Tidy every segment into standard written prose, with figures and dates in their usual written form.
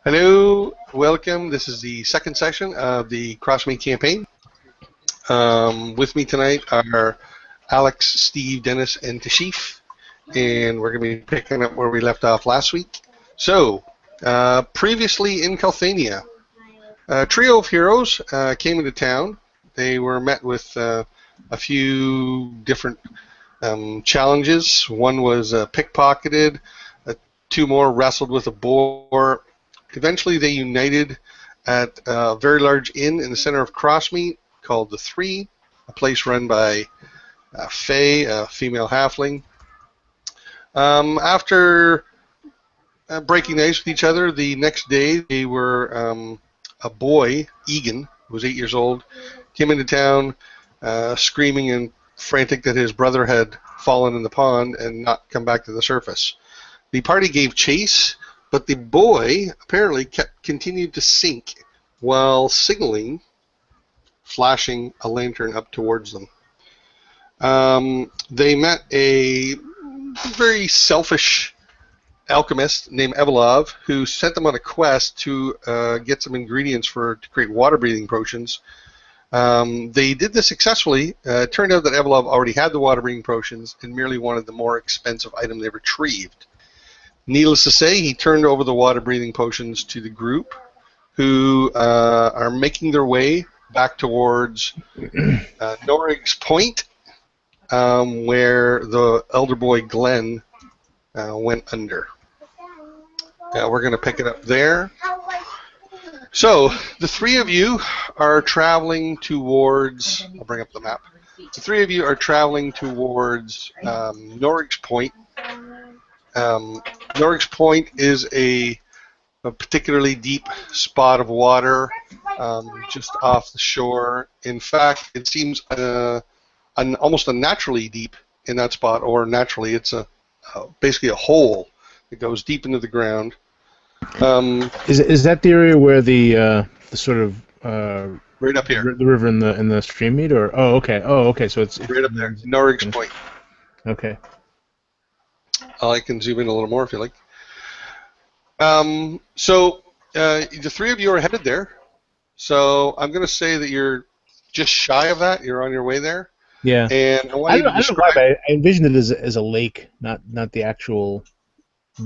Hello, welcome. This is the second session of the Crossmeet campaign. With me tonight are Alex, Steve, Dennis, and Tashif, and we're going to be picking up where we left off last week. So, previously in Calthania, a trio of heroes came into town. They were met with a few different challenges. One was pickpocketed, two more wrestled with a boar. Eventually, they united at a very large inn in the center of Crossmeet called the Three, a place run by Faye, a female halfling. After breaking ice with each other, the next day they were a boy, Egan, who was 8 years old, came into town screaming and frantic that his brother had fallen in the pond and not come back to the surface. The party gave chase, but the boy apparently continued to sink while signaling, flashing a lantern up towards them. They met a very selfish alchemist named Evelov, who sent them on a quest to get some ingredients to create water-breathing potions. They did this successfully. It turned out that Evelov already had the water-breathing potions and merely wanted the more expensive item they retrieved. Needless to say, he turned over the water-breathing potions to the group, who are making their way back towards Norrig's Point, where the elder boy Glenn went under. We're going to pick it up there. So, the three of you are traveling towards... I'll bring up the map. The three of you are traveling towards Norrig's Point. Norrig's Point is a particularly deep spot of water just off the shore. In fact, it seems almost unnaturally deep in that spot, or naturally, it's basically a hole that goes deep into the ground. Is that the area where the sort of right up here, the river and the stream meet, or okay, so it's right up there, Norrig's Point. Okay. I can zoom in a little more if you like. So the three of you are headed there. So I'm going to say that you're just shy of that. You're on your way there. Yeah. And I don't know why, I envisioned it as a lake, not the actual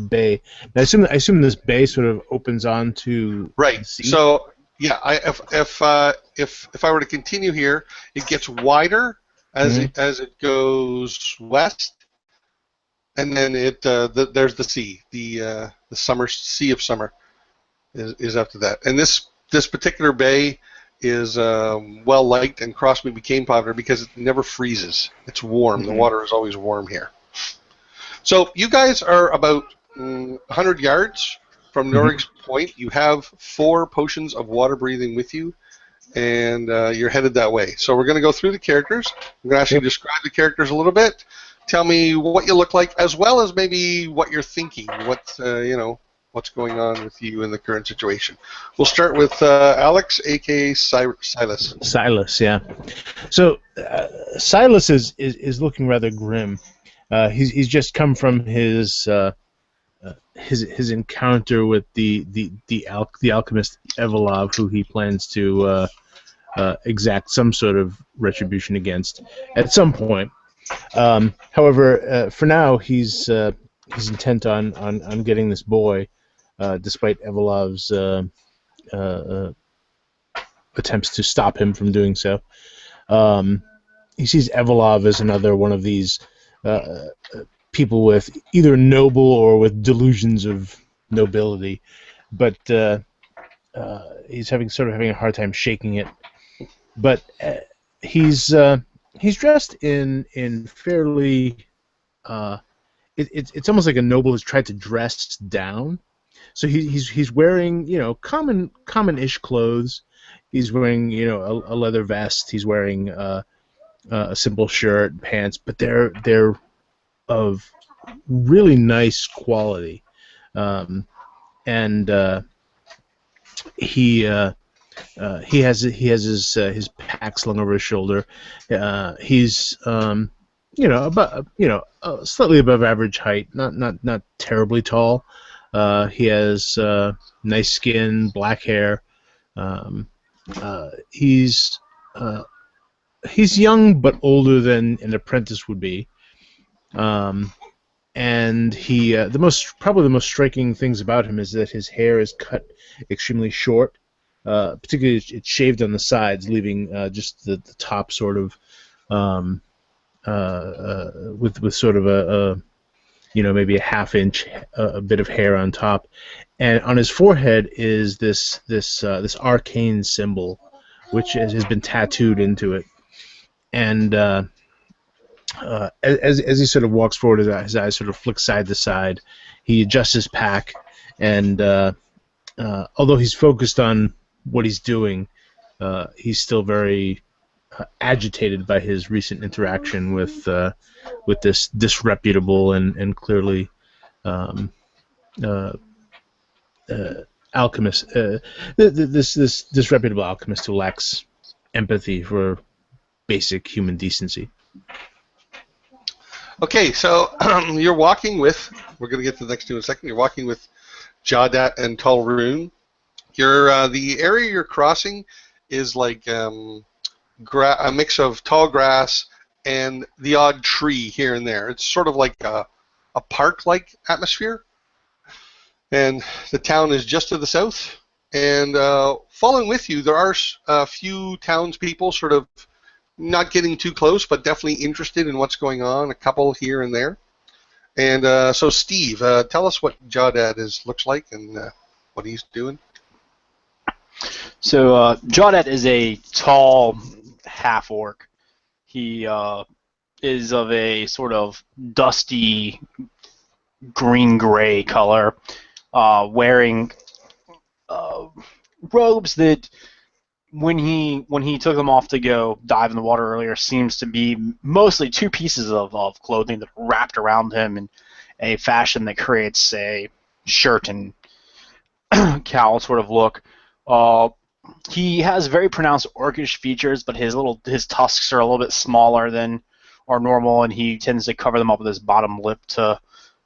bay. I assume this bay sort of opens onto right. The sea. So yeah, if I were to continue here, it gets wider as it goes west. And then there's the sea, the summer sea of summer, is after that. And this particular bay is well liked, and Crossmeet became popular because it never freezes. It's warm. The water is always warm here. So you guys are about 100 yards from Norrig's Point. You have 4 potions of water breathing with you, and you're headed that way. So we're going to go through the characters. I'm going to actually describe the characters a little bit. Tell me what you look like, as well as maybe what you're thinking, what's going on with you in the current situation. We'll start with Alex, a.k.a. Silas. Silas, yeah. So Silas is looking rather grim. He's just come from his encounter with the alchemist Evelov, who he plans to exact some sort of retribution against at some point. However, for now, he's intent on getting this boy, despite Evelov's attempts to stop him from doing so. He sees Evelov as another one of these people with either noble or with delusions of nobility, but he's having a hard time shaking it. But he's dressed in fairly. It's almost like a noble has tried to dress down. So he's wearing common-ish clothes. He's wearing a leather vest. He's wearing a simple shirt and pants, but they're of really nice quality, and he has his pack slung over his shoulder. He's about slightly above average height, not terribly tall, He has nice skin, black hair. Um, he's young but older than an apprentice would be. And he probably the most striking things about him is that his hair is cut extremely short. Particularly, it's shaved on the sides, leaving just the top sort of with sort of a maybe a half inch a bit of hair on top, and on his forehead is this arcane symbol, which has been tattooed into it. And as he sort of walks forward, his eyes sort of flick side to side. He adjusts his pack, and although he's focused on what he's doing, he's still very agitated by his recent interaction with this disreputable and clearly alchemist. This disreputable alchemist who lacks empathy for basic human decency. Okay, so you're walking with. We're going to get to the next two in a second. You're walking with Jadat and Talroon. The area you're crossing is like a mix of tall grass and the odd tree here and there. It's sort of like a park-like atmosphere. And the town is just to the south. And following with you, there are a few townspeople sort of not getting too close, but definitely interested in what's going on, a couple here and there. And so, Steve, tell us what Jadat looks like and what he's doing. So, Jadat is a tall half-orc. He is of a sort of dusty green-gray color, wearing robes that, when he took them off to go dive in the water earlier, seems to be mostly two pieces of clothing that are wrapped around him in a fashion that creates a shirt and cowl sort of look. He has very pronounced orcish features, but his tusks are a little bit smaller than are normal, and he tends to cover them up with his bottom lip to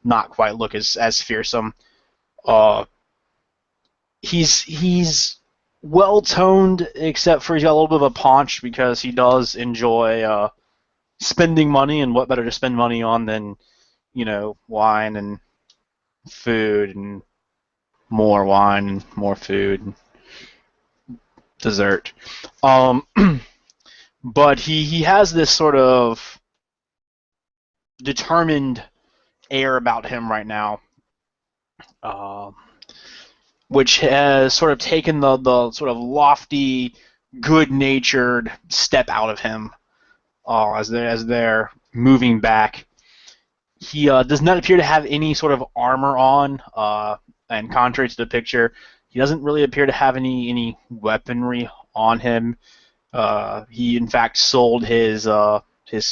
not quite look as fearsome. He's well toned, except for he's got a little bit of a paunch because he does enjoy spending money, and what better to spend money on than wine and food and more wine and more food and dessert. But he has this sort of determined air about him right now, which has sort of taken the sort of lofty, good-natured step out of him as they're moving back. He does not appear to have any sort of armor on, and contrary to the picture, he doesn't really appear to have any weaponry on him. He, in fact, sold his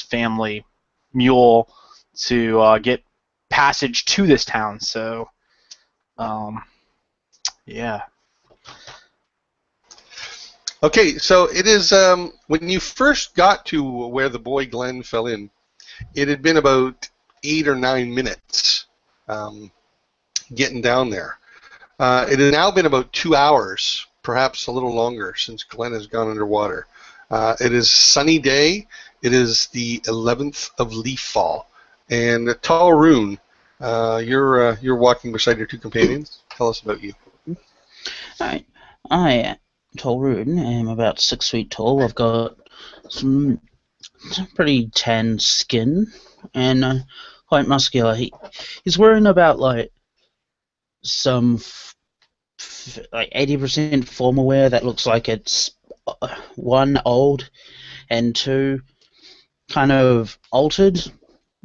family mule to get passage to this town. So, yeah. Okay, so it is when you first got to where the boy Glenn fell in, it had been about 8 or 9 minutes getting down there. It has now been about 2 hours, perhaps a little longer, since Glenn has gone underwater. It is sunny day. It is the 11th of leaf fall. And Talroon, you're walking beside your two companions. Tell us about you. I Talroon, am about 6 feet tall. I've got some pretty tan skin and quite muscular. He's wearing about like some like 80% formal wear that looks like it's one, old, and two, kind of altered,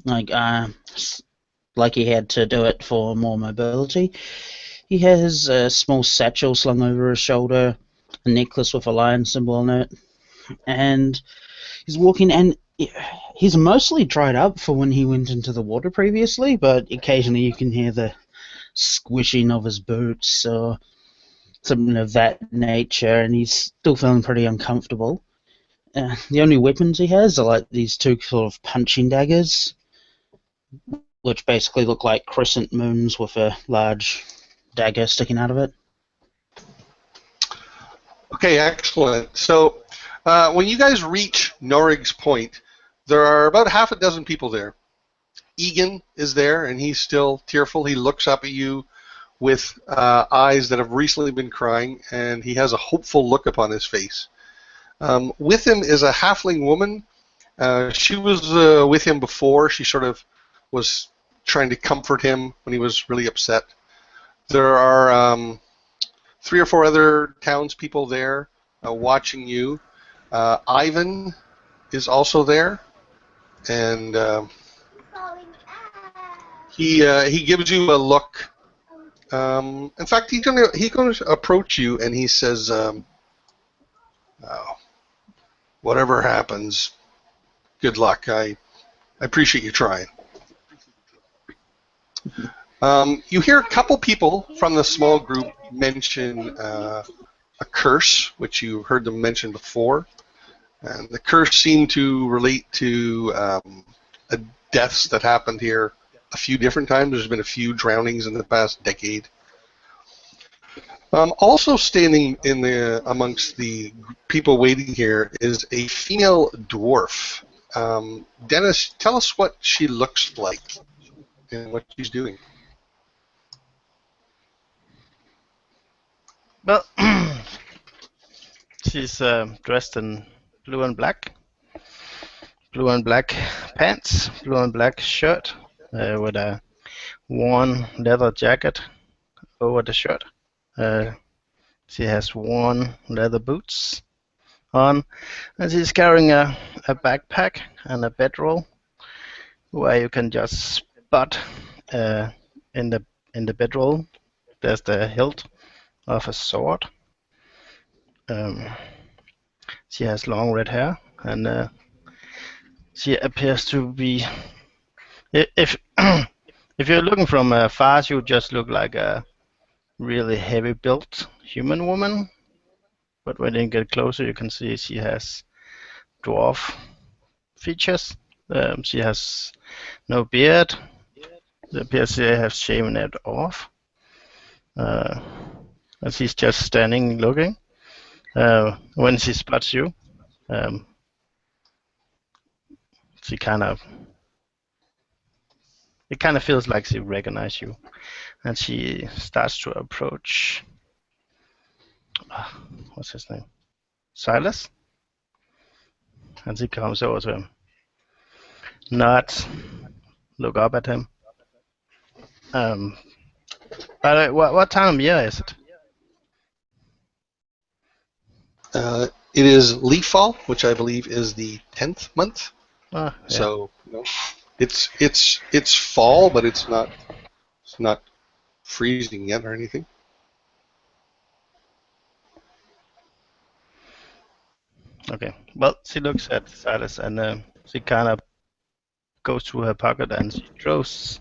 like he had to do it for more mobility. He has a small satchel slung over his shoulder, a necklace with a lion symbol on it, and he's walking, and he's mostly dried up for when he went into the water previously, but occasionally you can hear the squishing of his boots or something of that nature, and he's still feeling pretty uncomfortable. The only weapons he has are like these two sort of punching daggers, which basically look like crescent moons with a large dagger sticking out of it. Okay, excellent. So when you guys reach Norig's Point, there are about half a dozen people there. Egan is there, and he's still tearful. He looks up at you with eyes that have recently been crying, and he has a hopeful look upon his face. With him is a halfling woman. She was with him before. She sort of was trying to comfort him when he was really upset. There are 3 or 4 other townspeople there watching you. Ivan is also there, and he gives you a look. In fact, he's going to approach you, and he says, oh, "Whatever happens, good luck. I appreciate you trying." You hear a couple people from the small group mention a curse, which you heard them mention before. And the curse seemed to relate to deaths that happened here a few different times. There's been a few drownings in the past decade. Also standing amongst the people waiting here is a female dwarf. Dennis, tell us what she looks like and what she's doing. Well, she's dressed in blue and black pants, blue and black shirt, with a worn leather jacket over the shirt. She has worn leather boots on, and she's carrying a backpack and a bedroll, where you can just spot in the bedroll there's the hilt of a sword. She has long red hair, and she appears to be. If if you're looking from afar, she would just look like a really heavy-built human woman. But when you get closer, you can see she has dwarf features. She has no beard. It appears she has shaven it off. And she's just standing looking. When she spots you, it kind of feels like she recognizes you, and she starts to approach. What's his name? Silas. And she comes over to him. Nods. Look up at him. But what time of year is it? It is leaf fall, which I believe is the 10th month. Yeah. So it's fall, but it's not freezing yet or anything. Okay. Well, she looks at Silas, and she kind of goes through her pocket and she throws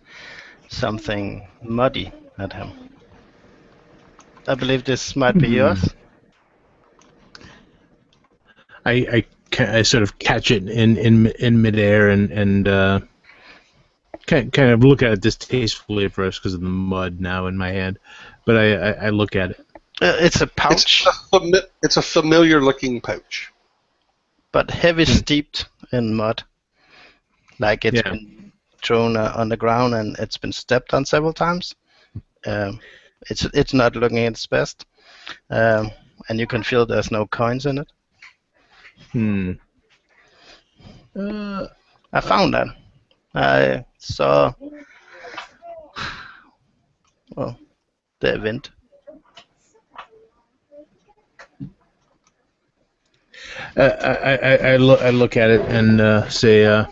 something muddy at him. I believe this might be yours. I sort of catch it in midair and kind of look at it distastefully at first because of the mud now in my hand, but I look at it. It's a pouch. It's a familiar-looking pouch, but heavy steeped in mud, like it's been thrown on the ground and it's been stepped on several times. It's not looking its best, and you can feel there's no coins in it. I found that. I saw the event. I look at it and say,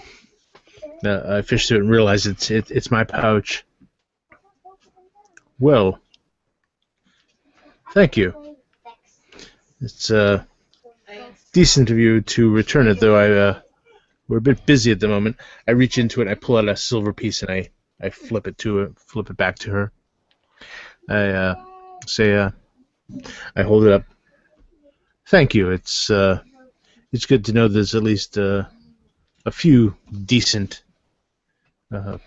I fish through it and realize it's my pouch. Well, thank you. It's decent of you to return it, though we're a bit busy at the moment. I reach into it, I pull out a silver piece, and I flip it back to her. I say, I hold it up. Thank you. It's good to know there's at least a few decent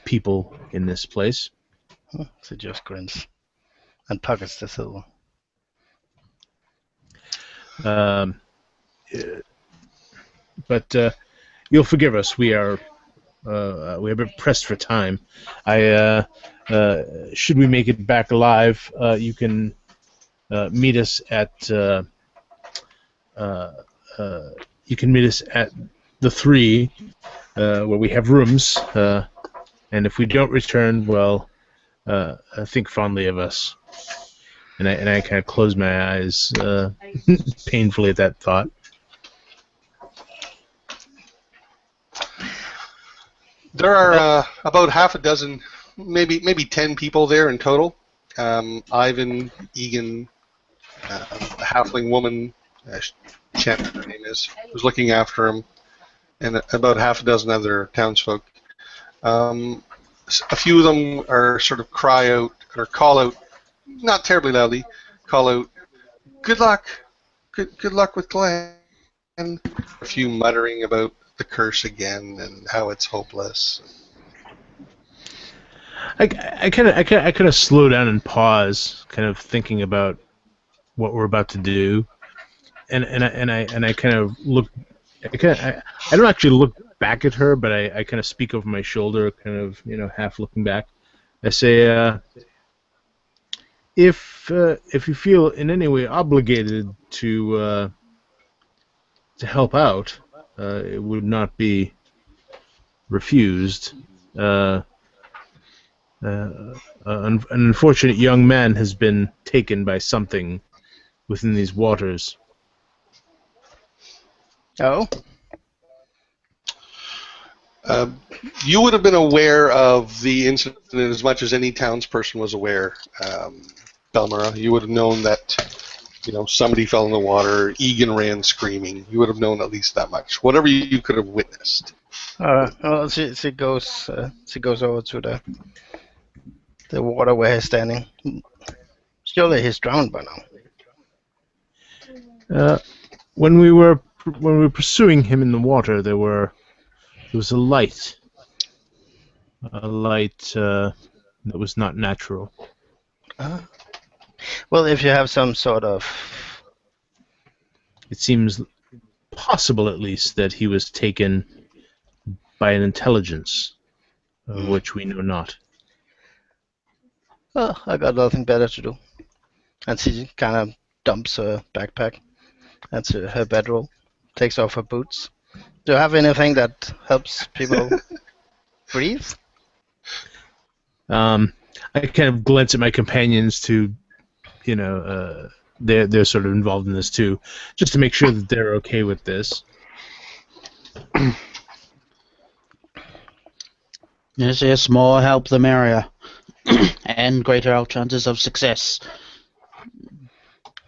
people in this place. She just grins. and pockets the silver. But you'll forgive us. We're a bit pressed for time. Should we make it back alive, you can meet us at the Three, where we have rooms. And if we don't return, well, think fondly of us. And I kind of close my eyes painfully at that thought. There are about half a dozen, maybe 10 people there in total. Ivan, Egan, a halfling woman, Chen, her name is, who's looking after him, and about half a dozen other townsfolk. A few of them are sort of cry out or call out, not terribly loudly, call out, "Good luck, good luck with Glenn." A few muttering about the curse again and how it's hopeless. I kind of slow down and pause, kind of thinking about what we're about to do, and I kind of look. I don't actually look back at her, but I kind of speak over my shoulder, kind of half looking back. I say, if you feel in any way obligated to help out, it would not be refused. An unfortunate young man has been taken by something within these waters. Oh? You would have been aware of the incident as much as any townsperson was aware, Belmara. You would have known that, somebody fell in the water, Egan ran screaming. You would have known at least that much. Whatever you could have witnessed. Well, she goes over to the water where he's standing. Surely he's drowned by now. When we were pursuing him in the water, there was a light that was not natural. Well, if you have some sort of... It seems possible, at least, that he was taken by an intelligence of which we know not. Well, I got nothing better to do. And she kind of dumps her backpack into her bedroll, takes off her boots. Do you have anything that helps people breathe? I kind of glance at my companions to, they're sort of involved in this too, just to make sure that they're okay with this. Yes, more help the merrier, and greater our chances of success.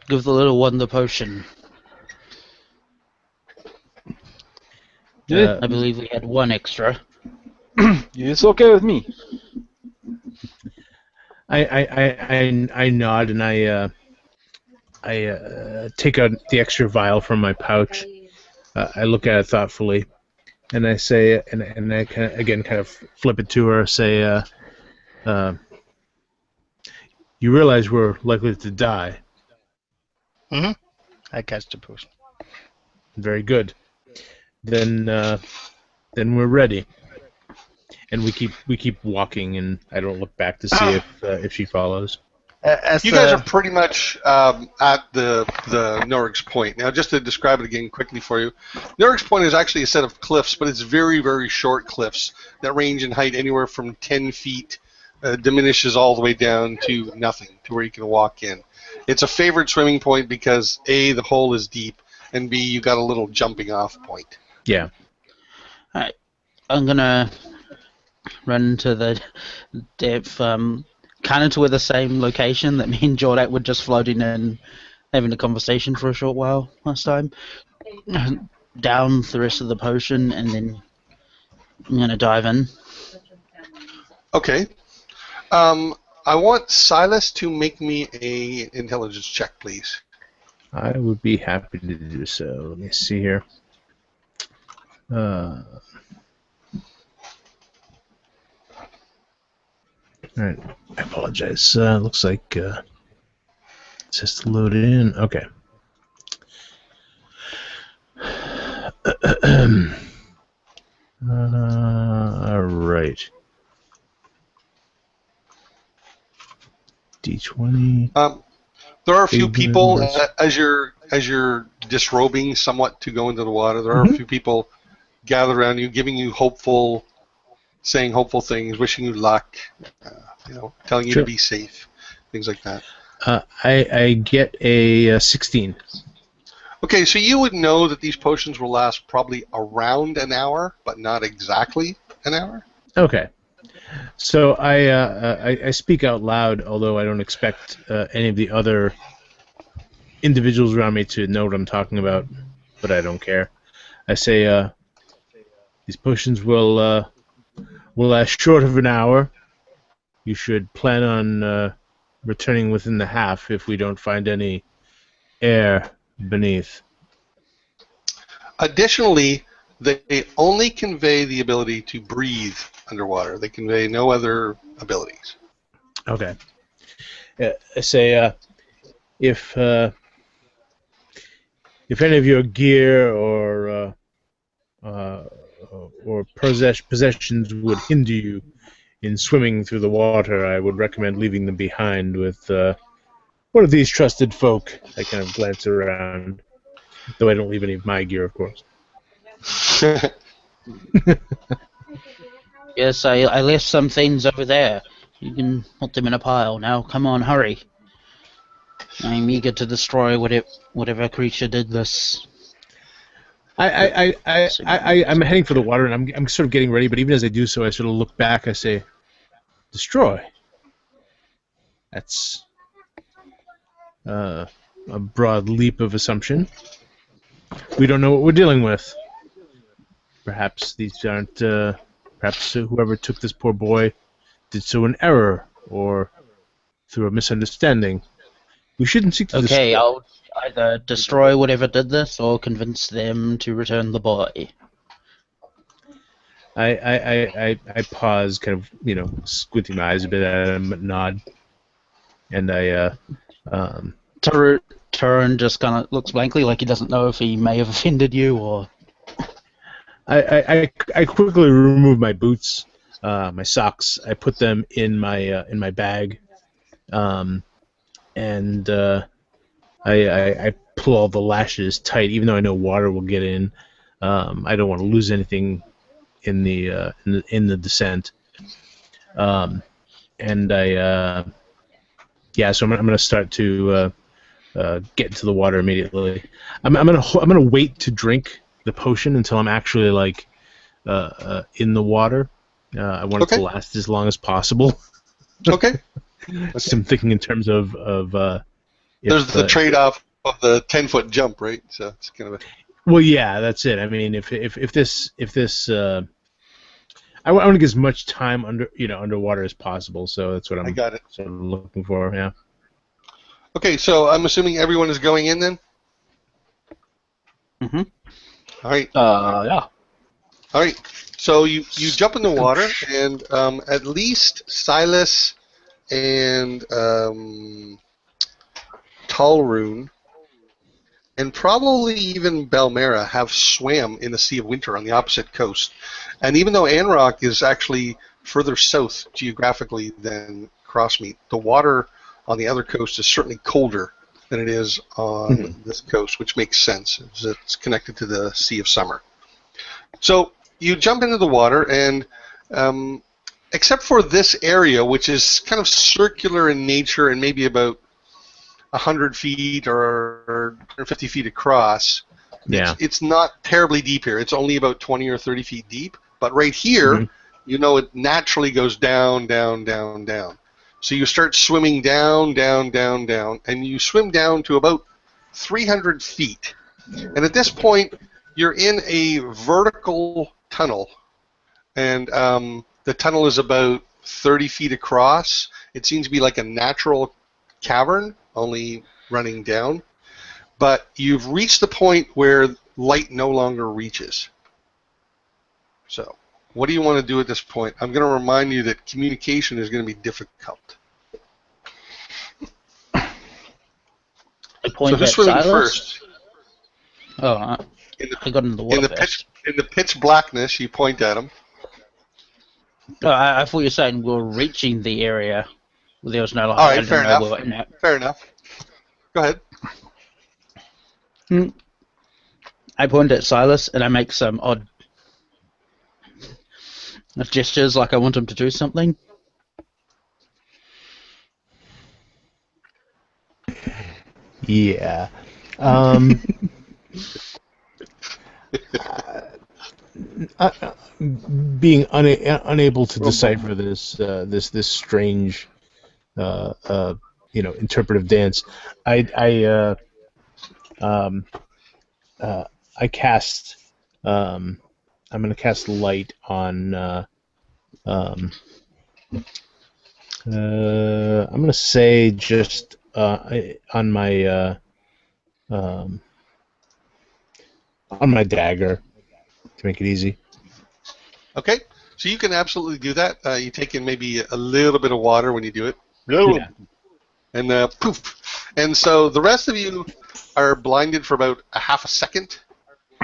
Give the little one the potion. Yeah. I believe we had one extra. It's okay with me. I nod and I take out the extra vial from my pouch. I look at it thoughtfully, and I say, and I kind of flip it to her. Say, you realize we're likely to die. Mm-hmm. I catch the potion. Very good. Then we're ready. And we keep walking, and I don't look back to see if she follows. You guys are pretty much at the Norrick's Point. Now, just to describe it again quickly for you, Norrick's Point is actually a set of cliffs, but it's very, very short cliffs that range in height anywhere from 10 feet, diminishes all the way down to nothing, to where you can walk in. It's a favorite swimming point because, A, the hole is deep, and B, you got a little jumping off point. Yeah. Alright, I'm gonna run to the depth, kind of to the same location that me and Jordak were just floating in, having a conversation for a short while last time. Down the rest of the potion, and then I'm gonna dive in. Okay. I want Silas to make me a intelligence check, please. I would be happy to do so. Let me see here. Alright, I apologize. Looks like Just load it in. Okay. All right. D20. There are a few people Favors. as you're disrobing somewhat to go into the water. There are a few people gathered around you, giving you saying hopeful things, wishing you luck, telling you Sure. to be safe, things like that. I get a 16. Okay, so you would know that these potions will last probably around an hour, but not exactly an hour. Okay. So I speak out loud, although I don't expect any of the other individuals around me to know what I'm talking about, but I don't care. I say, these potions will last short of an hour. You should plan on returning within the half if we don't find any air beneath. Additionally, they only convey the ability to breathe underwater. They convey no other abilities. Okay. I say, if any of your gear or possessions would hinder you in swimming through the water, I would recommend leaving them behind with one of these trusted folk. I kind of glance around, though I don't leave any of my gear, of course. Yes, I left some things over there. You can put them in a pile. Now, come on, hurry. I'm eager to destroy whatever creature did this. I'm heading for the water, and I'm sort of getting ready, but even as I do so, I sort of look back. I say, destroy. That's a broad leap of assumption. We don't know what we're dealing with. Perhaps these aren't... perhaps whoever took this poor boy did so in error, or through a misunderstanding. We shouldn't seek to Okay, destroy. I'll either destroy whatever did this or convince them to return the boy. I pause, kind of, squinting my eyes a bit at him, but nod. And I, Turin just kind of looks blankly like he doesn't know if he may have offended you or... I quickly remove my boots, my socks. I put them in my bag, and I pull all the lashes tight, even though I know water will get in. I don't want to lose anything in the descent. And so I'm gonna start to get into the water immediately. I'm gonna wait to drink the potion until I'm actually in the water. I want it to last as long as possible. Okay. So I'm thinking in terms of there's the trade-off of the 10-foot jump, right? So it's kind of a... Well, yeah, that's it. I mean, if this I want to get as much time underwater as possible. So that's what I'm sort of looking for. Yeah. Okay, so I'm assuming everyone is going in then. Mm-hmm. All right. Yeah. All right. So you jump in the water, and at least Silas and Talrune, and probably even Belmera have swam in the Sea of Winter on the opposite coast. And even though Anrock is actually further south geographically than Crossmeet, the water on the other coast is certainly colder than it is on this coast, which makes sense. It's connected to the Sea of Summer. So you jump into the water, and except for this area, which is kind of circular in nature and maybe about 100 feet or 50 feet across, it's not terribly deep here. It's only about 20 or 30 feet deep. But right here, it naturally goes down, down, down, down. So you start swimming down, down, down, down, and you swim down to about 300 feet. And at this point, you're in a vertical tunnel, and the tunnel is about 30 feet across. It seems to be like a natural cavern, only running down. But you've reached the point where light no longer reaches. So, what do you want to do at this point? I'm going to remind you that communication is going to be difficult. point who's at swimming Silas. first? Oh, In I got in the water the first. in the pitch blackness, you point at him. Oh, I thought you were saying we were reaching the area. There was no like. All I right, didn't fair know enough. we were in it. Fair enough. Go ahead. I point at Silas and I make some odd gestures like I want him to do something. Yeah. Being unable to decipher this strange, interpretive dance, I cast. I'm going to cast light on. I'm going to say just on my dagger to make it easy. Okay, so you can absolutely do that. You take in maybe a little bit of water when you do it. Yeah. And poof. And so the rest of you are blinded for about a half a second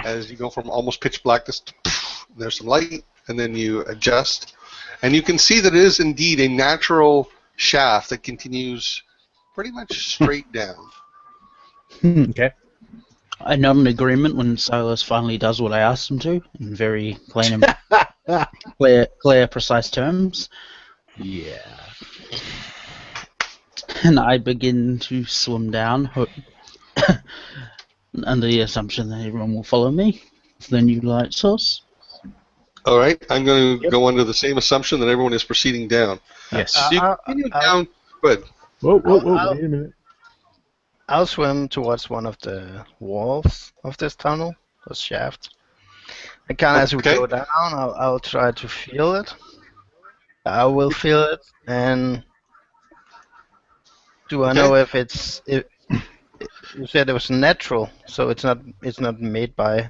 as you go from almost pitch blackness to poof, there's some light, and then you adjust. And you can see that it is indeed a natural shaft that continues pretty much straight down. Okay. I nod in agreement when Silas finally does what I asked him to in very plain and clear, precise terms. Yeah. And I begin to swim down, under the assumption that everyone will follow me to the new light source. All right, I'm going to go under the same assumption that everyone is proceeding down. Yes. So you continue down. Good. Whoa, wait a minute. I'll swim towards one of the walls of this tunnel, the shaft. And kind of as we go down, I'll try to feel it. I will feel it, and do I know if it's? You said it was natural, so it's not made by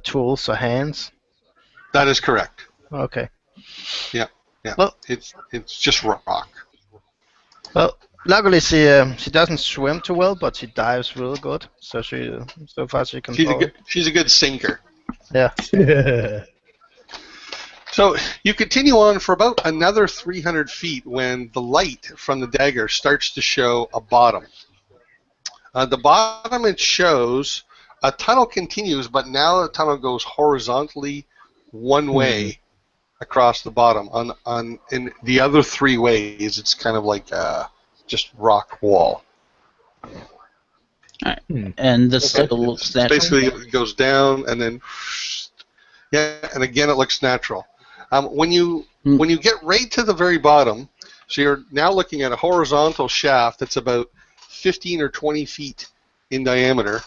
tools or hands. That is correct. Okay. Yeah. Well, it's just rock. Well, luckily she doesn't swim too well, but she dives real good. So so far she can. She's a good sinker. Yeah. So you continue on for about another 300 feet when the light from the dagger starts to show a bottom. The bottom, it shows a tunnel continues, but now the tunnel goes horizontally one way across the bottom. In the other three ways, it's kind of like just rock wall. Right. And this still looks natural. Basically, it goes down and then, and again it looks natural. When you get right to the very bottom, so you're now looking at a horizontal shaft that's about 15 or 20 feet in diameter.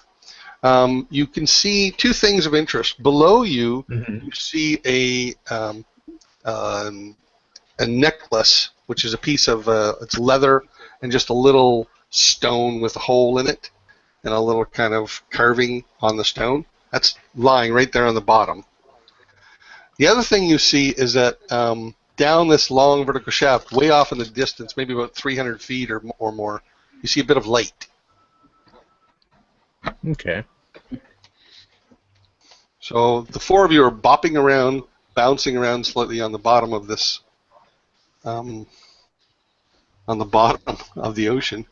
You can see two things of interest. Below you, you see a necklace, which is a piece of it's leather and just a little stone with a hole in it and a little kind of carving on the stone. That's lying right there on the bottom. The other thing you see is that down this long vertical shaft, way off in the distance, maybe about 300 feet or more, you see a bit of light. Okay. So the four of you are bopping around, bouncing around slightly on the bottom of this, on the bottom of the ocean,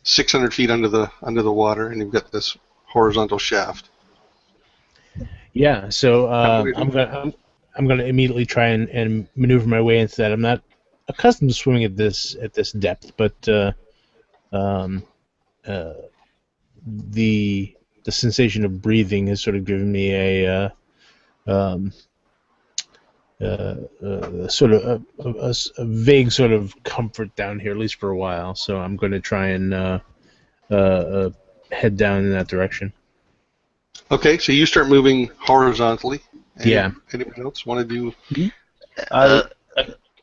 600 feet under the water, and you've got this horizontal shaft. Yeah. So I'm gonna immediately try and maneuver my way into that. I'm not accustomed to swimming at this depth, but the sensation of breathing has sort of given me a sort of a vague sort of comfort down here, at least for a while. So I'm going to try and head down in that direction. Okay, so you start moving horizontally. Yeah. Anyone else want to do? I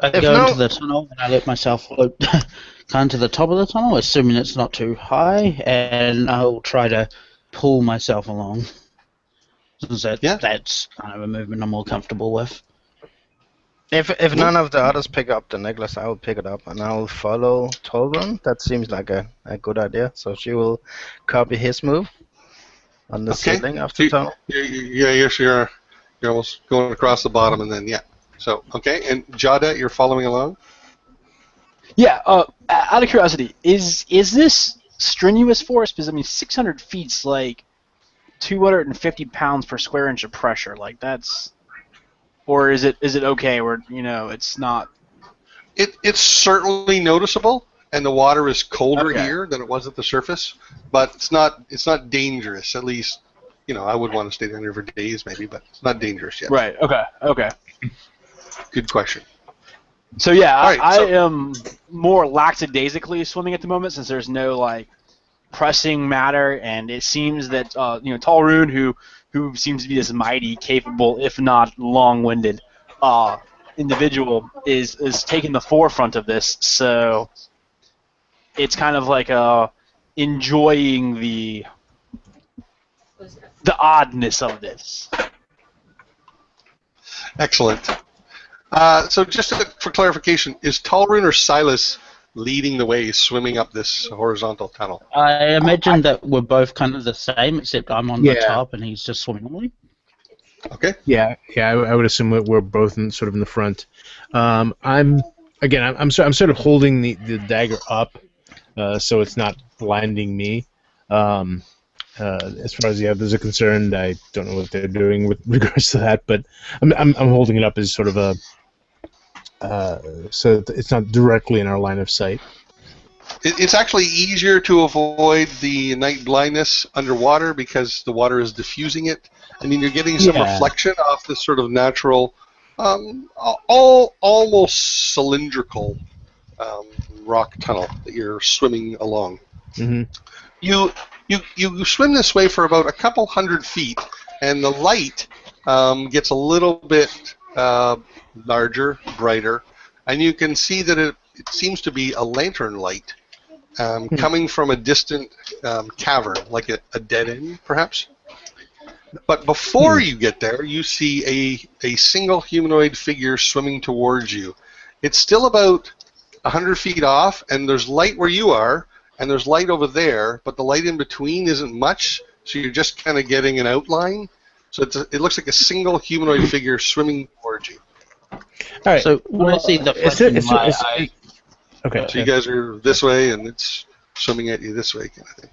go into the tunnel and I let myself float kind of to the top of the tunnel, assuming it's not too high, and I'll try to pull myself along. So that's kind of a movement I'm more comfortable with. If none of the others pick up the necklace, I will pick it up and I will follow Tolrun. That seems like a good idea. So she will copy his move on the ceiling of the tunnel. You're almost going across the bottom, and then So okay, and Jada, you're following along. Yeah. Out of curiosity, is this strenuous for us? Because I mean, 600 feet's like 250 pounds per square inch of pressure. Like that's. Or is it okay where it's not? It's certainly noticeable, and the water is colder here than it was at the surface, but it's not dangerous. At least, I would want to stay down here for days maybe, but it's not dangerous yet. Right. Okay. Good question. So yeah, I so, am more lackadaisically swimming at the moment since there's no like pressing matter, and it seems that Talrun, who seems to be this mighty, capable, if not long-winded, individual, is taking the forefront of this. So it's kind of like enjoying the oddness of this. Excellent. So just for clarification, is Talrun or Silas leading the way, swimming up this horizontal tunnel? I imagine that we're both kind of the same, except I'm on the top and he's just swimming only. Okay. Yeah. I would assume that we're both in the front. I'm sort of holding the dagger up, so it's not blinding me. As far as the others are concerned, I don't know what they're doing with regards to that, but I'm holding it up as sort of a. So it's not directly in our line of sight. It's actually easier to avoid the night blindness underwater because the water is diffusing it. I mean, you're getting some reflection off this sort of natural, almost cylindrical rock tunnel that you're swimming along. Mm-hmm. You swim this way for about a couple hundred feet, and the light gets a little bit larger, brighter, and you can see that it seems to be a lantern light coming from a distant cavern, like a dead end, perhaps. But before you get there, you see a single humanoid figure swimming towards you. It's still about 100 feet off, and there's light where you are, and there's light over there, but the light in between isn't much, so you're just kind of getting an outline. So it looks like a single humanoid figure swimming towards you. All right. So when I see the flashing light, okay. So you guys are this way, and it's swimming at you this way, kind of thing.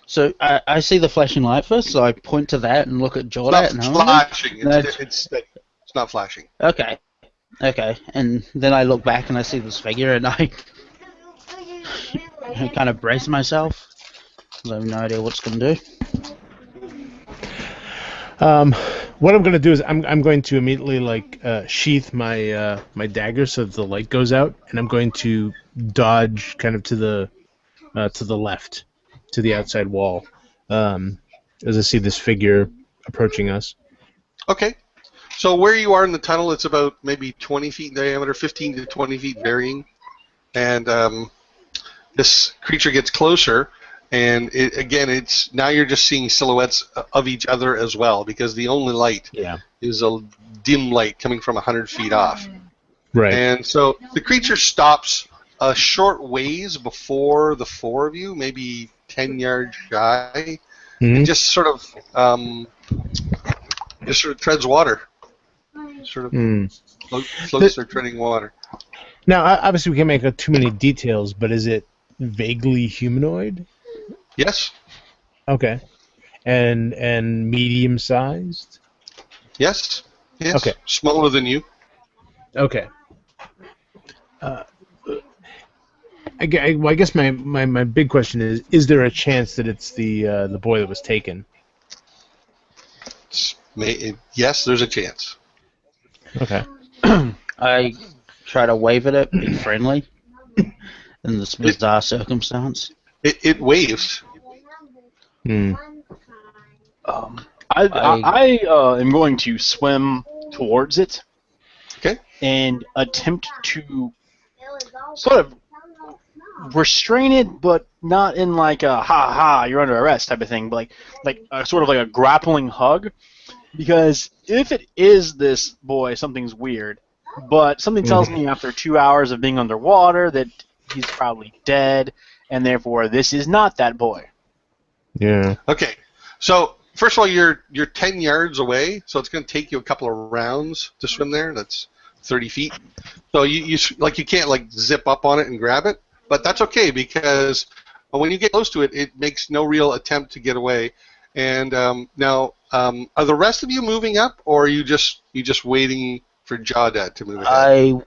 So I see the flashing light first, so I point to that and look at Jordan. It's not flashing. It's not flashing. Okay. And then I look back and I see this figure, and I kind of brace myself. I have no idea what's going to do. What I'm going to do is I'm going to immediately sheath my my dagger so that the light goes out, and I'm going to dodge kind of to the left, to the outside wall, as I see this figure approaching us. Okay. So where you are in the tunnel, it's about maybe 20 feet in diameter, 15 to 20 feet varying, and this creature gets closer. And it's now you're just seeing silhouettes of each other as well, because the only light is a dim light coming from 100 feet off. Right. And so the creature stops a short ways before the four of you, maybe 10 yards shy, and just sort of treads water. Sort of floats or treading water. Now, obviously, we can't make too many details, but is it vaguely humanoid? Yes. Okay. And medium-sized? Yes. Okay. Smaller than you. Okay. I guess my big question is there a chance that it's the boy that was taken? Yes, there's a chance. Okay. I try to wave at it, be friendly, in this bizarre circumstance. It waves. I am going to swim towards it. Okay. And attempt to sort of restrain it, but not in like a ha you're under arrest type of thing, but like sort of like a grappling hug. Because if it is this boy, something's weird. but something tells me after 2 hours of being underwater that he's probably dead, and therefore this is not that boy. Yeah. Okay, so first of all, you're 10 yards away, so it's going to take you a couple of rounds to swim there. That's 30 feet. So you can't like zip up on it and grab it, but that's okay because when you get close to it, it makes no real attempt to get away. And now, are the rest of you moving up, or are you just waiting for Jawdat to move ahead?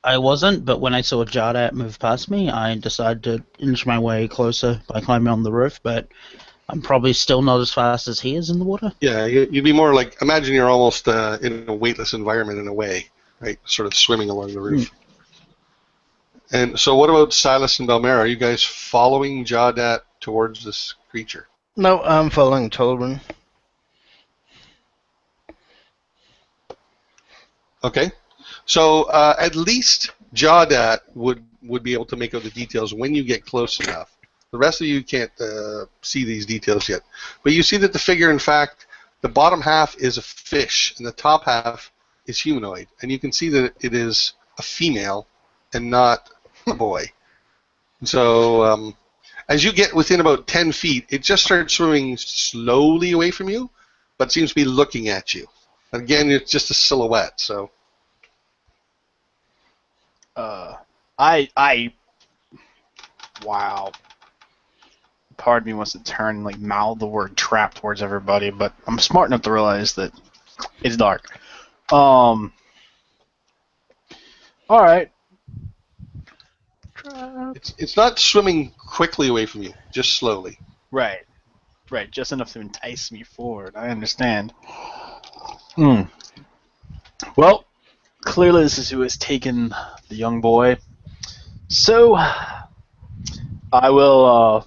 I wasn't, but when I saw Jardat move past me, I decided to inch my way closer by climbing on the roof, but I'm probably still not as fast as he is in the water. Yeah, you'd be more like, imagine you're almost in a weightless environment in a way, right? Sort of swimming along the roof. And so what about Silas and Belmera? Are you guys following Jawdat towards this creature? No, I'm following Tolrin. Okay. So at least Jawdat would be able to make out the details when you get close enough. The rest of you can't see these details yet. But you see that the figure, in fact, the bottom half is a fish, and the top half is humanoid. And you can see that it is a female and not a boy. So as you get within about 10 feet, it just starts swimming slowly away from you, but seems to be looking at you. Again, it's just a silhouette, so... Wow. Part of me wants to turn and like mouth the word trap towards everybody, but I'm smart enough to realize that it's dark. Alright. It's not swimming quickly away from you, just slowly. Right. Just enough to entice me forward. I understand. Well, clearly this is who has taken the young boy. So, I will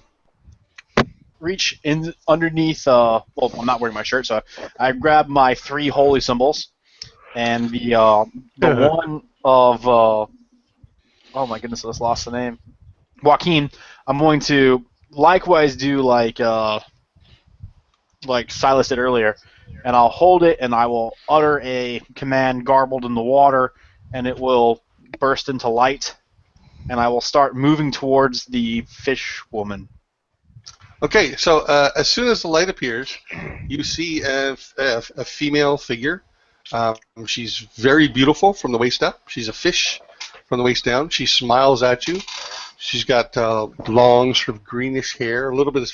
reach in underneath. Well, I'm not wearing my shirt, so I grab my 3 holy symbols, and the one of oh my goodness, I just lost the name. Joaquin. I'm going to likewise do like Silas did earlier, and I'll hold it, and I will utter a command garbled in the water, and it will burst into light, and I will start moving towards the fish woman. Okay, so as soon as the light appears, you see a female figure. She's very beautiful from the waist up. She's a fish from the waist down. She smiles at you. She's got long, sort of greenish hair, a little bit of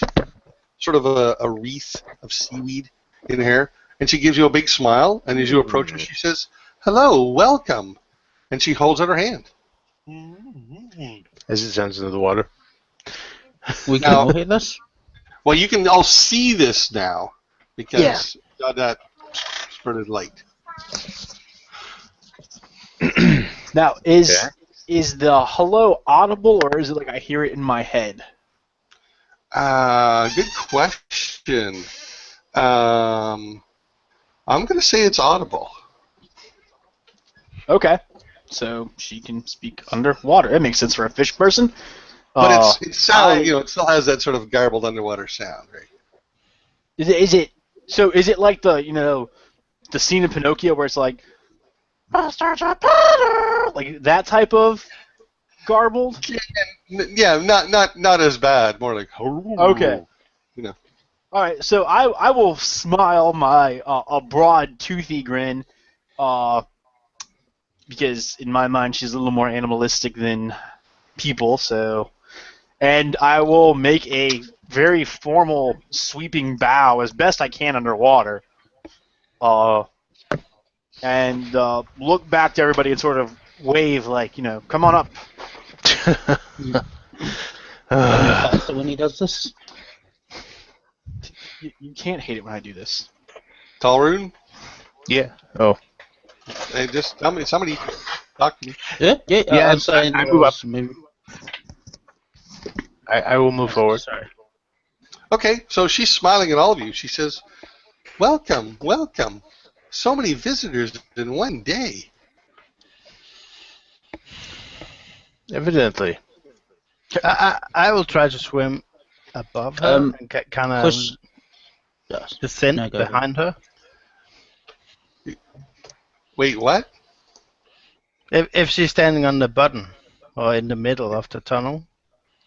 sort of a wreath of seaweed in her hair, and she gives you a big smile. And as you approach her, she says, "Hello, welcome," and she holds out her hand. As it descends into the water. We can all hear this? Well, you can all see this now because that spurted light. Now, is the hello audible, or is it like I hear it in my head? Good question. I'm going to say it's audible. Okay. So she can speak underwater. It makes sense for a fish person. But it sounds, it still has that sort of garbled underwater sound, right? Is it like the scene in Pinocchio where it's like like that type of garbled? Yeah, not as bad. More like okay. All right, so I will smile my a broad toothy grin, because in my mind she's a little more animalistic than people. So, and I will make a very formal sweeping bow as best I can underwater, and look back to everybody and sort of wave like, come on up. Faster when he does this? You can't hate it when I do this. Talrune? Yeah. Oh. Hey, just tell me. Somebody talk to me. Yeah. I'm saying I move up. maybe. I will move forward. Sorry. Okay, so she's smiling at all of you. She says, "Welcome, welcome. So many visitors in one day." Evidently. I will try to swim above her and kind of descend behind her. Wait, what? If she's standing on the bottom or in the middle of the tunnel,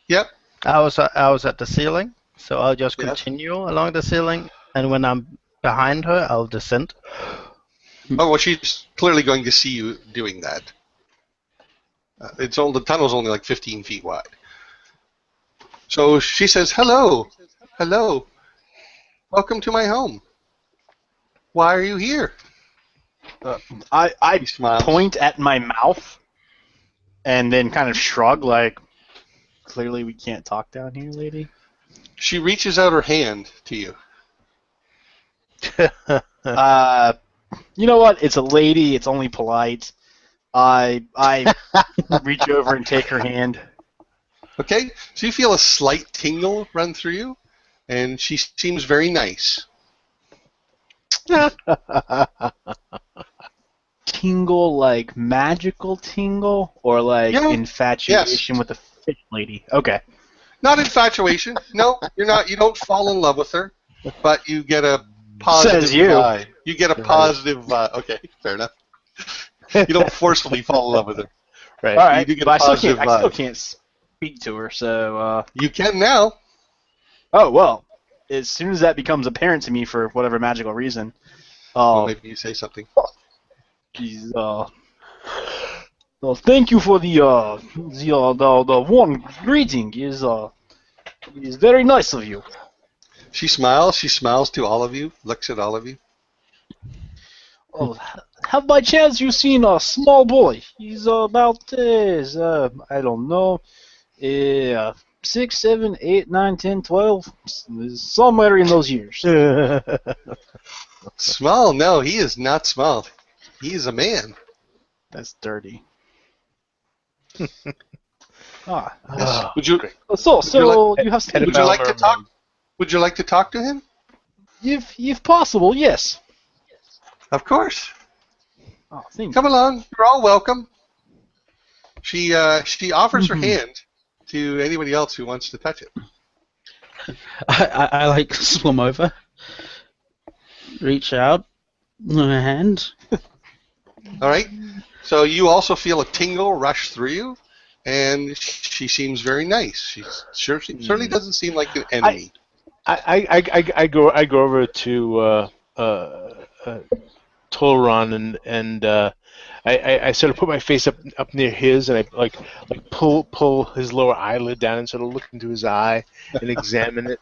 Yep. I was at the ceiling, so I'll just Yes. continue along the ceiling, and when I'm behind her, I'll descend. Oh, well, she's clearly going to see you doing that. The tunnel's only like 15 feet wide. So she says, "Hello, hello, welcome to my home. Why are you here?" I He smiles. point at my mouth and then kind of shrug like, clearly we can't talk down here, lady. She reaches out her hand to you. You know what? It's a lady. It's only polite. I reach over and take her hand. Okay, so you feel a slight tingle run through you, and she seems very nice. Tingle like magical tingle or like Yeah. infatuation with the fish lady? Okay. Not infatuation. No, you're not. You don't fall in love with her, but you get a positive Says you. vibe. You get a positive vibe. Okay, fair enough. You don't forcefully fall in love with her. Right. All right. do get But a positive I still vibe. can't speak to her. So. You can now. Oh well. As soon as that becomes apparent to me for whatever magical reason, Well, maybe you say something. geez, thank you for the warm greeting. Is very nice of you. She smiles. She smiles to all of you. Looks at all of you. Oh, have by chance you seen a small boy? He's about I don't know, 6, 7, 8, 9, 10, 12, somewhere in those years. Small? No, he is not small. He is a man. That's dirty. Yes. Would you? So you you have seen Would you like to talk? Would you like to talk to him? if possible, yes. Of course. Oh, thank you. Come along. You're all welcome. She offers her hand to anybody else who wants to touch it. I like swim over, reach out, my hand. All right. So you also feel a tingle rush through you, and she seems very nice. She certainly doesn't seem like an enemy. I go over to Tolron and I sort of put my face up near his and I like pull his lower eyelid down and sort of look into his eye and examine it.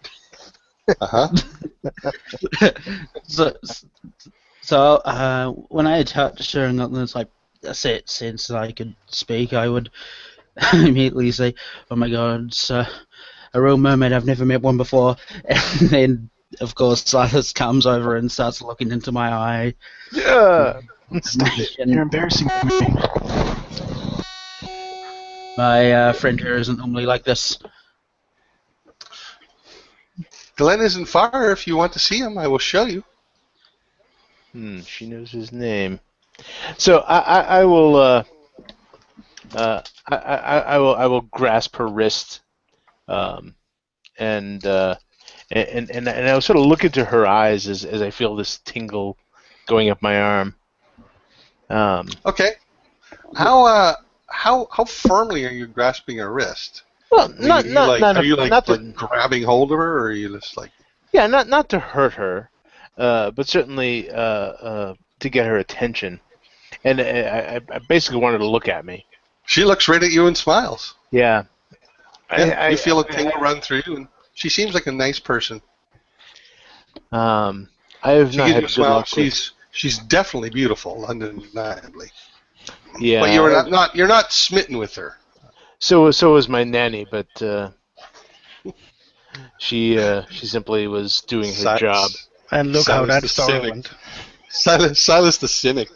So when I touched her and it's like that's it, since I could speak, I would immediately say, "Oh my God, it's a real mermaid! I've never met one before." And then, of course, Silas comes over and starts looking into my eye. Yeah. You're embarrassing me. My friend here isn't normally like this. Glenn isn't far. If you want to see him, I will show you. She knows his name. So I will I will grasp her wrist, and I'll sort of look into her eyes as I feel this tingle going up my arm. Okay. How firmly are you grasping her wrist? Well, Are you not to, grabbing hold of her, or are you just like? yeah, not to hurt her, but certainly to get her attention. And I basically wanted to look at me. She looks right at you and smiles. Yeah. You feel a tingle run through you, and she seems like a nice person. I have She not gives had you a good smile. luck with. She's definitely beautiful, undeniably. Yeah. But you're not smitten with her. So was my nanny, but she simply was doing her job. And look Silas how the that story cynic. went. Silas the cynic.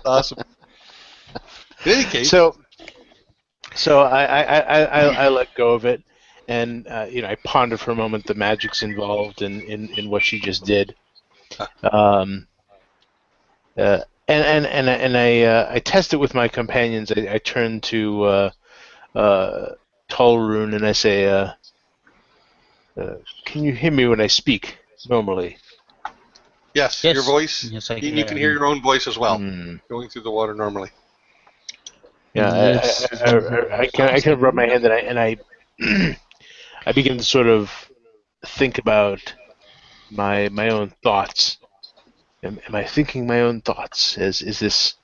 Awesome. In any case, So I let go of it, and I pondered for a moment the magics involved in what she just did. And I test it with my companions. I turn to Tolrun and I say, "Can you hear me when I speak normally?" yes, Yes. your voice. Yes, I You can hear your own voice as well, going through the water normally. Yeah, Yes. I kind of rub my hand and I I begin to sort of think about my own thoughts. Am I thinking my own thoughts? Is this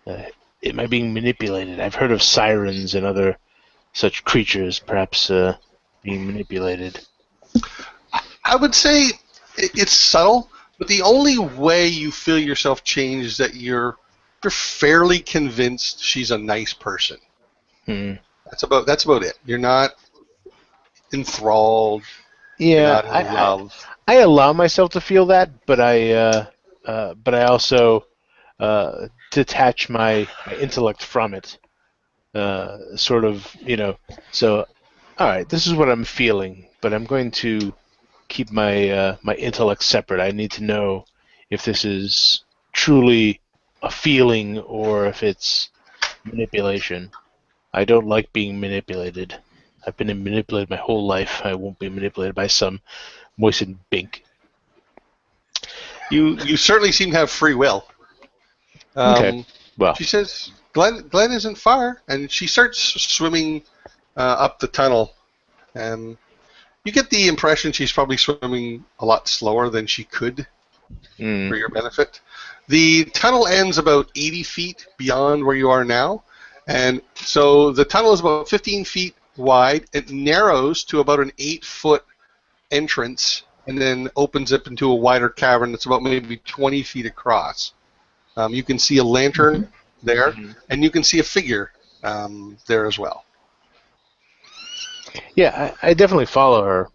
uh, am I being manipulated? I've heard of sirens and other such creatures, perhaps being manipulated. I would say it's subtle, but the only way you feel yourself change is that you're fairly convinced she's a nice person. Hmm. That's about it. You're not enthralled. You're Yeah, not in love. I allow myself to feel that, but I also detach my intellect from it. Sort of, So, all right, this is what I'm feeling, but I'm going to keep my intellect separate. I need to know if this is truly a feeling or if it's manipulation. I don't like being manipulated. I've been manipulated my whole life. I won't be manipulated by some moistened bink. You certainly seem to have free will. Okay. Well, She says, Glenn isn't far, and she starts swimming up the tunnel. And you get the impression she's probably swimming a lot slower than she could for your benefit. The tunnel ends about 80 feet beyond where you are now, and so the tunnel is about 15 feet wide. It narrows to about an 8-foot entrance, and then opens up into a wider cavern that's about maybe 20 feet across. You can see a lantern there, and you can see a figure there as well. yeah, I definitely follow her,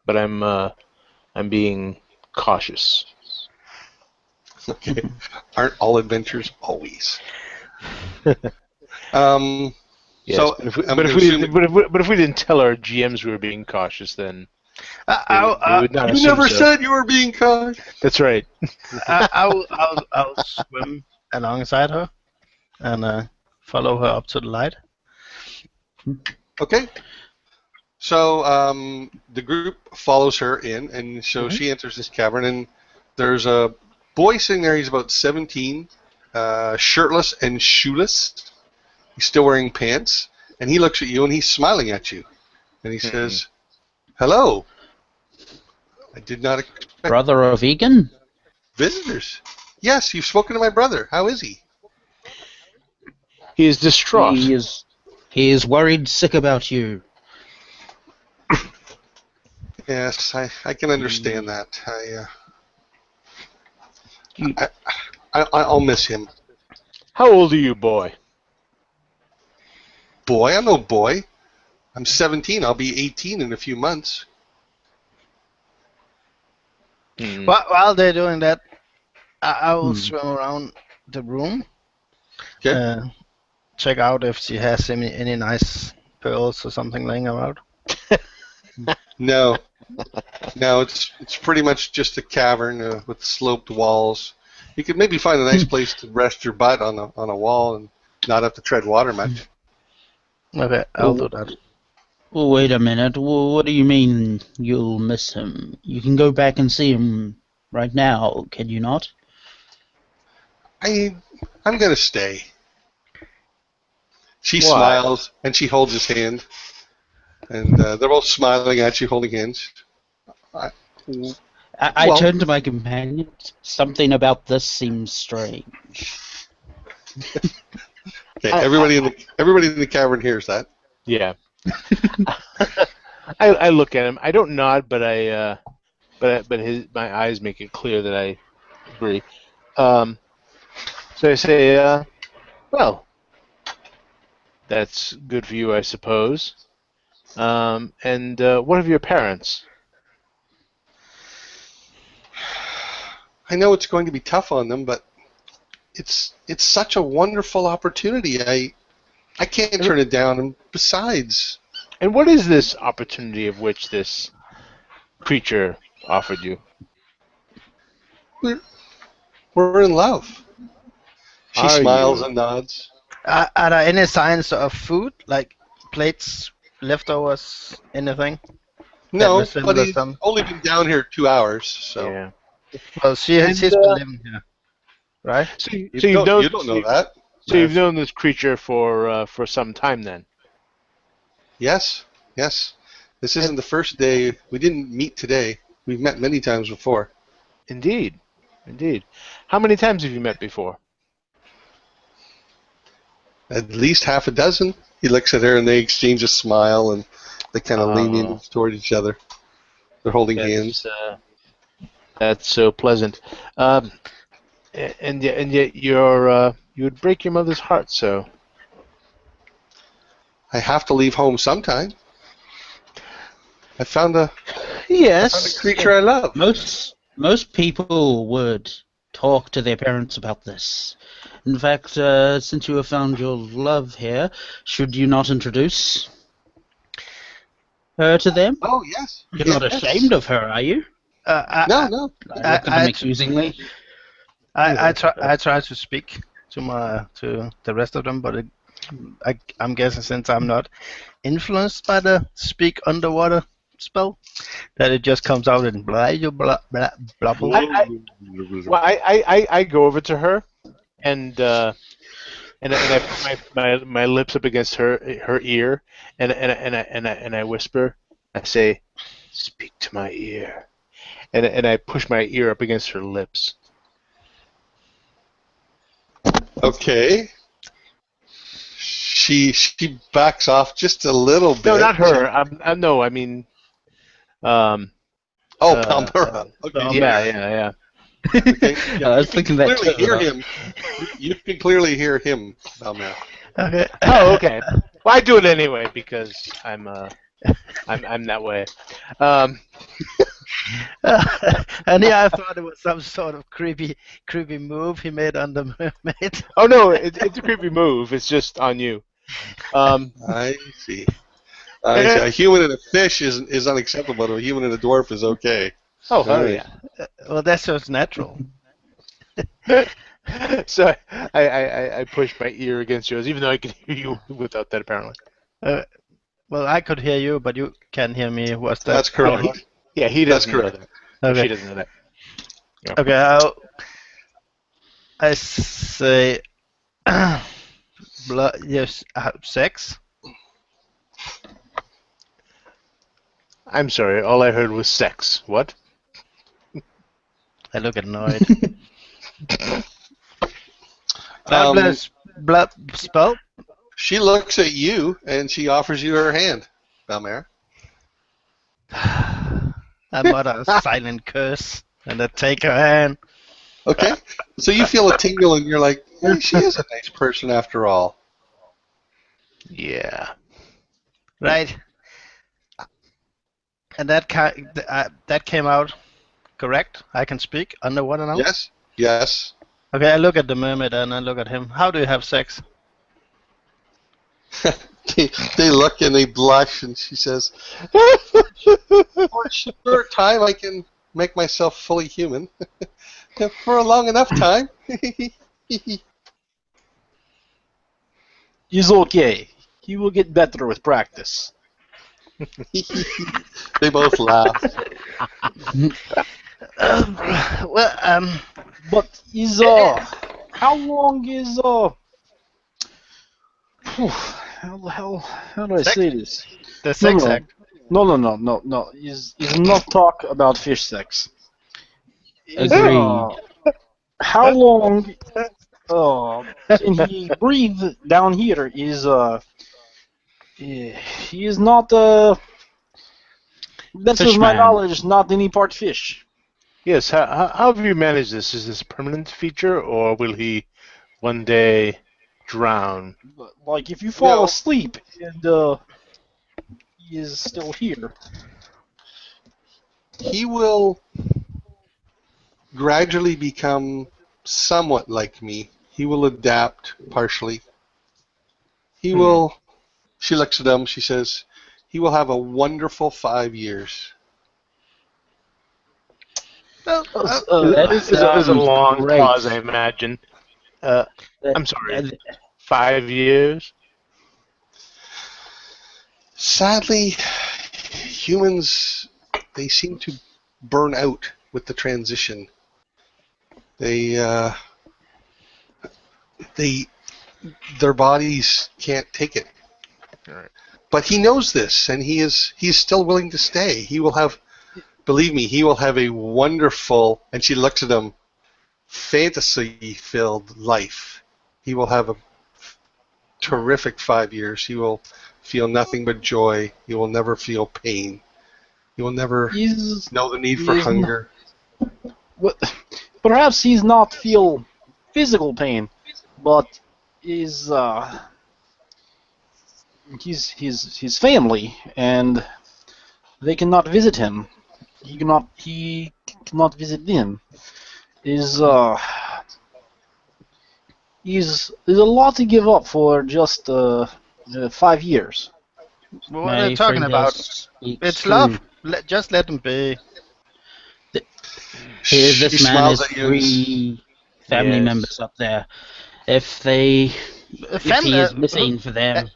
but I'm being cautious. Okay, aren't all adventures always? Um, Yes, so but if we didn't tell our GMs we were being cautious, then they would not you assume never so. said you were being cautious. That's right. I'll swim alongside her and follow her up to the light. Okay. So the group follows her in, and so she enters this cavern, and there's a boy sitting there. He's about 17, shirtless and shoeless. He's still wearing pants, and he looks at you, and he's smiling at you, and he says, "Hello. I did not expect Brother of Egan? visitors. Yes, you've spoken to my brother. How is he?" He is distraught. He is worried sick about you. Yes, I can understand that. I'll miss him. How old are you, boy? Boy, I'm no boy. I'm 17. I'll be 18 in a few months. While they're doing that, I will swim around the room. Okay. Check out if she has any nice pearls or something laying around. No, it's pretty much just a cavern with sloped walls. You could maybe find a nice place to rest your butt on a wall and not have to tread water much. Okay, I'll do that. Oh, wait a minute. What do you mean you'll miss him? You can go back and see him right now, can you not? I'm gonna stay. She Why? smiles and she holds his hand, and they're both smiling at you, holding hands. I Well- turned to my companion. Something about this seems strange. Okay, everybody in the cavern hears that. Yeah. I look at him. I don't nod, but my eyes make it clear that I agree. So I say, well, that's good for you, I suppose. And what of your parents? I know it's going to be tough on them, but it's such a wonderful opportunity. I can't turn it down. And besides, And what is this opportunity of which this creature offered you? we're in love. She Are smiles you? and nods. Are there any signs of food, like plates, leftovers, anything? No, resembles but he's them. only been down here 2 hours, so Yeah. Well, she's been living here, right? So you you've don't noticed know that. So you've known this creature for some time then? Yes, yes. This isn't the first day. We didn't meet today. We've met many times before. Indeed. Indeed. How many times have you met before? At least half a dozen. He looks at her and they exchange a smile and they kind of lean in toward each other. They're holding hands. That's so pleasant. And yet you would break your mother's heart so. I have to leave home sometime. I found a creature I love. Most people would talk to their parents about this. In fact, since you have found your love here, should you not introduce her to them? Oh, yes. You're not ashamed of her, are you? No. I look at him accusingly. I try to speak to the rest of them, but I'm guessing since I'm not influenced by the speak underwater spell, that it just comes out in blah blah blah blah blah. I go over to her and I put my lips up against her ear and I whisper. I say, "Speak to my ear," and I push my ear up against her lips. Okay. She backs off just a little bit. No, not her. I mean. Palmera. Okay. Yeah. Okay. Yeah, I was thinking that clearly too. hear him. You can clearly hear him, Palmera. Okay. Oh, okay. Well, I do it anyway because I'm that way. And yeah, I thought it was some sort of creepy move he made on the mermaid. Oh no, it's a creepy move. It's just on you. I see. A human and a fish is unacceptable, but a human and a dwarf is okay. Oh, Right. yeah. Well, that's just natural. So I push my ear against yours, even though I can hear you without that apparently. Well, I could hear you, but you can't hear me. What's that? That's correct. Yeah, he doesn't That's know correct. that. Okay. She doesn't know that. Yeah. Okay, I say, yes, sex. I'm sorry, all I heard was sex. What? I look annoyed. Blood spell. She looks at you and she offers you her hand, Palmera. I mutter a silent curse and I take her hand. Okay. So you feel a tingle and you're like, hey, she is a nice person after all. Yeah. Right. And that came out correct. I can speak underwater now. Yes. Yes. Okay, I look at the mermaid and I look at him. How do you have sex? They look and they blush, and she says, "For a short time, I can make myself fully human. For a long enough time." He's okay. He will get better with practice. They both laugh. But is how long is how do I say this? The sex act. No. Is not talk about fish sex. Agreed. How long can he breathe down here? He is not that's Fish with my man. knowledge, not any part fish. Yes, how have you managed this? Is this a permanent feature, or will he one day drown? Like if you fall No. asleep and he is still here. He will gradually become somewhat like me. He will adapt partially. He will. She looks at him. She says, "He will have a wonderful 5 years." That This is a sounds long great. pause, I imagine. I'm sorry. 5 years? Sadly, humans, they seem to burn out with the transition. They their bodies can't take it. All right. But he knows this, and he's still willing to stay. He will have, believe me, he will have a wonderful, and she looks at him, fantasy-filled life. He will have a terrific 5 years. He will feel nothing but joy. He will never feel pain. He will never know the need for hunger. Perhaps he's not feel physical pain, but his family, and they cannot visit him. He cannot visit them. Is a lot to give up for just 5 years. What are they talking about? It's love. Just let them be. Here, this She man smiles has at you. 3 family Yes. members up there. If he is missing for them,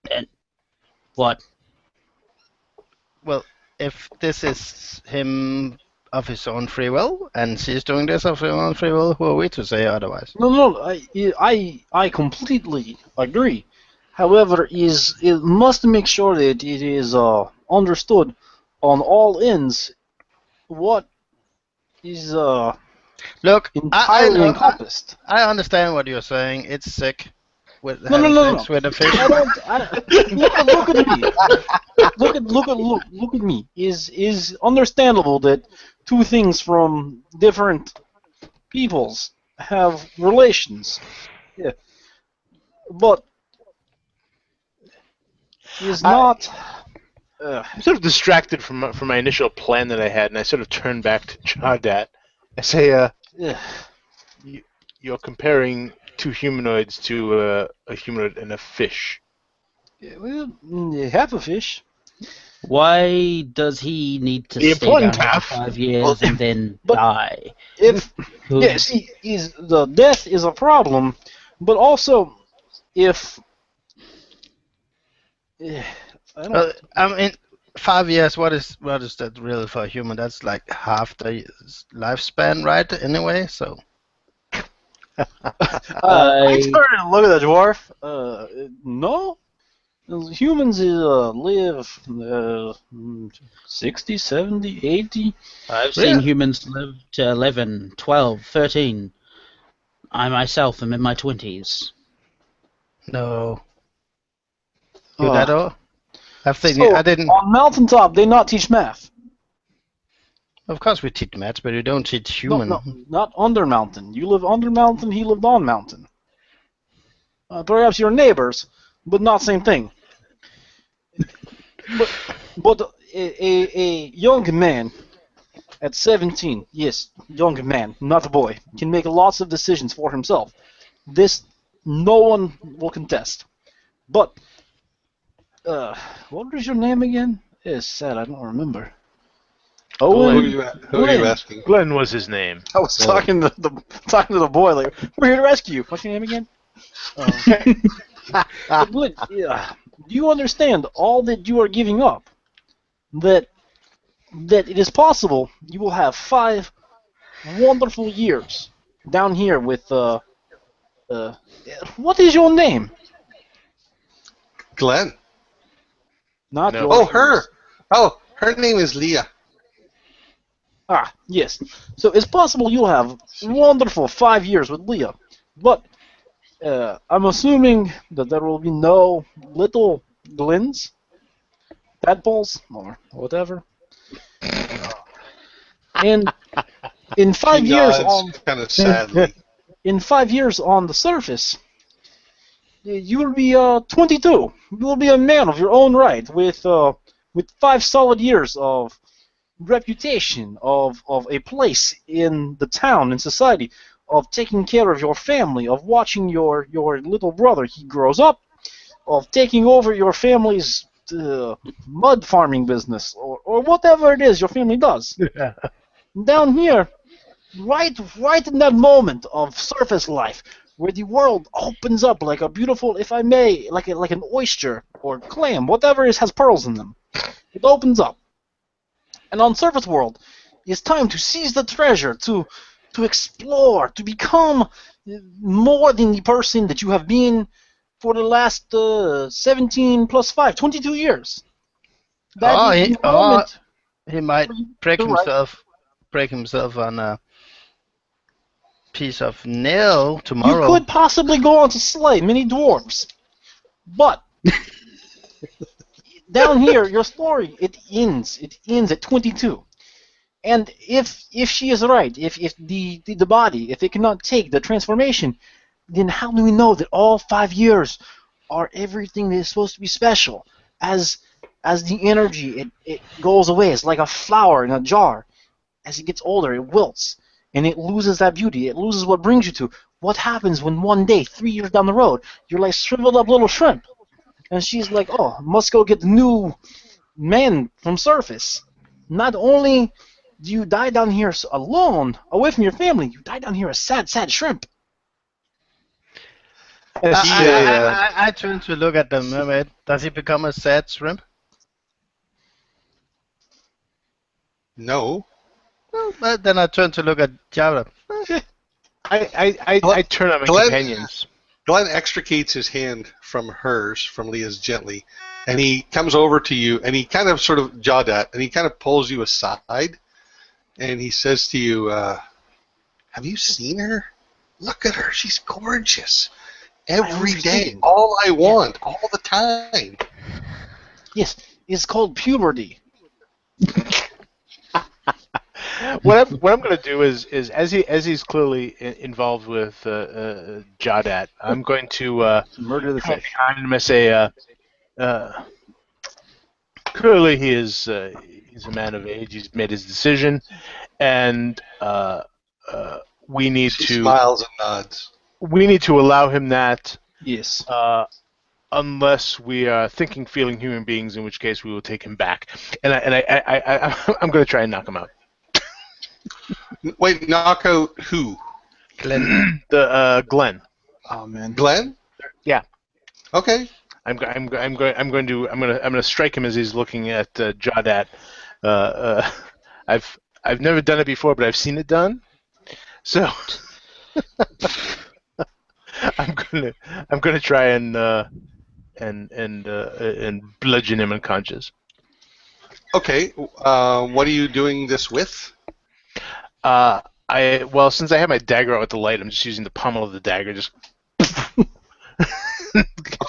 and what? Well, if this is him of his own free will, and she's doing this of her own free will, who are we to say otherwise? No, I completely agree. However, it must make sure that it is understood on all ends what is Look, entirely encompassed. I understand what you're saying. It's sick with No, having no. sex with a fish. Look at me. Look at me. Is understandable that two things from different peoples have relations. Yeah. But is not. I'm sort of distracted from my initial plan that I had, and I sort of turn back to Jadat. I say, you're comparing 2 humanoids to a humanoid and a fish. Well, half a fish. Why does he need to The stay down important here half. for 5 years and then but- die? If yes, the death is a problem, but also if I don't. I mean, 5 years. What is that really for a human? That's like half the lifespan, right? Anyway, so I I- started to look at the dwarf. No, humans live 60, 70, 80. I've Really? seen humans live to 11, 12, 13. I myself am in my 20s. no. You Uh, that all? I think So, I didn't. on mountaintop, they not teach math. Of course, we teach maths, but we don't teach human. No, not under mountain. You live under mountain, he lived on mountain. Perhaps you're neighbors, but not same thing. But a young man at 17, yes, young man, not a boy, can make lots of decisions for himself. This no one will contest. But what was your name again? It's sad, I don't remember. Who Owen. are you asking? Glenn was his name. I was talking to the boy like, we're here to rescue you. What's your name again? But, yeah, do you understand all that you are giving up? That it is possible you will have 5 wonderful years down here with what is your name? Glenn. Not No. yours. Oh, her. Oh, her name is Leah. Ah, yes. So it's possible you'll have wonderful 5 years with Leah, but I'm assuming that there will be no little Glens, tadpoles, or whatever. And in 5 years on kind of sadly. in 5 years on the surface, you will be 22. You will be a man of your own right, with 5 solid years of reputation, of a place in the town and society, of taking care of your family, of watching your little brother, he grows up, of taking over your family's mud farming business, or whatever it is your family does. Down here, right in that moment of surface life, where the world opens up like a beautiful, if I may, like an oyster or clam, whatever has pearls in them. It opens up. And on surface world, it's time to seize the treasure, to to explore, to become more than the person that you have been for the last 17 plus 5, 22 years. That is the moment. He might break You're right. himself on a piece of nail You tomorrow. could possibly go on to slay many dwarves, but down here, your story it ends. It ends at 22. And if she is right, if the body, if it cannot take the transformation, then how do we know that all 5 years are everything that is supposed to be special? As the energy it goes away, it's like a flower in a jar. As it gets older, it wilts, and it loses that beauty. It loses what brings you to. What happens when one day, 3 years down the road, you're like shriveled up little shrimp, and she's like, "Oh, must go get the new man from surface." Not only do you die down here alone, away from your family, you die down here a sad, sad shrimp. I turn to look at the mermaid. Does he become a sad shrimp? No. Well, then I turn to look at Java. I turn on my companions. Glenn extricates his hand from hers, from Leah's gently, and he comes over to you, and he kind of sort of jawed at, and he kind of pulls you aside, and he says to you, have you seen her? Look at her. She's gorgeous. Every day. All I want. All the time. Yes, it's called puberty. What I'm going to do is as he's clearly involved with Jodat, I'm going to murder the fish. I'm going to say clearly he's a man of age. He's made his decision, and we need She to smiles and nods. We need to allow him that. Yes. Unless we are thinking, feeling human beings, in which case we will take him back. And I'm going to try and knock him out. Wait, knock out who? Glenn. Glenn. Oh man. Glenn? Yeah. Okay. I'm going to strike him as he's looking at Jodat. I've never done it before, but I've seen it done. So I'm gonna try and bludgeon him unconscious. Okay. What are you doing this with? Since I have my dagger out with the light, I'm just using the pommel of the dagger, just catch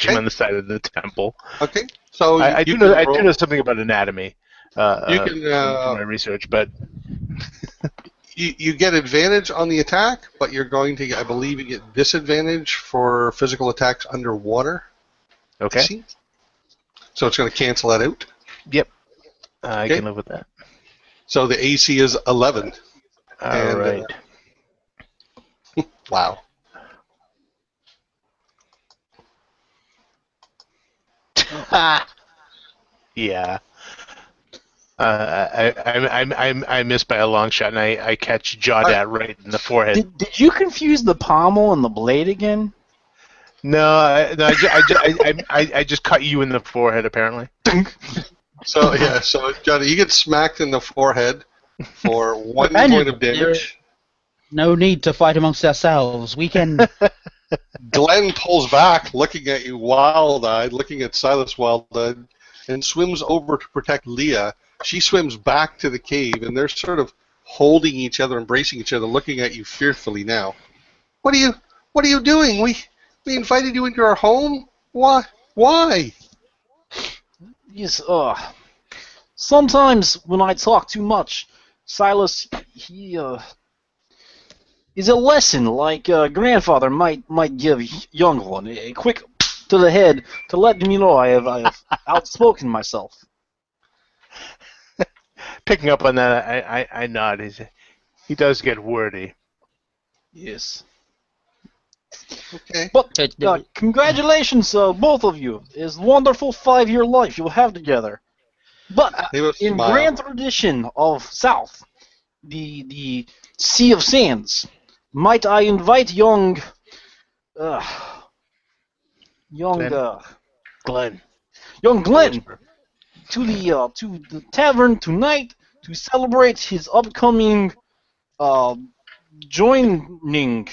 him on the side of the temple. Okay. So I do know something about anatomy. You can from my research, but you get advantage on the attack, but you're going to, I believe, you get disadvantage for physical attacks underwater. okay. So it's going to cancel that out. Yep. I can live with that. So the AC is 11. All right. Wow. Yeah. I missed by a long shot, and I catch Jodat right in the forehead. Did you confuse the pommel and the blade again? No, I just cut you in the forehead, apparently. So Johnny, you get smacked in the forehead for 1 point of damage. No need to fight amongst ourselves. We can. Glenn pulls back, looking at you wild-eyed, looking at Silas wild-eyed, and swims over to protect Leah. She swims back to the cave, and they're sort of holding each other, embracing each other, looking at you fearfully now. What are you doing? We invited you into our home? Why? Yes, sometimes when I talk too much, Silas, he, is a lesson like a grandfather might give young one, a quick to the head to let me know I have outspoken myself. Picking up on that, I nod. He does get wordy. Yes. Okay. But congratulations, both of you. It's wonderful 5-year life you'll have together. But in grand tradition of South, the Sea of Sands, might I invite young Glenn to the tavern tonight to celebrate his upcoming joining.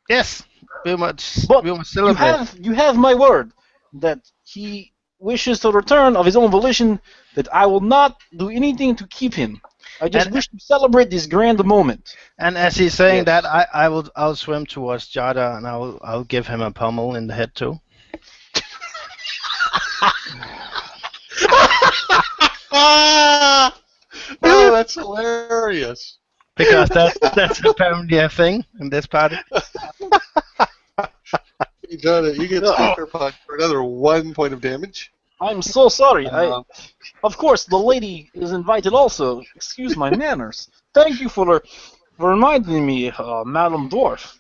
Yes, we must You celebrate. have my word that he wishes to return of his own volition, that I will not do anything to keep him. I just And wish to celebrate this grand moment. and as he's saying Yes. that, I'll swim towards Jada and I'll give him a pummel in the head too. Ah! Oh, that's hilarious. Because that's apparently a thing in this party. You got it. You get Sucker Punch for another 1 point of damage. I'm so sorry. Uh, Of course, the lady is invited also. Excuse my manners. Thank you for reminding me, Madam Dwarf.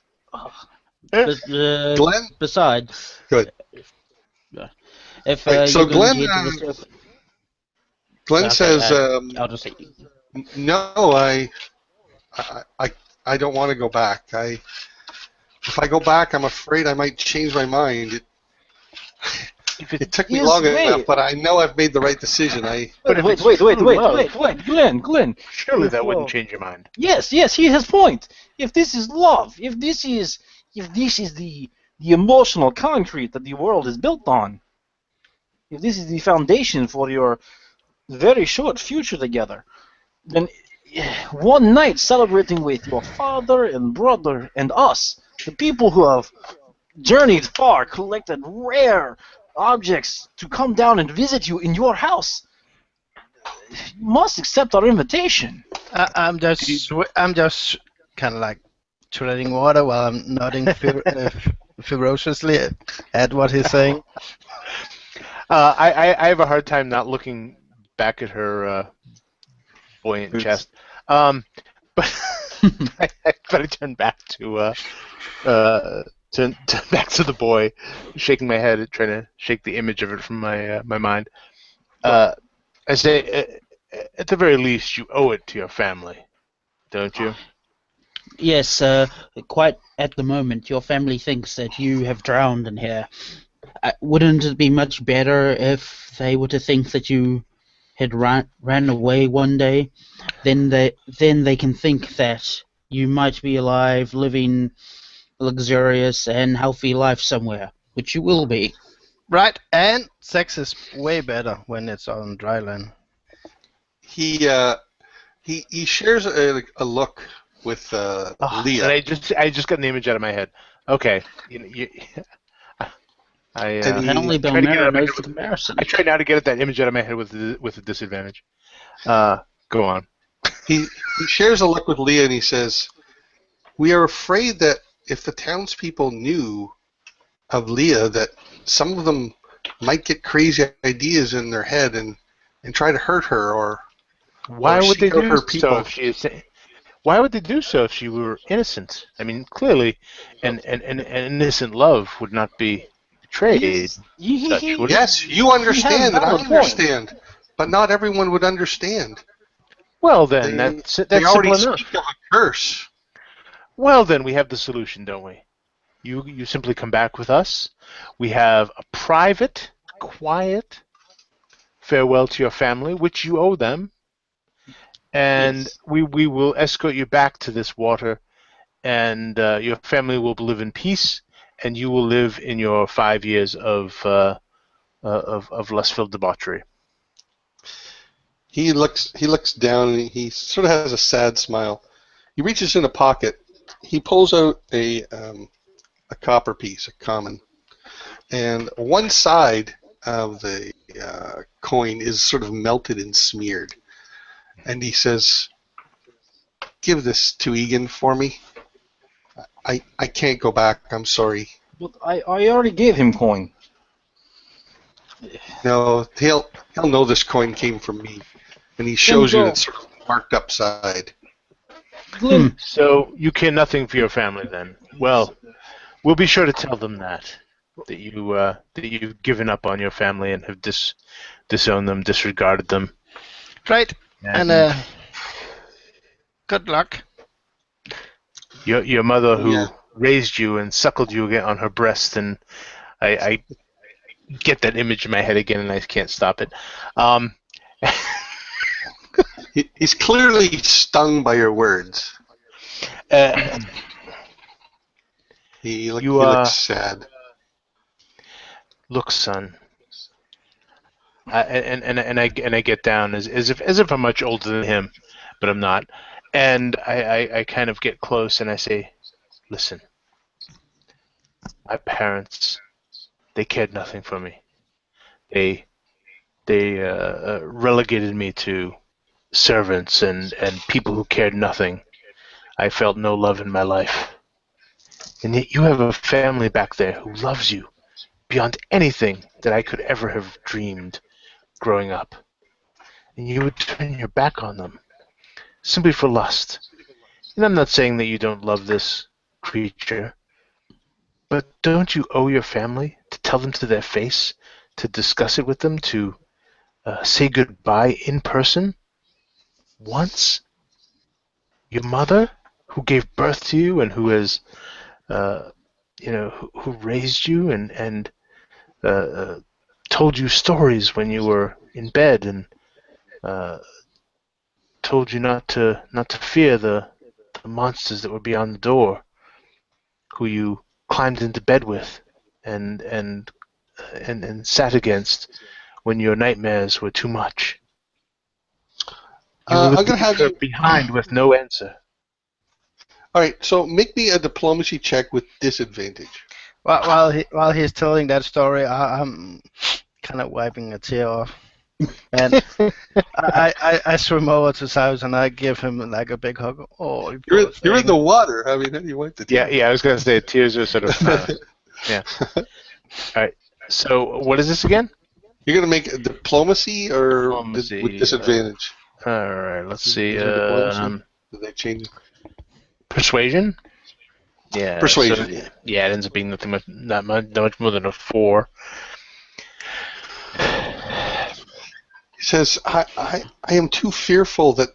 Glenn? Besides, Good. if Right, so you're going Glenn, to head to the surface, Glenn okay, says, I'll just say, "No, I don't want to go back. If I go back, I'm afraid I might change my mind. It took me Yes, long wait. enough, but I know I've made the right decision. But if Wait, it's wait, true love, Glenn. surely that If, wouldn't change your mind. Yes, he has point. If this is love, if this is the emotional concrete that the world is built on, if this is the foundation for your very short future together, then one night celebrating with your father and brother and us, the people who have journeyed far, collected rare objects to come down and visit you in your house, you must accept our invitation. I'm just kind of like treading water while I'm nodding ferociously at what he's saying. I have a hard time not looking back at her buoyant chest. But I turn back to back to the boy, shaking my head, trying to shake the image of it from my mind. I say, at the very least, you owe it to your family, don't you? yes, quite at the moment, your family thinks that you have drowned in here. Wouldn't it be much better if they were to think that you had ran away one day? Then they can think that you might be alive, living a luxurious and healthy life somewhere, which you will be. Right, and sex is way better when it's on dry land. He shares a look with Leah. And I just got an image out of my head. Okay, And And only try to get it Belmera out of my knows head the comparison. I try now to get that image out of my head with a disadvantage. Go on. he shares a look with Leah, and he says, "We are afraid that if the townspeople knew of Leah, that some of them might get crazy ideas in their head and try to hurt her or Why would they seek out do her so people." if she is? Why would they do so if she were innocent? I mean, clearly, an innocent love would not be betrayed. Such, would it? Yes, you understand and I valid point. understand, but not everyone would understand. Well, then, They that's already simple enough. speak of a curse. Well, then, we have the solution, don't we? You simply come back with us. We have a private, quiet farewell to your family, which you owe them, and Yes. we will escort you back to this water, and your family will live in peace, and you will live in your 5 years of lust-filled debauchery. He looks down and he sort of has a sad smile. He reaches in a pocket. He pulls out a copper piece, a common, and one side of the coin is sort of melted and smeared. And he says, "Give this to Egan for me. I can't go back. I'm sorry." But I already gave him coin. No, he'll know this coin came from me. And he shows you that sort of marked up side. Glenn, So you care nothing for your family, then? Well, we'll be sure to tell them that you've given up on your family and have disowned them, disregarded them. Right, and good luck. Your mother, who raised you and suckled you again on her breast, and I get that image in my head again, and I can't stop it. He's clearly stung by your words. He You, looks sad. Look, son. I get down as if I'm much older than him, but I'm not. And I kind of get close and I say, listen, my parents, they cared nothing for me. They relegated me to servants and people who cared nothing. I felt no love in my life. And yet you have a family back there who loves you beyond anything that I could ever have dreamed growing up. And you would turn your back on them simply for lust. And I'm not saying that you don't love this creature, but don't you owe your family to tell them to their face, to discuss it with them, to say goodbye in person once? Your mother, who gave birth to you and who has, who raised you and told you stories when you were in bed and told you not to fear the monsters that were beyond the door, who you climbed into bed with and sat against when your nightmares were too much. You will I'm gonna have her you. behind with no answer. All right, so make me a diplomacy check with disadvantage. While he's telling that story, I'm kind of wiping a tear off, and I swim over to Cyrus and I give him like a big hug. Oh, you poor You're in thing. the water. I mean, how do you wipe the tears? Yeah. I was gonna say tears are sort of. Yeah. All right. So what is this again? You're gonna make a diplomacy or Diplomacy, with disadvantage? All right. Let's see. Is it diplomacy? Did they change it? Persuasion. Yeah. Persuasion. So, yeah, it ends up being not much more than a 4. He says, I am too fearful that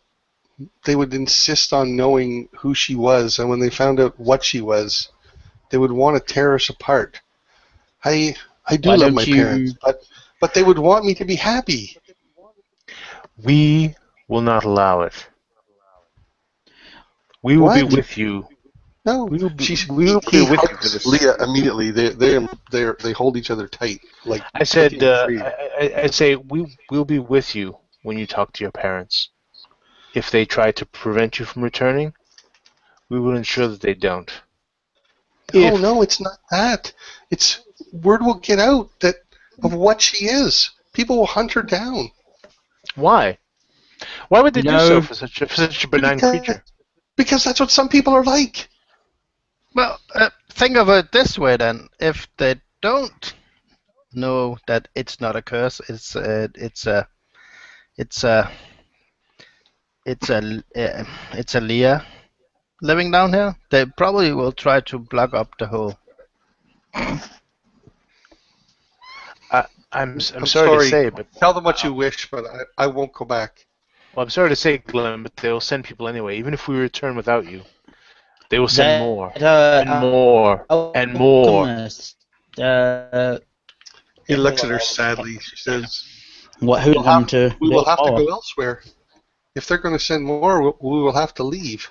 they would insist on knowing who she was, and when they found out what she was, they would want to tear us apart. I do Why love don't my you- parents, but they would want me to be happy. We will not allow it. We will be What? with you. No, We will be he with you for hugs this. Leah immediately. They hold each other tight. Like I said, Cookie and Cream. I say we'll be with you when you talk to your parents. If they try to prevent you from returning, we will ensure that they don't. No, it's not that. It's word will get out that of what she is. People will hunt her down. Why? Why would they do No. so for such a benign creature? Because that's what some people are like. Well, think of it this way then: if they don't know that it's not a curse, it's a Leah living down here, they probably will try to block up the hole. I'm sorry to say, but Tell them what you wish, but I won't go back. well, I'm sorry to say, Glenn, but they will send people anyway. Even if we return without you, they will send more and more and more. Alchemist, He looks at her sadly. She says, What? Who them to? "We will have to more? go elsewhere. If they're going to send more, we will have to leave."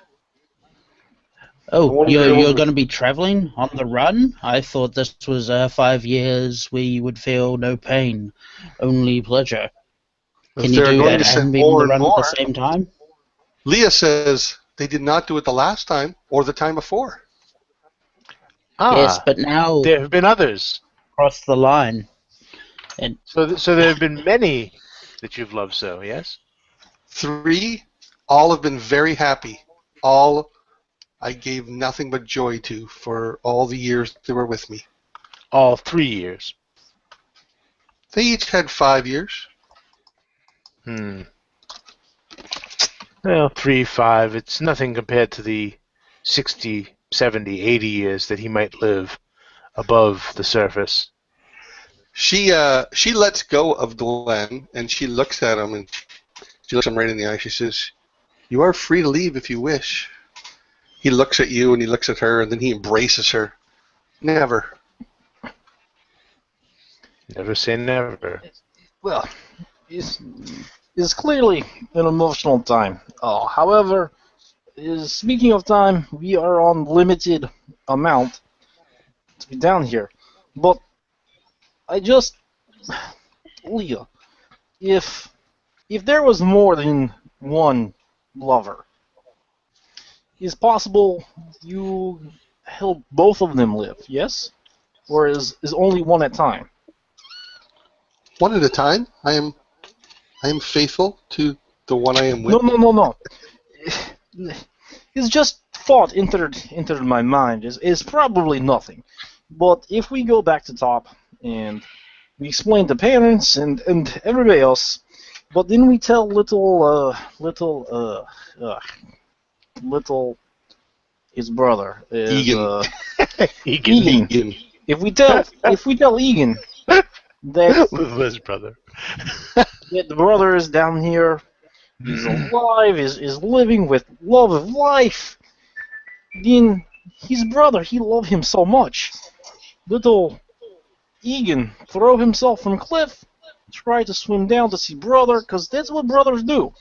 Oh, wanna you're get over- going to be traveling on the run? I thought this was 5 years where you would feel no pain, only pleasure. If Can you they're do going that to send and be on more the and run at more, the same time? Leah says they did not do it the last time or the time before. Yes, but now There have been others. across the line. So there have been many that you've loved so, yes? 3, all have been very happy. All I gave nothing but joy to for all the years they were with me. All 3 years. They each had 5 years. Well, 3, 5, it's nothing compared to the 60, 70, 80 years that he might live above the surface. She lets go of Glenn and she looks at him and she looks him right in the eye. She says, "You are free to leave if you wish." He looks at you and he looks at her and then he embraces her. Never. Never say never. Well, it's clearly an emotional time. However, speaking of time, we are on limited amount to be down here. But I just, Leah, if there was more than one lover, is possible you help both of them live? Yes, or is only one at a time? One at a time. I am faithful to the one I am with. No. It's just thought entered my mind. Is probably nothing. But if we go back to top and we explain to parents and everybody else, but then we tell little his brother is Egan. Egan. If we tell Egan that Liz brother. that the brother is down here, he's alive, is living with love of life, then his brother, he loved him so much. Little Egan throw himself from cliff, try to swim down to see brother, because that's what brothers do.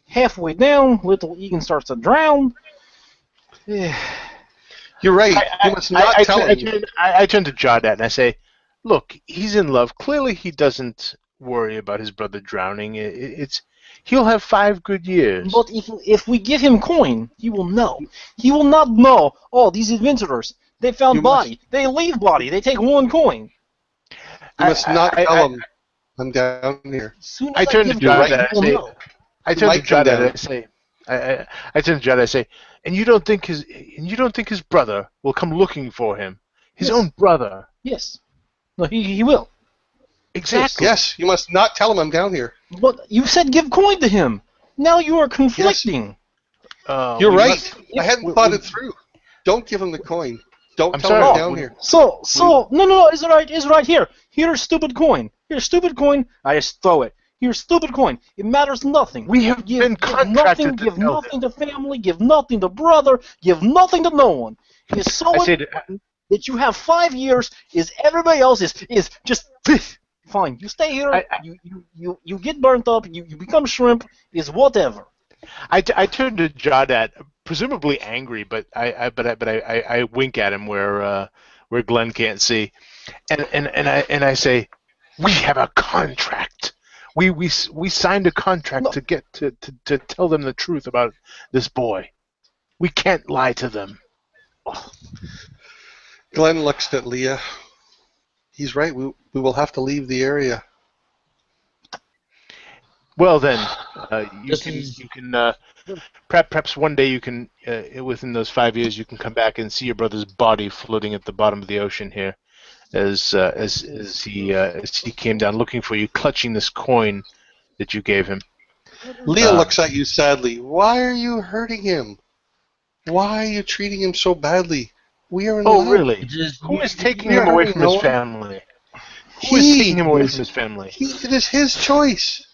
Halfway down, little Egan starts to drown. You're right. You must not tell him. I turn to Jawdat and I say, look, he's in love. Clearly he doesn't worry about his brother drowning. He'll have 5 good years. But if we give him coin, he will know. He will not know, oh, these adventurers, they found body. They leave body. They take 1 coin. You must not tell him I'm down here. I turn to Jawdat and I say, and you don't think his brother will come looking for him? His own brother. Yes. No, he will. Exactly. Yes, you must not tell him I'm down here. But you said give coin to him. Now you are conflicting. Yes. You're right. I hadn't thought it through. Don't give him the coin. Don't tell him I'm down here. So no, it's right here. Here's stupid coin. Here's stupid coin. I just throw it. Here's stupid coin. It matters nothing. We have been contracted give nothing to family, give nothing to brother, give nothing to no one. It is so important that you have 5 years. Is everybody else is just fine. You stay here. You get burnt up. You become shrimp. Is whatever. I turn to Jawdat, presumably angry, but I wink at him where Glenn can't see, and I say, we have a contract. We signed a contract to get to tell them the truth about this boy. We can't lie to them. Glenn looks at Leah. He's right. We will have to leave the area. Well then, you can perhaps one day you can within those 5 years you can come back and see your brother's body floating at the bottom of the ocean here, as he came down looking for you, clutching this coin that you gave him. Leah looks at you sadly. Why are you hurting him? Why are you treating him so badly? We are in love. Oh really? Who is taking him away from his family? Who is taking him away from his family? It is his choice.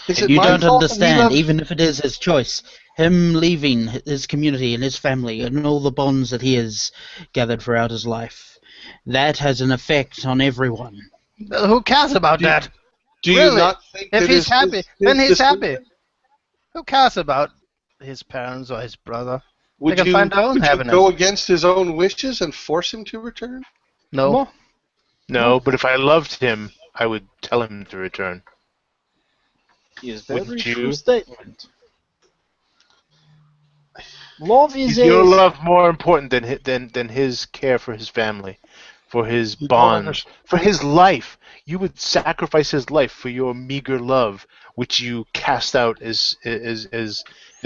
You don't understand, even if it is his choice. Him leaving his community and his family and all the bonds that he has gathered throughout his life, that has an effect on everyone. Who cares about that? Do you not think if that he's happy, then he's happy. Who cares about his parents or his brother? They can find their own happiness. Go against his own wishes and force him to return? No. No, but if I loved him, I would tell him to return. Is very true statement. Love is your love more important than his care for his family, for his bonds, for his life. You would sacrifice his life for your meager love, which you cast out as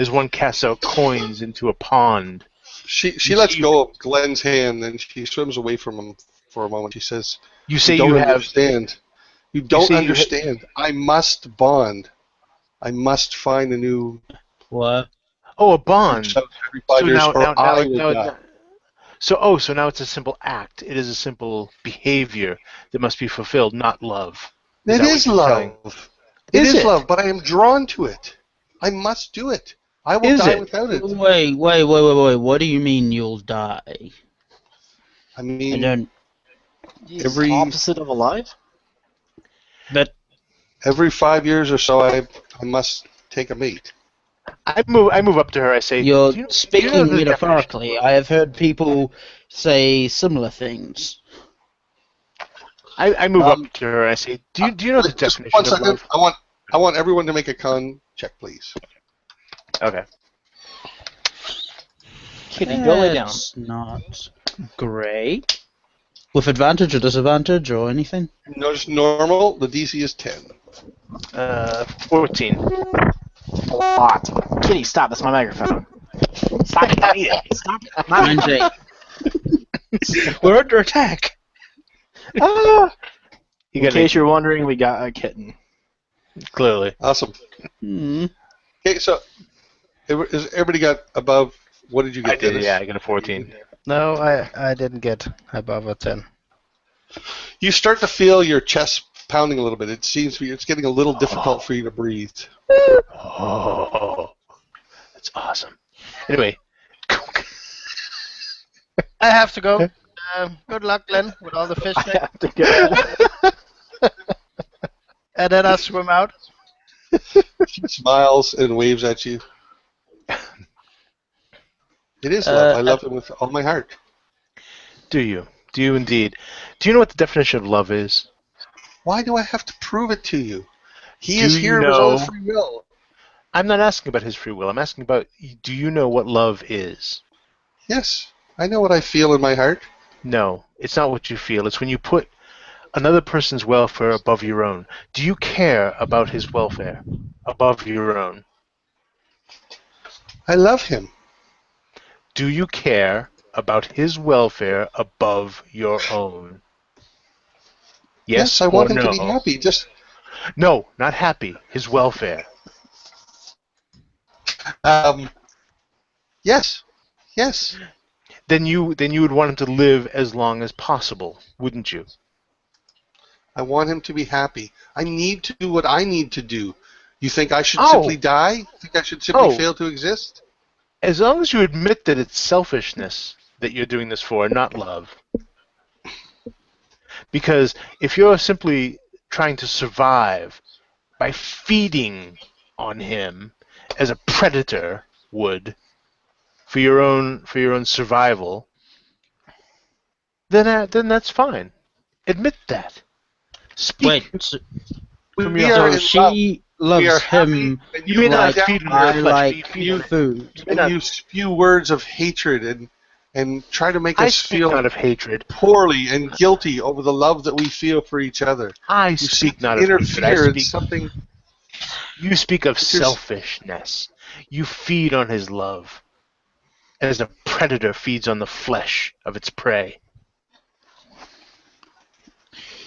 one casts out coins into a pond. She lets go of Glenn's hand and she swims away from him for a moment. She says, "You say you you understand. You don't understand. I must bond. I must find a new." What? Oh, a bond. So now it's a simple act. It is a simple behavior that must be fulfilled, not love. It is love. It is love, but I am drawn to it. I must do it. I will die without it. Wait. What do you mean you'll die? I mean, every opposite of alive. But every 5 years or so, I must take a mate. I move up to her. I say, You're do you speaking know the metaphorically. I have heard people say similar things. I move up to her. I say, do you know the Just definition one of second. love? I want everyone to make a con check, please. Okay. Kitty, go lay down. That's not great. With advantage or disadvantage or anything? Notice normal. The DC is 10. 14. A lot. Kitty, stop. That's my microphone. Stop it. Don't eat it. Stop it. Not Mine's 8. We're under attack. Ah! You In got case you're wondering, we got a kitten. clearly. Awesome. Hmm. Okay, so is everybody got above? What did you get? I did. Dennis? Yeah, I got a 14. No, I didn't get above a 10. You start to feel your chest pounding a little bit. It seems it's getting a little difficult for you to breathe. Oh, that's awesome. Anyway, I have to go. Good luck, Glenn, with all the fish. I have to go. And then I swim out. She smiles and waves at you. It is love. I love him with all my heart. do you? Do you indeed? Do you know what the definition of love is? Why do I have to prove it to you? He Do is you here of his know- own free will. I'm not asking about his free will. I'm asking about, do you know what love is? Yes, I know what I feel in my heart. No, it's not what you feel. It's when you put another person's welfare above your own. Do you care about his welfare above your own? I love him. Do you care about his welfare above your own? Yes, I want or him no? to be happy. Just No, not happy. His welfare. yes, yes. Then you would want him to live as long as possible, wouldn't you? I want him to be happy. I need to do what I need to do. You think I should Oh. simply die? You think I should simply Oh. fail to exist? As long as you admit that it's selfishness that you're doing this for, not love. Because if you're simply trying to survive by feeding on him as a predator would for your own survival, then that's fine. Admit that. Speak Wait, so, from We your are heart. in she love. We are loves him happy, and You may not like feed on I her flesh, like but you feed on food. and you spew words of hatred and try to make I us speak feel not of hatred. poorly and guilty over the love that we feel for each other. I You speak seek not to of hatred. I interfere in speak. something. You speak of It's your- selfishness. You feed on his love, as a predator feeds on the flesh of its prey.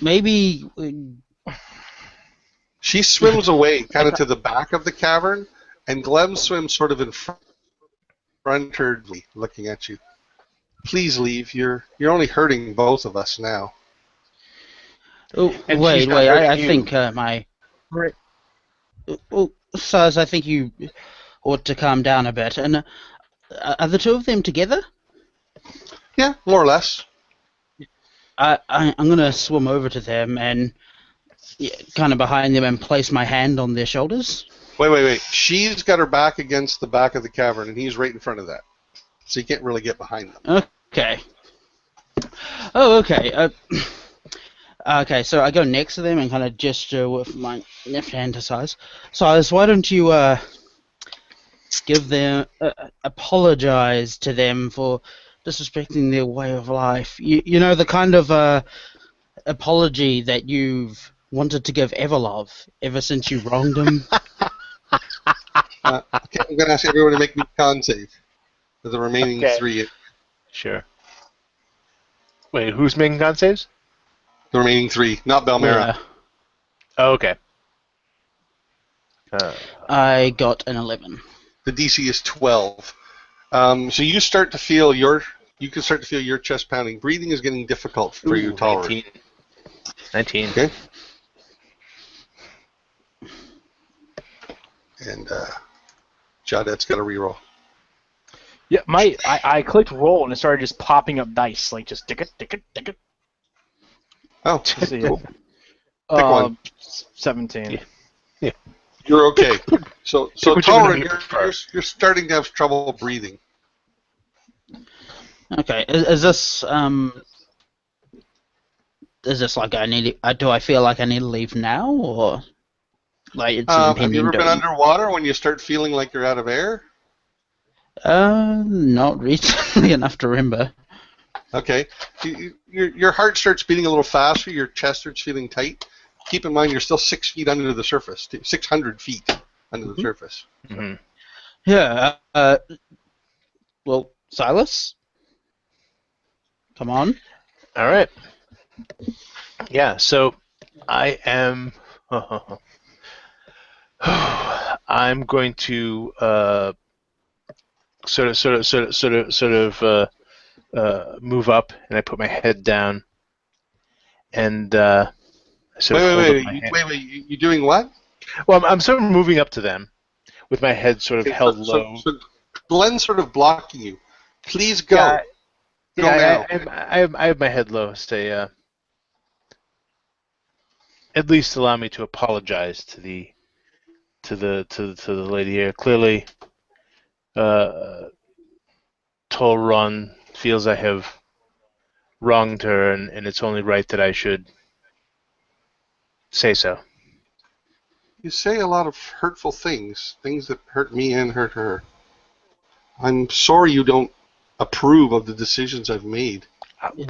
Maybe She swims away, kind of to the back of the cavern, and Glenn swims sort of in front of her, looking at you. Please leave. You're only hurting both of us now. Oh, And wait, she's not wait. I hurting you. think my. Oh, sirs, I think you ought to calm down a bit. And are the two of them together? Yeah, more or less. I'm gonna swim over to them and kind of behind them and place my hand on their shoulders. Wait. She's got her back against the back of the cavern, and he's right in front of that. So you can't really get behind them. Okay. Oh, okay. Okay, so I go next to them and kind of gesture with my left hand to size. Size, why don't you give them apologize to them for disrespecting their way of life? You know the kind of apology that you've wanted to give Everlove ever since you wronged him. Okay, I'm going to ask everyone to make me con save for the remaining Okay. 3. Sure. Wait, who's making con saves? The remaining 3, not Belmera. Yeah, Oh, okay. I got an 11. The DC is 12. So you start to feel you can start to feel your chest pounding. Breathing is getting difficult for you to tolerate. 19. Okay. And Jadet's got a reroll. Yeah, I clicked roll and it started just popping up dice, like just tick it. Oh, So, yeah. cool. Pick one. 17. Yeah. You're okay. So Pick whichever Tauren, you prefer. you're starting to have trouble breathing. Okay, is this like do I feel like I need to leave now, or like it's an Have you impending ever been doom? underwater when you start feeling like you're out of air? Not recently enough to remember. Okay. Your heart starts beating a little faster. Your chest starts feeling tight. Keep in mind you're still 6 feet under the surface. 600 feet under the surface. Mm-hmm. Yeah. Well, Silas, come on. All right. Yeah. So I am. I'm going to sort of move up, and I put my head down, and I sort of hold up my hand. Wait. You doing what? Well, I'm sort of moving up to them with my head sort of Okay, held low. So Glenn's sort of blocking you. Please go. Go now. I have my head low. Say, at least allow me to apologize to the lady here. Clearly, Tolron feels I have wronged her, and it's only right that I should say so. You say a lot of hurtful things that hurt me and hurt her. I'm sorry you don't approve of the decisions I've made.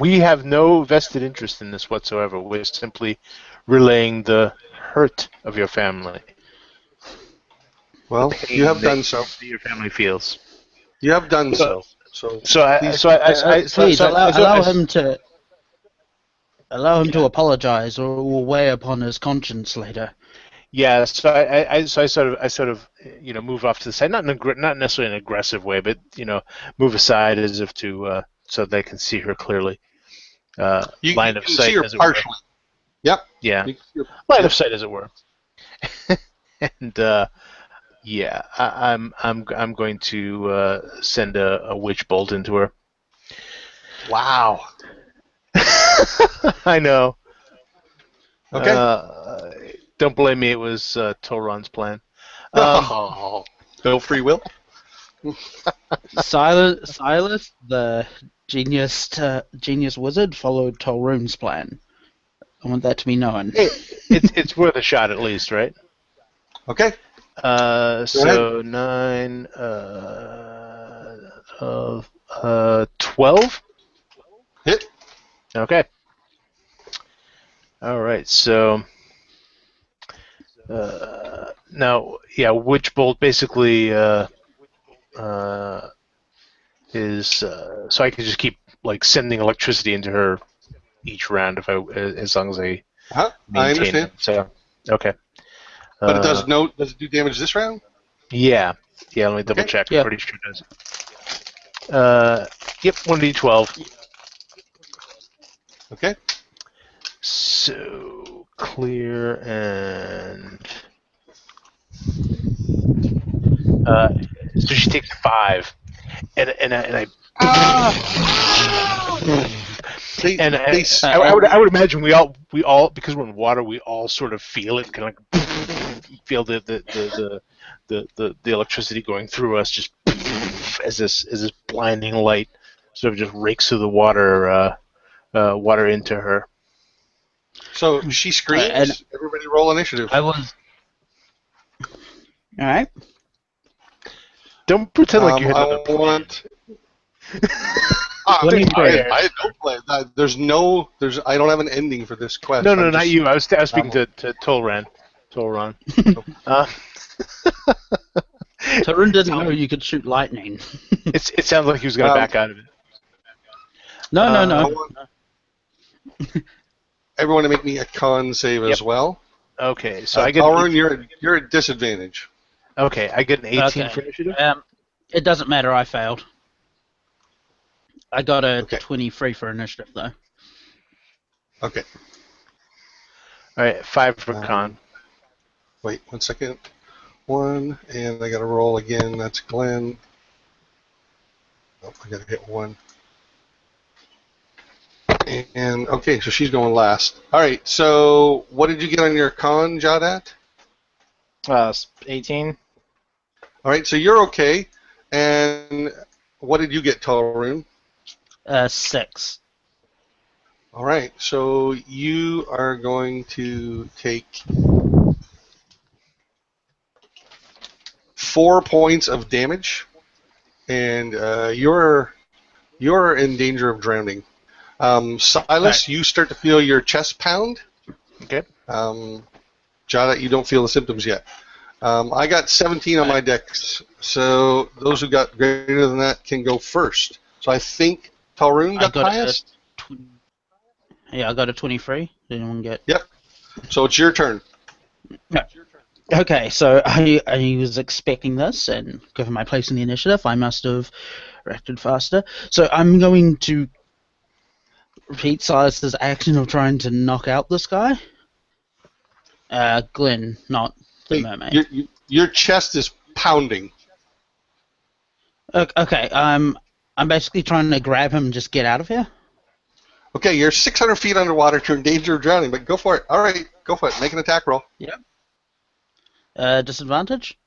We have no vested interest in this whatsoever. We're simply relaying the hurt of your family. Well, you have done so. Your family feels. You have done so. Please allow him to apologize, or it will weigh upon his conscience later. Yeah, so I sort of move off to the side, not necessarily in an aggressive way, but move aside as if to so they can see her clearly. Line of sight, see her as it partially. were. Yep. Yeah, line of sight, as it were. And yeah, I'm going to send a witch bolt into her. Wow. I know. Okay. Don't blame me. It was Tolron's plan. No free will. Silas, the genius wizard, followed Tolroon's plan. I want that to be known. It's worth a shot at least, right? Okay. So 9 of 12. Hit. Okay. All right. So now, yeah, witch bolt basically is so I can just keep like sending electricity into her each round as long as I maintain I understand. it. So okay. But it does it do damage this round? Yeah. Let me double check. Yeah. I'm pretty sure it does. Yep, 1d12. Okay. So clear and so she takes 5, and I. I would imagine we all because we're in water, we all sort of feel it, kind of like feel the electricity going through us, just as this blinding light sort of just rakes through the water into her. So she screams. And everybody roll initiative. I was. All right. Don't pretend like you had I another want. What do you play? I don't play. I don't have an ending for this quest. No, not you. I was speaking to Tolron. Tolron. Tarun didn't know you could shoot lightning. It sounds like he was going to back out of it. No. Everyone to make me a con save as well. Okay, so I get. Tauren, you're at disadvantage. Okay, I get an 18 for initiative. It doesn't matter. I failed. I got a 23 for initiative though. Okay. All right, 5 for con. Wait 1 second. 1, and I got to roll again. That's Glenn. Oh, I got to hit 1. And okay, so she's going last. All right. So what did you get on your con, Jadat? 18. All right, so you're okay. And what did you get, Talroon? 6. All right, so you are going to take 4 points of damage, and you're in danger of drowning. Silas, you start to feel your chest pound. Okay. Jada, you don't feel the symptoms yet. I got 17 on my dex, so those who got greater than that can go first. So I think Talroon got the highest? Yeah, I got a 23. Did anyone get... Yep. So it's your turn. No. Okay, so I was expecting this, and given my place in the initiative, I must have reacted faster. So I'm going to repeat Silas's action of trying to knock out this guy. Glenn, not the mermaid. Your chest is pounding. Okay, I'm basically trying to grab him and just get out of here. Okay, you're 600 feet underwater. You're in danger of drowning, but go for it. All right, go for it. Make an attack roll. Yep. Disadvantage?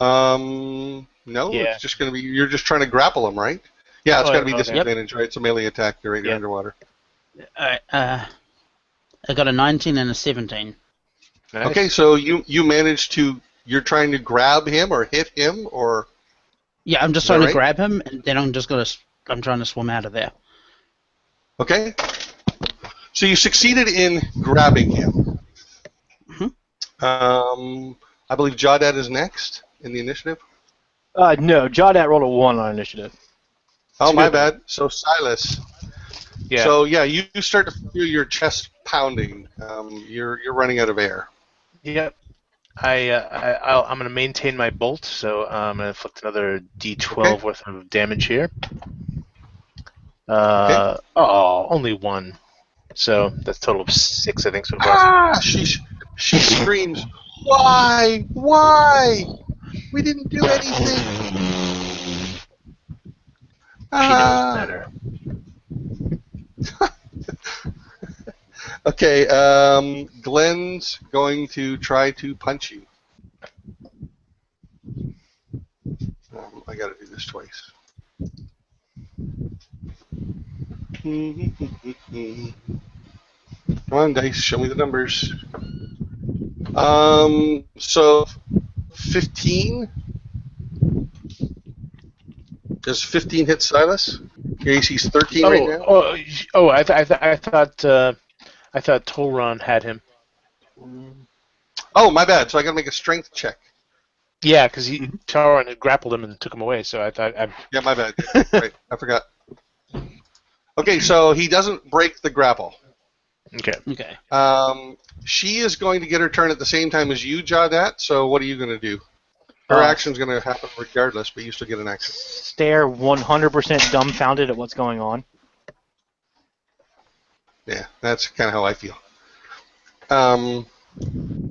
No, it's just going to be, you're just trying to grapple him, right? Yeah, it's got to be disadvantage, right? It's a melee attack. You're underwater. Alright, I got a 19 and a 17. Nice. Okay, so you managed to, you're trying to grab him or hit him or... Yeah, I'm just trying to grab him, and then I'm trying to swim out of there. Okay. So you succeeded in grabbing him. Mm-hmm. I believe Jawdad is next in the initiative. No, Jawdat rolled a 1 on initiative. Oh, my bad. So Silas. Yeah. So yeah, you start to feel your chest pounding. You're running out of air. Yep. I'm going to maintain my bolt, so I'm going to inflict another D12 worth of damage here. Oh, only 1. So that's a total of 6, I think, so far. Ah! She screams, "Why? Why? We didn't do anything." She knows better. Okay, Glenn's going to try to punch you. I gotta do this twice. Come on, dice, show me the numbers. So 15. Does 15 hit Silas? Your AC's 13 right now. I thought Tolron had him. Oh, my bad. So I gotta make a strength check. Yeah, because Tolron had grappled him and took him away. So I thought. Yeah, my bad. Right, I forgot. Okay, so he doesn't break the grapple. Okay. She is going to get her turn at the same time as you, Jawdat. So what are you going to do? Her action's going to happen regardless, but you still get an action. Stare 100% dumbfounded at what's going on. Yeah, that's kind of how I feel.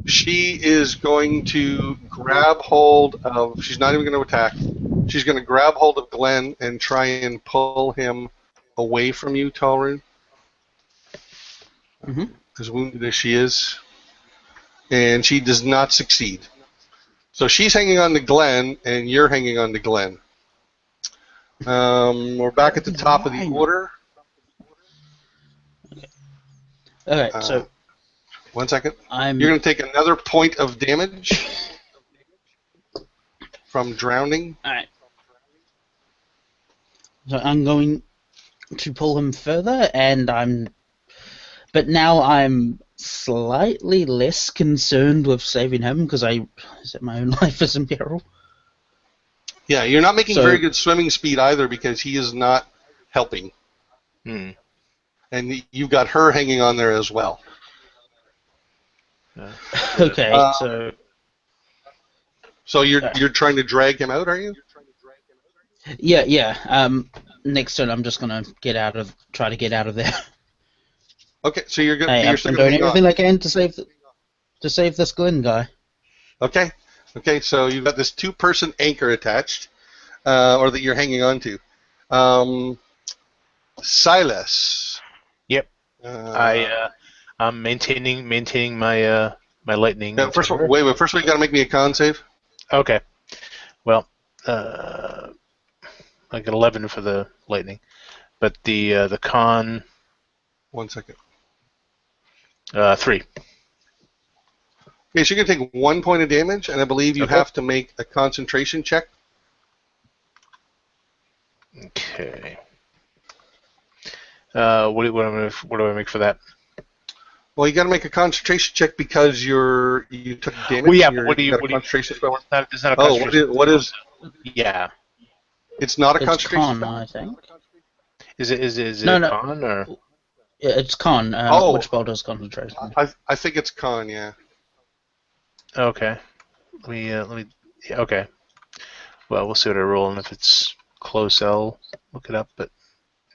She is going to grab hold of... She's not even going to attack. She's going to grab hold of Glenn and try and pull him away from you, Talroon. As wounded as she is. And she does not succeed. So she's hanging on to Glenn, and you're hanging on to Glenn. We're back at the top of the order. Okay, so... 1 second. You're going to take another point of damage from drowning. Alright. So I'm going to pull him further, and but now I'm slightly less concerned with saving him because my own life is in peril. Yeah, you're not making very good swimming speed either because he is not helping. And you've got her hanging on there as well. Okay, So you're trying to drag him out, are you? Yeah. Next turn, I'm just gonna try to get out of there. Okay, so you're gonna. I'm doing everything I can to save this Glenn guy. Okay, so you've got this 2-person anchor attached, or that you're hanging on to. Silas. Yep. I'm maintaining my my lightning. Yeah, first of all, wait. First of all, you got to make me a con save. Okay. Well, I got 11 for the lightning, but the con 1 second. 3. Okay, so you're gonna take 1 point of damage, and I believe you have to make a concentration check. Okay. What do I make for that? Well, you got to make a concentration check because you took damage. Well, yeah. You're- What do you you? got a concentration spell. It's not a Oh, concentration. what is? Yeah. It's not a It's concentration con, spell. I think. Is it No, no. con or? Yeah, it's con. Oh. Which spell does concentration? I think it's con. Yeah. Okay. Let me. Yeah, okay. Well, we'll see what I roll, and if it's close, I'll look it up. But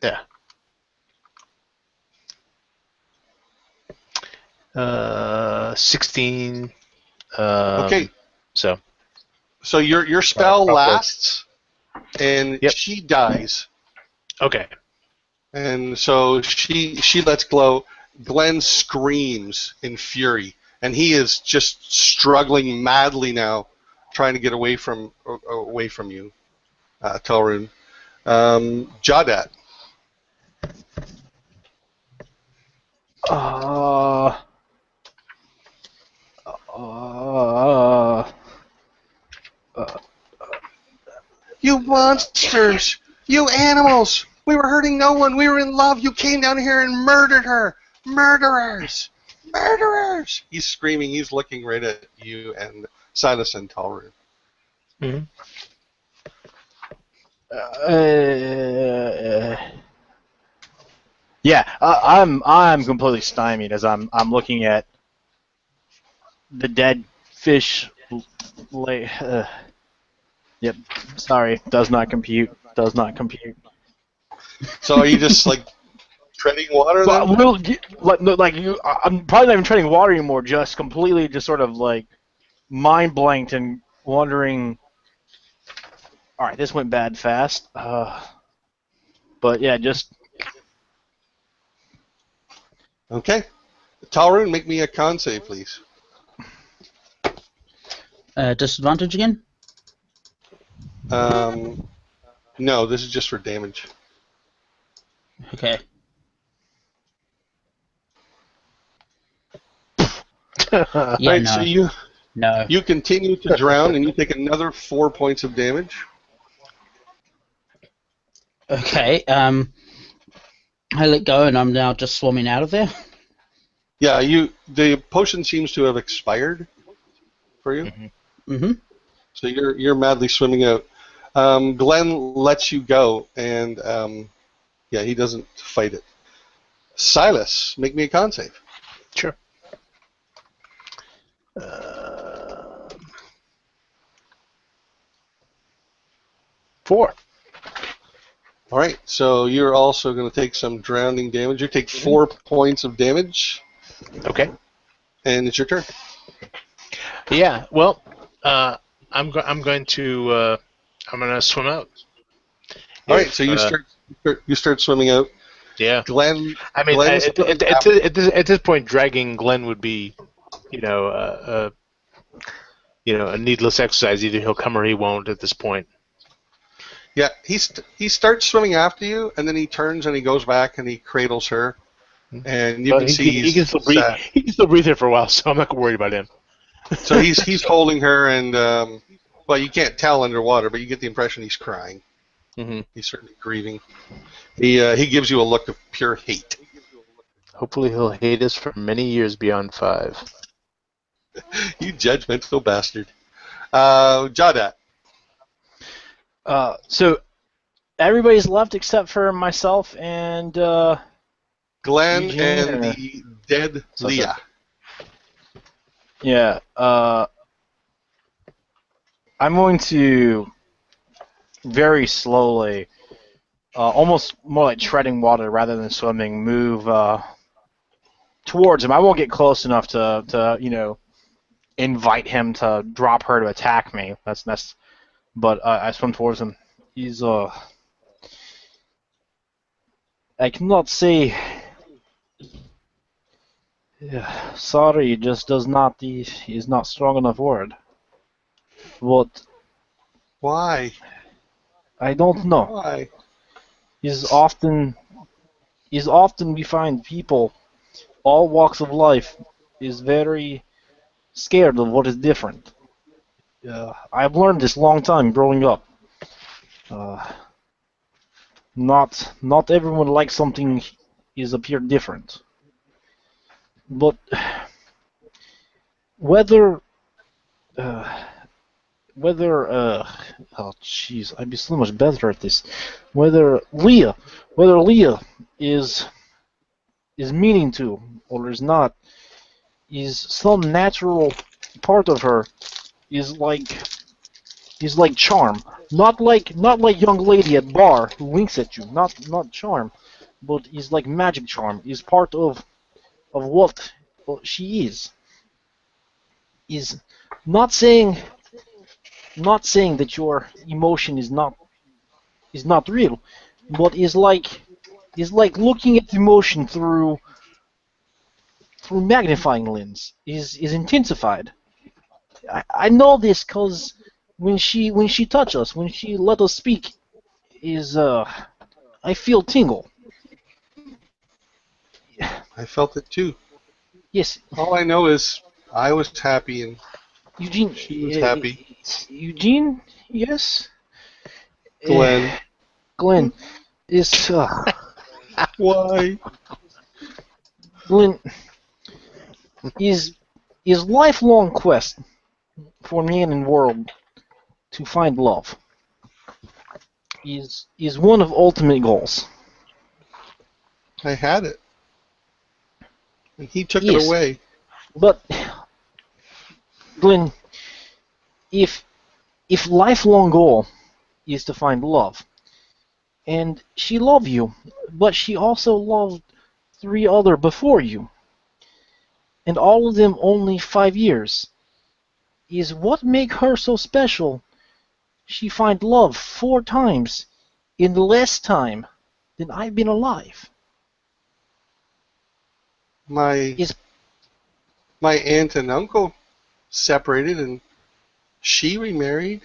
yeah. 16. Okay. So your spell Rough work. lasts, and Yep. she dies, okay. and so she lets go. Glenn screams in fury, and he is just struggling madly now, trying to get away from you, Telrune. Jadat. You monsters! You animals! We were hurting no one. We were in love. You came down here and murdered her. Murderers! Murderers! He's screaming. He's looking right at you and Silas and Talrun. Mm-hmm. Yeah, I'm completely stymied as I'm looking at the dead fish. Yep, sorry, does not compute. Does not compute. So are you just like treading water But then? I'm probably not even treading water anymore. Just completely, just sort of like mind blanked and wondering. All right, this went bad fast. But yeah, just Okay. Talrun, make me a con save, please. Disadvantage again? No, this is just for damage. Okay. Yeah, Alright, no. so No. you continue to drown and you take another 4 points of damage. Okay, I let go and I'm now just swarming out of there. Yeah, the potion seems to have expired for you. Mm-hmm. So you're madly swimming out. Glenn lets you go, and yeah, he doesn't fight it. Silas, make me a con save. Sure. 4. All right, so you're also going to take some drowning damage. You take 4 points of damage, Okay. and it's your turn. Yeah. Well, I'm going to swim out. All right, so you start swimming out. Yeah. Glenn. I mean, Glenn's at this point, dragging Glenn would be, a needless exercise. Either he'll come or he won't at this point. Yeah, he starts swimming after you, and then he turns and he goes back and he cradles her, and you But can see he can still breathe. sad. He can still breathe here for a while, so I'm not worried about him. So he's holding her, and well, you can't tell underwater, but you get the impression he's crying. Mm-hmm. He's certainly grieving. He gives you a look of pure hate. Hopefully, he'll hate us for many years beyond 5. You judgmental bastard. Jadat. so everybody's left except for myself and Glenn Eugene, and or- the dead Leah. yeah. I'm going to very slowly, almost more like treading water rather than swimming, move towards him. I won't get close enough to invite him to drop her to attack me. But I swim towards him. He's I cannot say Yeah, sorry just does not is not strong enough word. What Why? I don't know Why? is often we find people, all walks of life, is very scared of what is different. I've learned this long time growing up. Uh, not everyone likes something is appear different. But whether uh, oh jeez, I'd be so much better at this. Whether Leah is meaning to or is not, is some natural part of her is like charm. Not like young lady at bar who winks at you. Not charm, but is like magic charm. Is part of what she is. Is not saying that your emotion is not real, but is like looking at emotion through magnifying lens. Is intensified. I know this because when she touch us, when she let us speak, is I feel tingle. I felt it too. Yes, All I know is I was happy and Eugene. she was happy. Eugene. Yes. Glenn. Glenn is Why? Glenn is lifelong quest for man and world to find love. Is one of ultimate goals. I had it. And he took it Yes, away. but Glenn, if lifelong goal is to find love, and she loved you, but she also loved three other before you, and all of them only 5 years, is what make her so special. She find love 4 times in less time than I've been alive. My Is aunt and uncle separated and she remarried.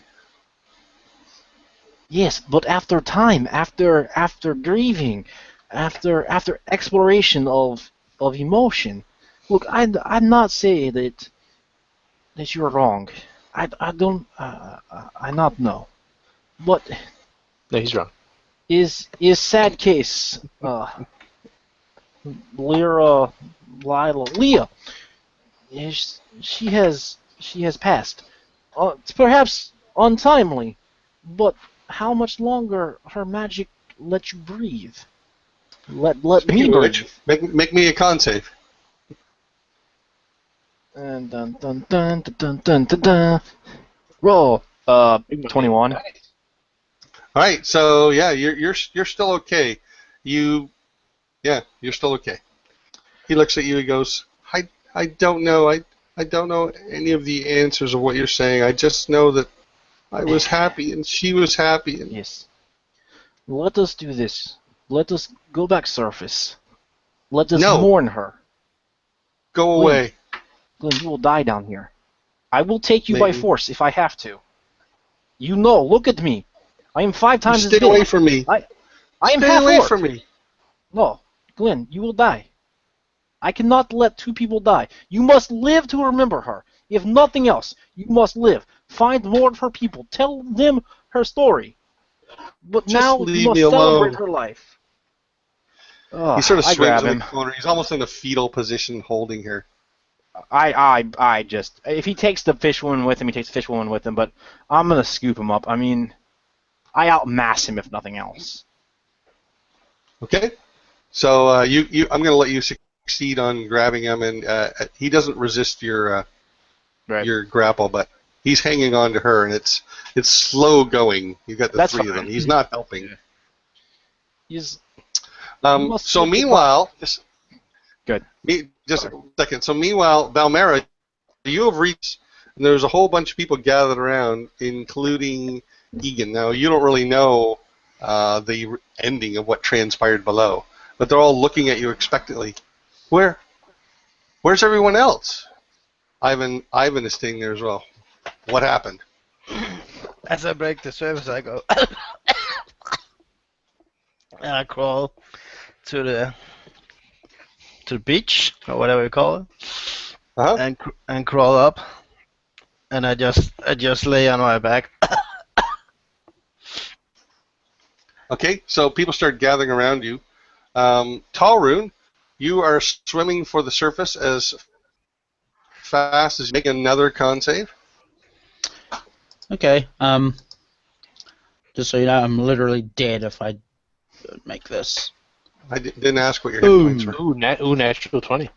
Yes, but after time, after grieving, after exploration of emotion. Look, I'm not saying that you're wrong. I don't I not know. But No, he's wrong. is sad case Lyra Leah, is she has passed. It's perhaps untimely, but how much longer her magic let you breathe? Let me Speaking of breathe. which, make me a con save. And dun dun dun dun dun dun dun. Dun. Roll. 21. All right, so yeah, you're still okay. You're still okay. He looks at you. He goes, I don't know. I don't know any of the answers of what you're saying. I just know that I was happy and she was happy. And Yes. Let us do this. Let us go back surface. Let us no, mourn her. go Glenn, away. Glenn, you will die down here. I will take you by Maybe. force if I have to. You know, look at me. I am 5 You times as stay big. away from me. I am Stay half away orc. from me. No, Glenn, you will die. I cannot let 2 people die. You must live to remember her. If nothing else, you must live. Find more of her people. Tell them her story. But Just now you leave me must celebrate alone. her life. He sort of I swings grab in the him. corner. He's almost in a fetal position holding her. I just, if he takes the fish woman with him, he takes the fish woman with him. But I'm gonna scoop him up. I mean, I outmass him if nothing else. Okay? So I'm going to let you succeed on grabbing him, and he doesn't resist your Right. your grapple, but he's hanging on to her, and it's slow going. You've got the That's 3 of fine. them. He's not helping. He's you must So say goodbye. meanwhile, just Good. a second. So meanwhile, Valmera, you have reached, and there's a whole bunch of people gathered around, including Egan. Now, you don't really know the ending of what transpired below, but they're all looking at you expectantly. Where Where's everyone else? Ivan is staying there as well. What happened? As I break the surface, I go. And I crawl to the beach or whatever you call it, Uh-huh. and crawl up, and I just lay on my back. Okay, so people start gathering around you. Talrune, you are swimming for the surface as fast as you make another con save. Okay. Just so you know, I'm literally dead if I don't make this. I didn't ask what your hit points were. Ooh, natural 20.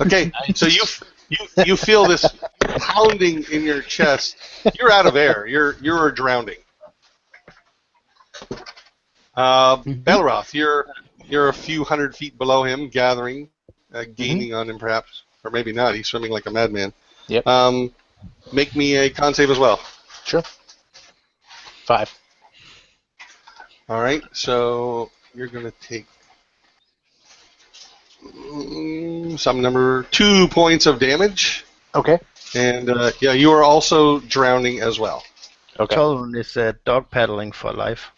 Okay, so you feel this pounding in your chest. You're out of air. You're drowning. Belroth, you're a few hundred feet below him, gathering, gaining on him perhaps, or maybe not. He's swimming like a madman. Yep. Make me a con save as well. Sure. 5. All right, so you're going to take some number 2 points of damage, Okay. and yeah, you are also drowning as well. Okay. Children is dog paddling for life.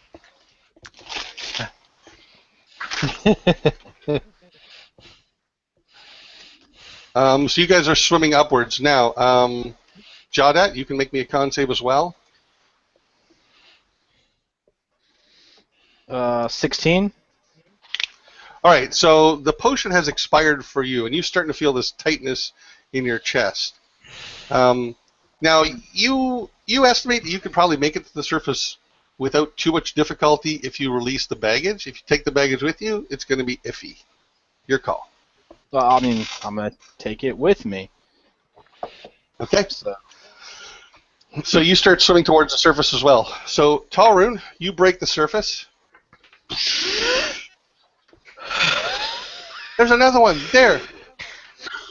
So you guys are swimming upwards now. Jawdat, you can make me a con save as well. 16. All right, so the potion has expired for you, and you're starting to feel this tightness in your chest. Now, you estimate that you could probably make it to the surface without too much difficulty if you release the baggage. If you take the baggage with you, it's going to be iffy. Your call. Well, I mean, I'm gonna take it with me. Okay. So you start swimming towards the surface as well. So, Talrune, you break the surface. There's another one there.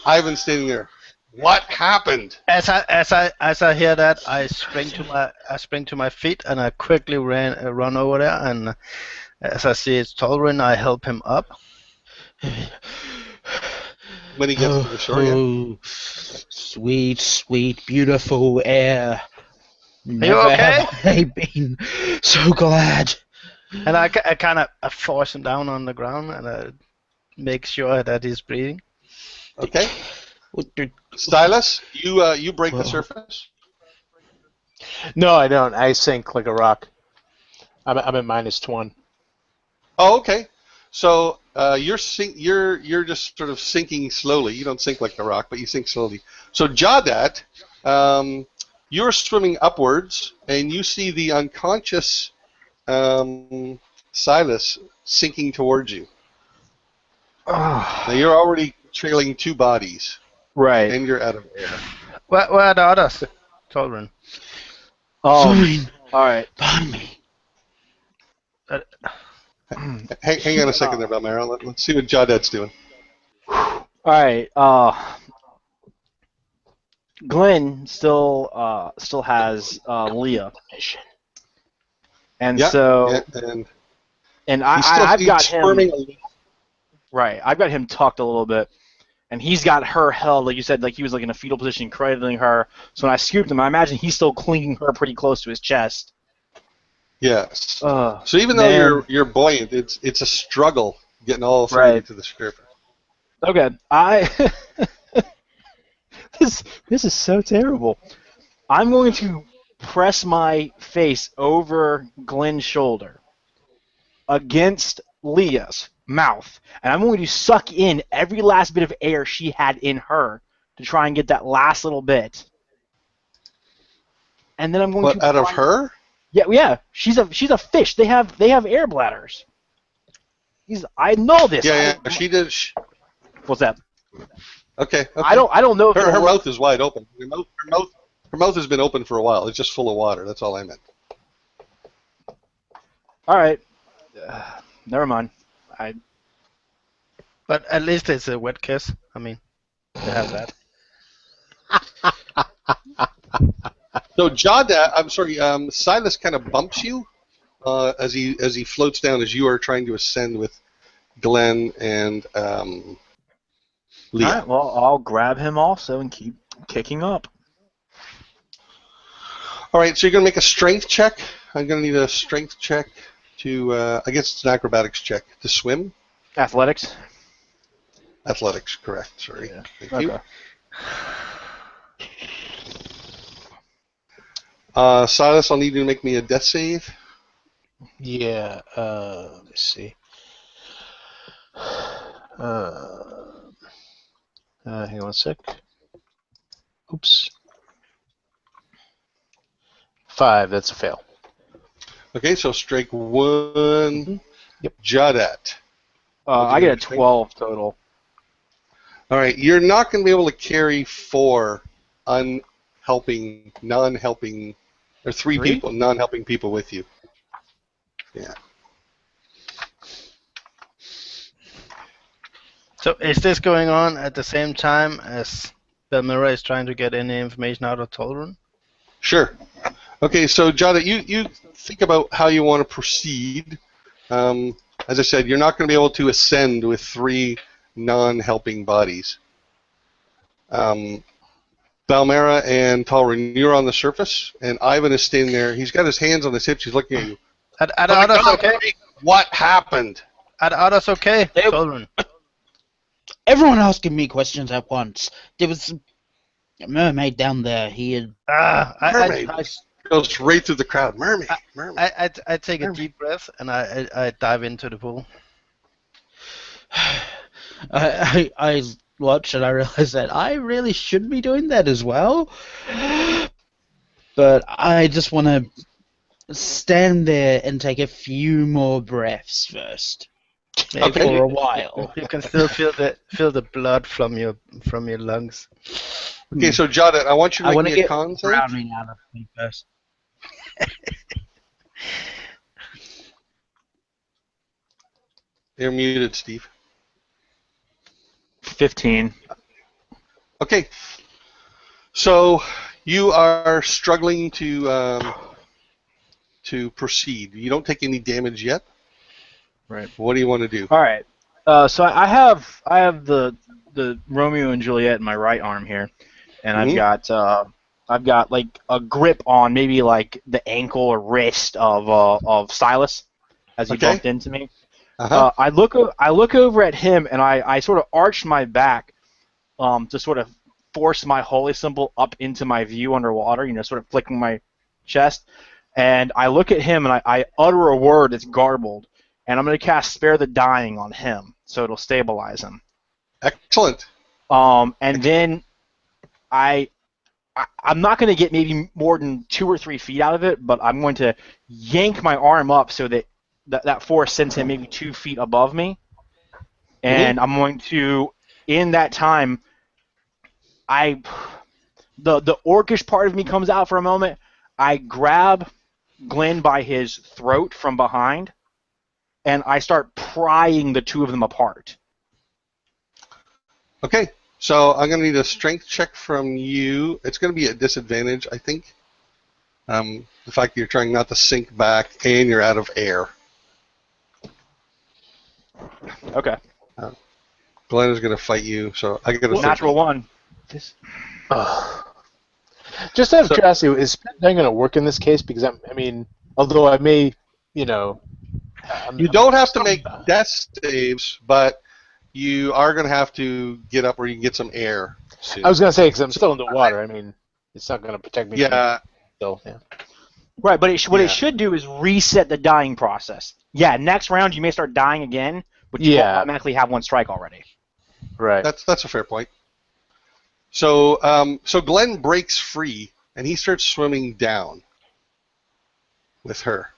Ivan's standing there. What happened? As I hear that, I spring to my feet and I quickly run over there, and as I see it's Tolrin, I help him up. When he gets to the shore, yeah. Oh, sweet, sweet, beautiful air. you okay? Have I been so glad. And I kind of force him down on the ground and I make sure that he's breathing. Okay. Stylus, you break the surface. No, I don't. I sink like a rock. I'm at -1. Oh, okay. So you're just sort of sinking slowly. You don't sink like a rock, but you sink slowly. So Jawdat, you're swimming upwards, and you see the unconscious Silas sinking towards you. Now you're already trailing 2 bodies, Right. and you're out of air. Where are the others? Tolrin. Fine. All right. Pardon me. Hang on a second there, Balmero. Let's see what Jawdat's doing. All right. Glenn still has Leah, and Yeah, so yeah, and he's got squirming him a little. right. I've got him tucked a little bit, and he's got her held, like you said, like he was like in a fetal position, cradling her. So when I scooped him, I imagine he's still clinging her pretty close to his chest. Yes. So even though you're buoyant, it's a struggle getting all three to the surface. Okay, this is so terrible. I'm going to press my face over Glenn's shoulder against Leah's mouth, and I'm going to suck in every last bit of air she had in her to try and get that last little bit. And then I'm going to out of her? Yeah. She's a fish. They have air bladders. I know this. Yeah. She did. What's that? Okay. I don't know if her mouth is wide open. Her mouth has been open for a while. It's just full of water. That's all I meant. All right. Never mind. But at least it's a wet kiss. I mean, they have that. So Silas kind of bumps you as he floats down as you are trying to ascend with Glenn and Leah. All right, well, I'll grab him also and keep kicking up. All right, so you're going to make a strength check. I'm going to need a strength check to, I guess it's an acrobatics check, to swim. Athletics. Athletics, correct. Sorry. Yeah. Thank Okay. you. Silas, I'll need you to make me a death save. Yeah. Let me see. Hang on a sec. Oops. 5. That's a fail. Okay, so strike 1. Yep. Jadet. I get a 12 total. All right, you're not going to be able to carry 4 non-helping, or 3 people, non-helping people with you. Yeah. So is this going on at the same time as Belmira is trying to get any information out of Tolrun? Sure. Okay, so Jadet, you think about how you want to proceed. As I said, you're not going to be able to ascend with 3 non-helping bodies. Balmera and Talrin, you're on the surface, and Ivan is standing there. He's got his hands on his hips. He's looking at you. Are the others okay? What happened? Are the others okay? Tolrun. Everyone asking me questions at once. There was a mermaid down there. He had. Mermaid. Goes right through the crowd. Mermaid. I take a deep breath and I dive into the pool. I watch and I realize that I really should be doing that as well. But I just want to stand there and take a few more breaths first. Maybe for a while. You can still feel the blood from your lungs. Okay, so Jadet, I want you to I make want me to a get con save. drowning out of me first. You're muted, Steve. 15. Okay. So you are struggling to proceed. You don't take any damage yet. Right. What do you want to do? All right. So I have the Romeo and Juliet in my right arm here, and I've got like a grip on maybe like the ankle or wrist of Silas as he bumped into me. Uh-huh. I look over at him and I sort of arch my back to sort of force my holy symbol up into my view underwater, sort of flicking my chest. And I look at him and I utter a word that's garbled, and I'm going to cast Spare the Dying on him, so it'll stabilize him. Excellent. And then I'm not going to get maybe more than 2 or 3 feet out of it, but I'm going to yank my arm up so that force sends him maybe 2 feet above me. And I'm going to, in that time, the orcish part of me comes out for a moment. I grab Glenn by his throat from behind, and I start prying the 2 of them apart. Okay, so I'm going to need a strength check from you. It's going to be a disadvantage, I think. The fact that you're trying not to sink back and you're out of air. Okay. Glenn is going to fight you, so I get a Natural 1. Just out of curiosity, is Spare the Dying going to work in this case? Because although I may, you don't have to make death saves, but you are going to have to get up where you can get some air soon. I was going to say, because I'm still in the water. It's not going to protect me. Yeah. Still, yeah. Right, but what it should do is reset the dying process. Yeah, next round you may start dying again, but you won't automatically have 1 strike already. Right. That's a fair point. So Glenn breaks free and he starts swimming down with her.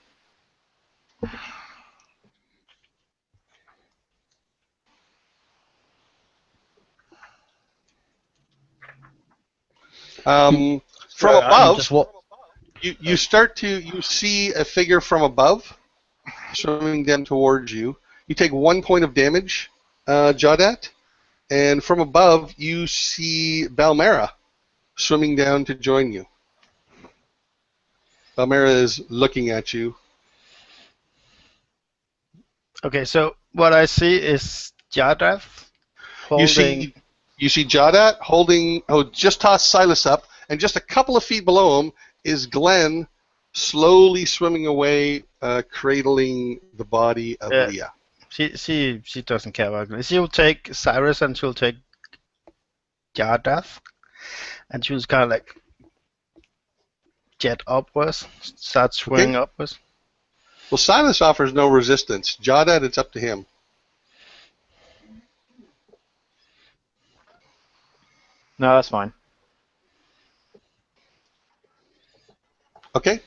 From above, you see a figure from above swimming down towards you. You take 1 point of damage, Jadet, and from above you see Balmera swimming down to join you. Balmera is looking at you. Okay, so what I see is Jadet holding You see Jadat holding, just tossed Silas up, and just a couple of feet below him is Glenn slowly swimming away, cradling the body of Leah. She doesn't care about it. She'll take Cyrus and she'll take Jardath, and she'll kind of like jet upwards, start swinging upwards. Well, Silas offers no resistance. Jadat, it's up to him. No, that's fine. Okay.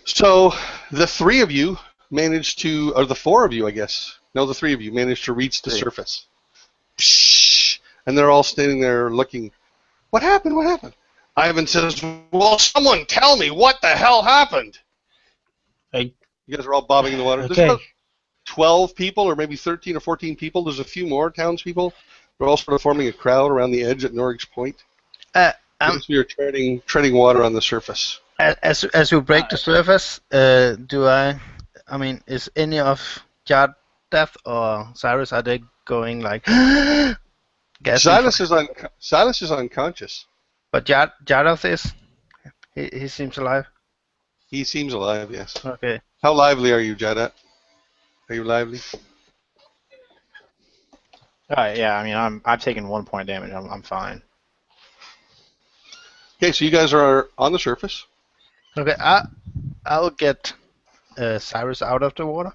So the three of you managed to, or the four of you, I guess. No, the three of you managed to reach the surface. Psh, and they're all standing there looking. What happened? What happened? Ivan says, well, someone tell me what the hell happened. Hey. You guys are all bobbing in the water. Okay. There's about 12 people, or maybe 13 or 14 people. There's a few more townspeople. They're all sort of forming a crowd around the edge at Norwich Point. We are treading water on the surface. As you break the surface, is any of Jardath or Cyrus, are they going like Silas is unconscious. But Jardath is? He seems alive? He seems alive, yes. Okay. How lively are you, Jadat? Are you lively? Yeah, I mean, I've taken 1 point damage. I'm fine. Okay, so you guys are on the surface. Okay, I'll get Cyrus out of the water.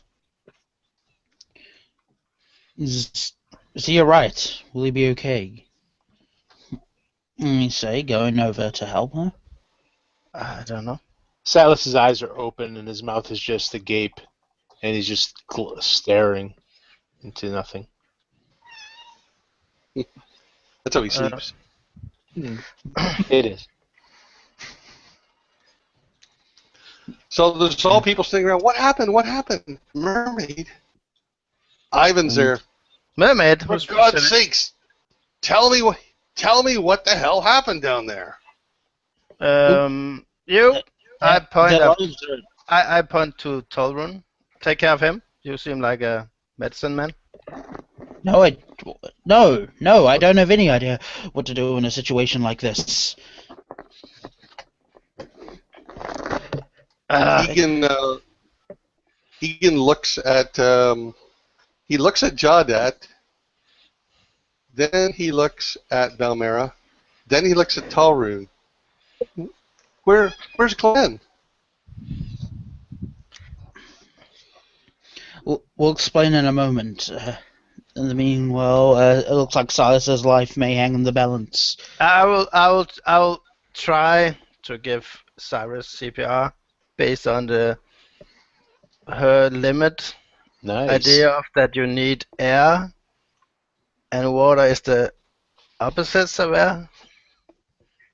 Is he alright? Will he be okay? Let me say, going over to help her? I don't know. Silas's eyes are open and his mouth is just agape, and he's just staring into nothing. That's how he sleeps. It is. So there's all people sitting around. What happened? What happened? Mermaid. Ivan's there. Mermaid. For God's sakes, tell me what the hell happened down there. I point to Tolrun. Take care of him. You seem like a medicine man. No, I don't have any idea what to do in a situation like this. Egan looks at Jadat, then he looks at Valmera, then he looks at Talrun. Where's Glenn? We'll explain in a moment. In the meanwhile, it looks like Silas's life may hang in the balance. I will try to give Cyrus CPR based on her limit idea of that you need air, and water is the opposites of air.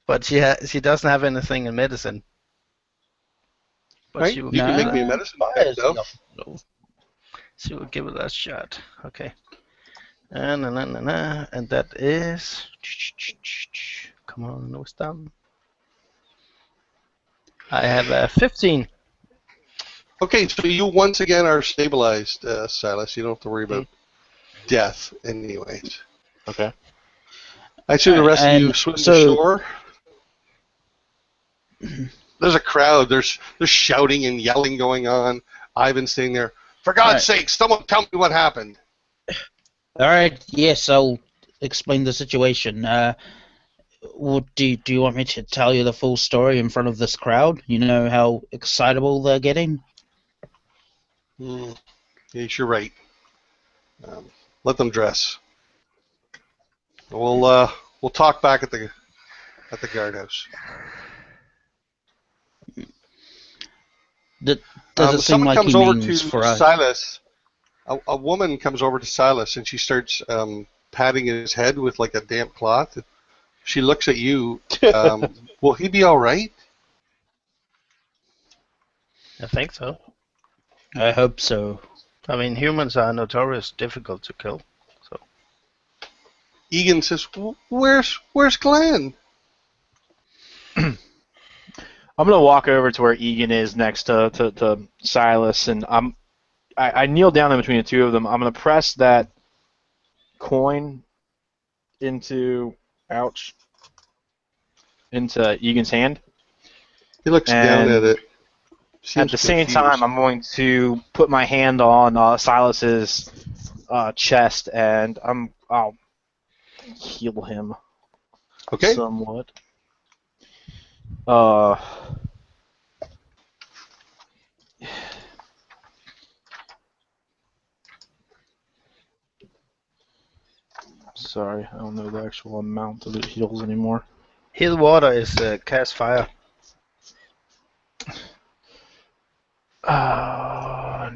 But she doesn't have anything in medicine. But right? You can make me a medicine check, though. She will give it a shot. Okay. And that is. Come on, no wisdom. I have a 15. Okay, so you once again are stabilized, Silas. You don't have to worry about death, anyways. Okay. I assume the rest of you swim to shore. There's a crowd. There's shouting and yelling going on. Ivan's sitting there. For God's sake, someone tell me what happened. All right. Yes, I'll explain the situation. Do you want me to tell you the full story in front of this crowd? You know how excitable they're getting. Yes, you're right. Let them dress. We'll talk back at the guardhouse. Does it seem like he means for us? Silas. A woman comes over to Silas and she starts patting his head with like a damp cloth. She looks at you. Will he be all right? I think so. I hope so. I mean, humans are notorious difficult to kill. So. Egan says, "Where's Glenn?" I'm gonna walk over to where Egan is next to Silas, and I kneel down in between the two of them. I'm gonna press that coin into Egan's hand. He looks down at it. At the same time, I'm going to put my hand on Silas's chest, and I'll heal him somewhat. Sorry, I don't know the actual amount of it heals anymore. Heal water is cast fire.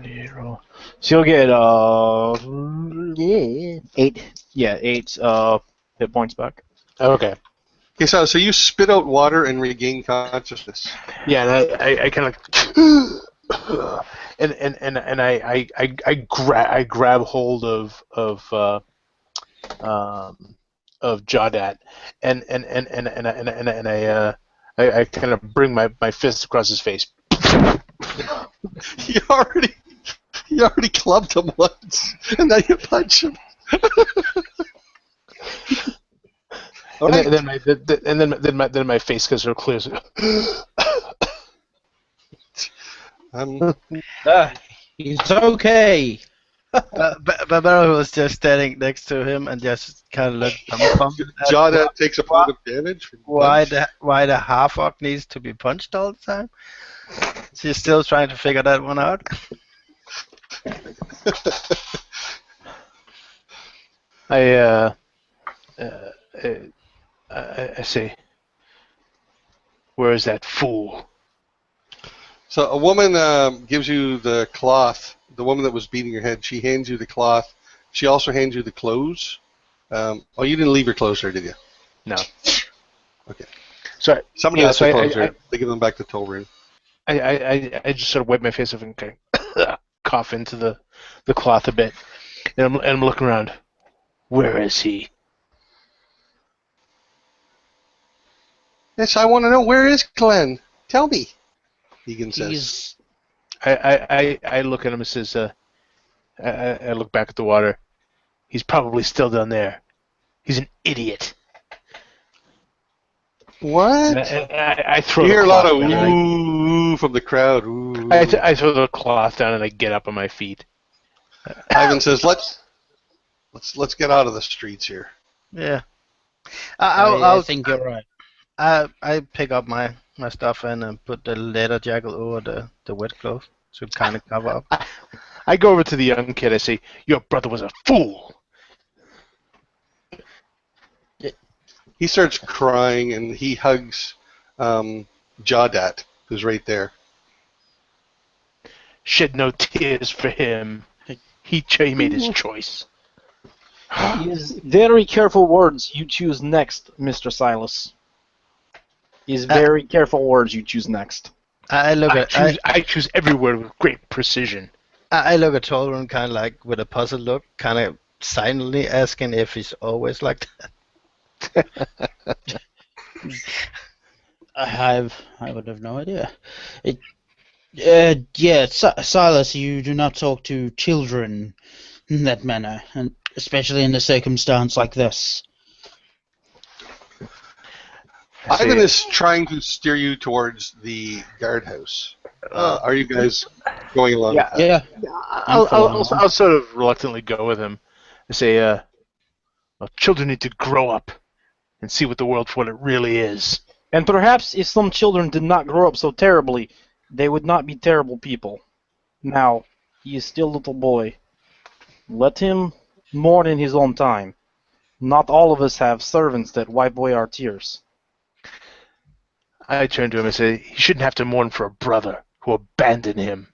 Need to roll. So you'll get 8. Yeah, 8 hit points back. Okay. Okay, so you spit out water and regain consciousness. Yeah, and I kind of and I grab hold of Jawdat and I kind of bring my fist across his face. You already clubbed him once, and now you punch him. Then my face goes so clear. So He's okay. Barbara was just standing next to him and just kind of looked dumbfounded. Jawdat takes a point of damage. Why the half-orc needs to be punched all the time? She's still trying to figure that one out. I say, where is that fool? So a woman gives you the cloth. The woman that was beating your head, she hands you the cloth. She also hands you the clothes. You didn't leave your clothes there, did you? No. Okay. Sorry. Somebody else has clothes there. They give them back to the toll room. I just sort of wipe my face off and kind of cough into the cloth a bit, and I'm looking around. Where is he? Yes, I want to know, where is Glenn? Tell me. Egan says. I look at him and says, I look back at the water. He's probably still down there. He's an idiot. What? I throw. You the hear a lot of cloth down. ooh from the crowd. Ooh. I throw the cloth down and I get up on my feet. Ivan says, "Let's get out of the streets here." Yeah. I think you're right. I pick up my stuff and put the leather jacket over the wet clothes to kind of cover up. I go over to the young kid. I say, "Your brother was a fool." He starts crying and he hugs Jawdat, who's right there. Shed no tears for him. He made his choice. Is very careful words you choose next, Mr. Silas. Is very careful words you choose next. I choose every word with great precision. I look at Torun kind of like with a puzzled look, kind of silently asking if he's always like that. I would have no idea. Silas, you do not talk to children in that manner, and especially in a circumstance like this. Ivan is trying to steer you towards the guardhouse. Are you guys going along with that? Yeah. I'll sort of reluctantly go with him. I say, well, children need to grow up and see what the world for what it really is. And perhaps if some children did not grow up so terribly, they would not be terrible people. Now, he is still a little boy. Let him mourn in his own time. Not all of us have servants that wipe away our tears. I turn to him and say, he shouldn't have to mourn for a brother who abandoned him.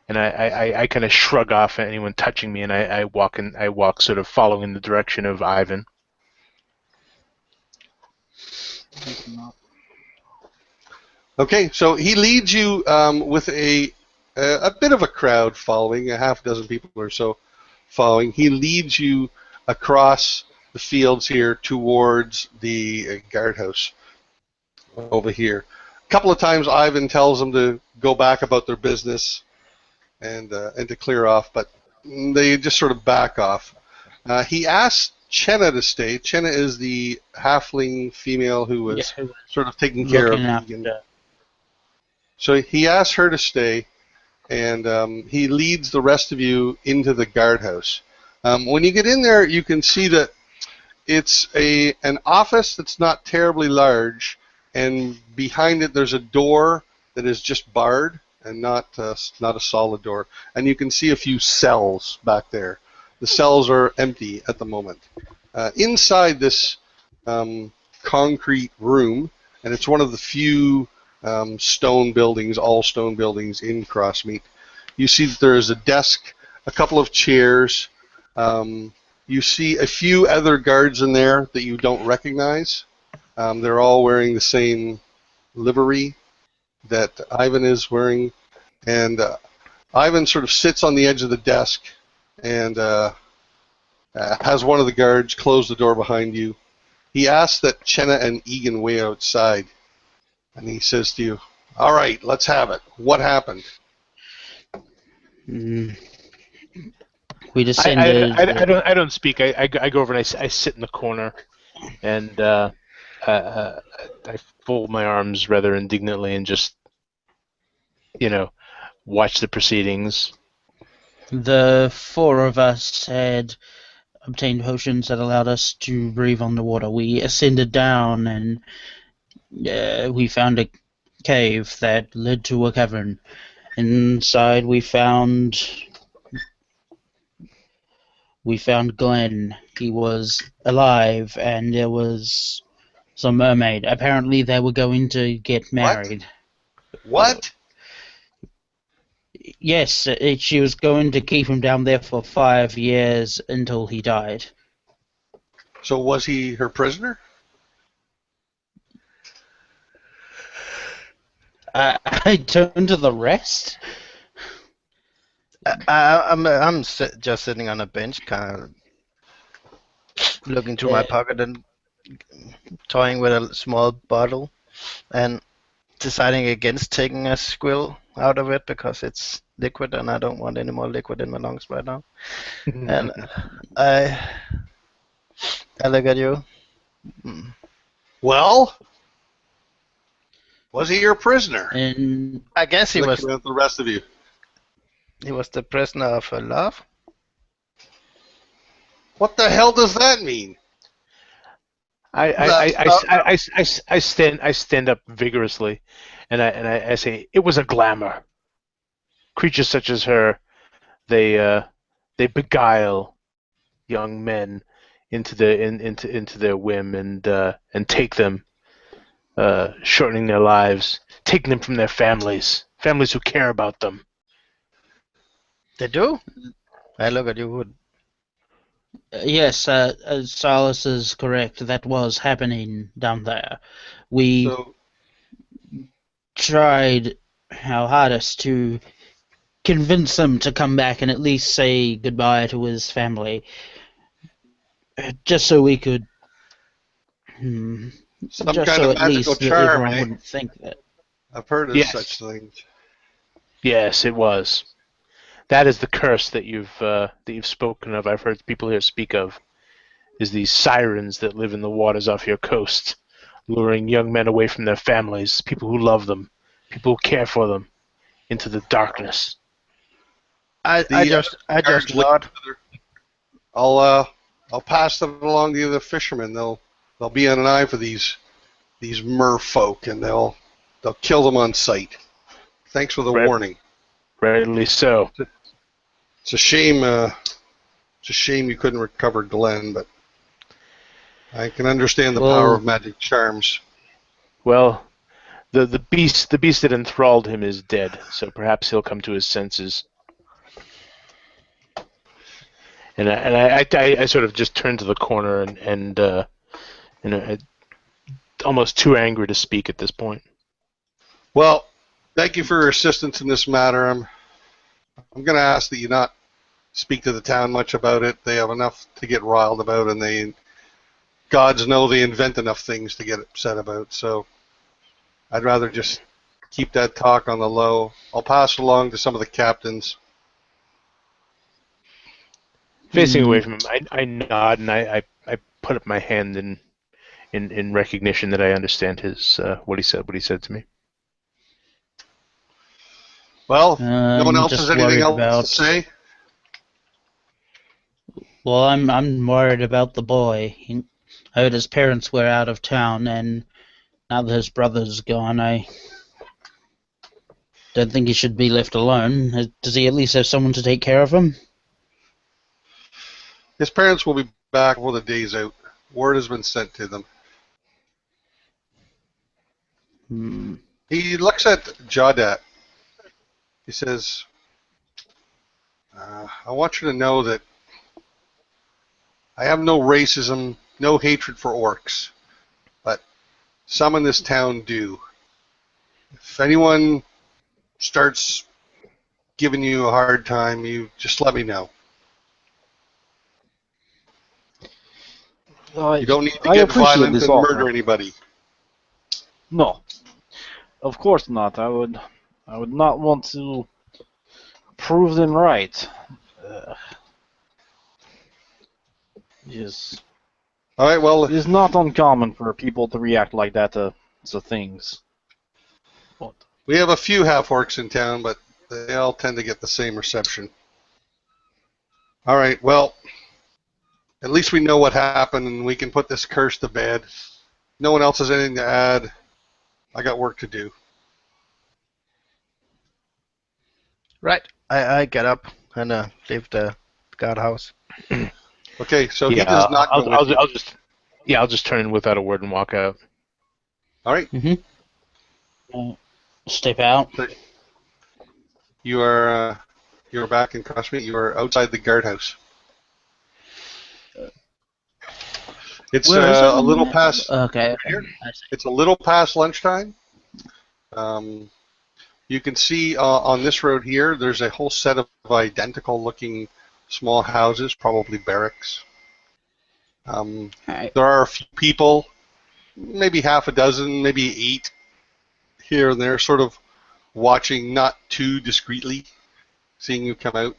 And I kind of shrug off at anyone touching me, and I walk sort of following the direction of Ivan. Okay, so he leads you with a bit of a crowd following, a half dozen people or so following. He leads you across the fields here towards the guardhouse over here. A couple of times Ivan tells them to go back about their business and to clear off, but they just sort of back off. He asks Chenna to stay. Chenna is the halfling female who was Yeah, sort of taking care of looking Egan. after. So he asks her to stay, and he leads the rest of you into the guardhouse. When you get in there, you can see that it's an office that's not terribly large, and behind it there's a door that is just barred and not a solid door. And you can see a few cells back there. The cells are empty at the moment. Inside this concrete room, and it's one of the few stone buildings, all stone buildings in Crossmeet, you see that there is a desk, a couple of chairs. You see a few other guards in there that you don't recognize. They're all wearing the same livery that Ivan is wearing. And Ivan sort of sits on the edge of the desk and has one of the guards close the door behind you. He asks that Chenna and Egan wait outside. And he says to you, "All right, let's have it. What happened?" We descended. I don't speak. I go over and I sit in the corner, and I fold my arms rather indignantly and just, watch the proceedings. The four of us had obtained potions that allowed us to breathe on the water. We ascended down and we found a cave that led to a cavern. Inside we found Glenn. He was alive, and there was some mermaid. Apparently they were going to get married. What? Yes, she was going to keep him down there for 5 years until he died. So was he her prisoner? I turned to the rest. I'm just sitting on a bench, kind of looking through my pocket and toying with a small bottle, and deciding against taking a squill out of it because it's liquid and I don't want any more liquid in my lungs right now. And I look at you. Well, was he your prisoner? And I guess he was. Looking at the rest of you. He was the prisoner of her love. What the hell does that mean? I stand up vigorously, and I say it was a glamour. Creatures such as her, they beguile young men into their whim and take them, shortening their lives, taking them from their families who care about them. They do? I look at you, Wood. yes, Silas is correct. That was happening down there. We tried our hardest to convince him to come back and at least say goodbye to his family, just so we could, Some just kind so of at least magical that charm, everyone eh? wouldn't think that. I've heard of Yes. such things. Yes, it was. That is the curse that you've spoken of. I've heard people here speak of, is these sirens that live in the waters off your coast, luring young men away from their families, people who love them, people who care for them, into the darkness. I just nod. I'll pass them along to the other fishermen. They'll be on an eye for these merfolk, and they'll kill them on sight. Thanks for the warning. Rightly so. It's a shame. It's a shame you couldn't recover Glenn, but I can understand the power of magic charms. Well, the beast that enthralled him is dead, so perhaps he'll come to his senses. And I sort of just turn to the corner and almost too angry to speak at this point. Well, thank you for your assistance in this matter. I'm going to ask that you not speak to the town much about it. They have enough to get riled about, and gods know they invent enough things to get upset about. So I'd rather just keep that talk on the low. I'll pass it along to some of the captains. Facing away from him, I nod and I put up my hand in recognition that I understand his what he said to me. Well, no one else Just has anything worried else about. to say? Well, I'm worried about the boy. I heard his parents were out of town, and now that his brother's gone, I don't think he should be left alone. Does he at least have someone to take care of him? His parents will be back before the day's out. Word has been sent to them. He looks at Jawdat. He says, I want you to know that I have no racism, no hatred for orcs, but some in this town do. If anyone starts giving you a hard time, you just let me know. You don't need to I get appreciate violent this and offer. murder anybody. No, of course not. I would not want to prove them right. Yes. All right, well, It is not uncommon for people to react like that to things. What? we have a few half-orcs in town, but they all tend to get the same reception. All right, well, at least we know what happened, and we can put this curse to bed. No one else has anything to add. I got work to do. Right. I get up and leave the guardhouse. Okay, so he Yeah, does not go with you. I'll just turn in without a word and walk out. All right, Step out. you are back in Crossmeet. You are outside the guardhouse. It's Where is it? a little past. Okay. Here? I see. It's a little past lunchtime. You can see on this road here, there's a whole set of identical-looking small houses, probably barracks. Alright. There are a few people, maybe half a dozen, maybe 8 here and there, sort of watching, not too discreetly, seeing you come out.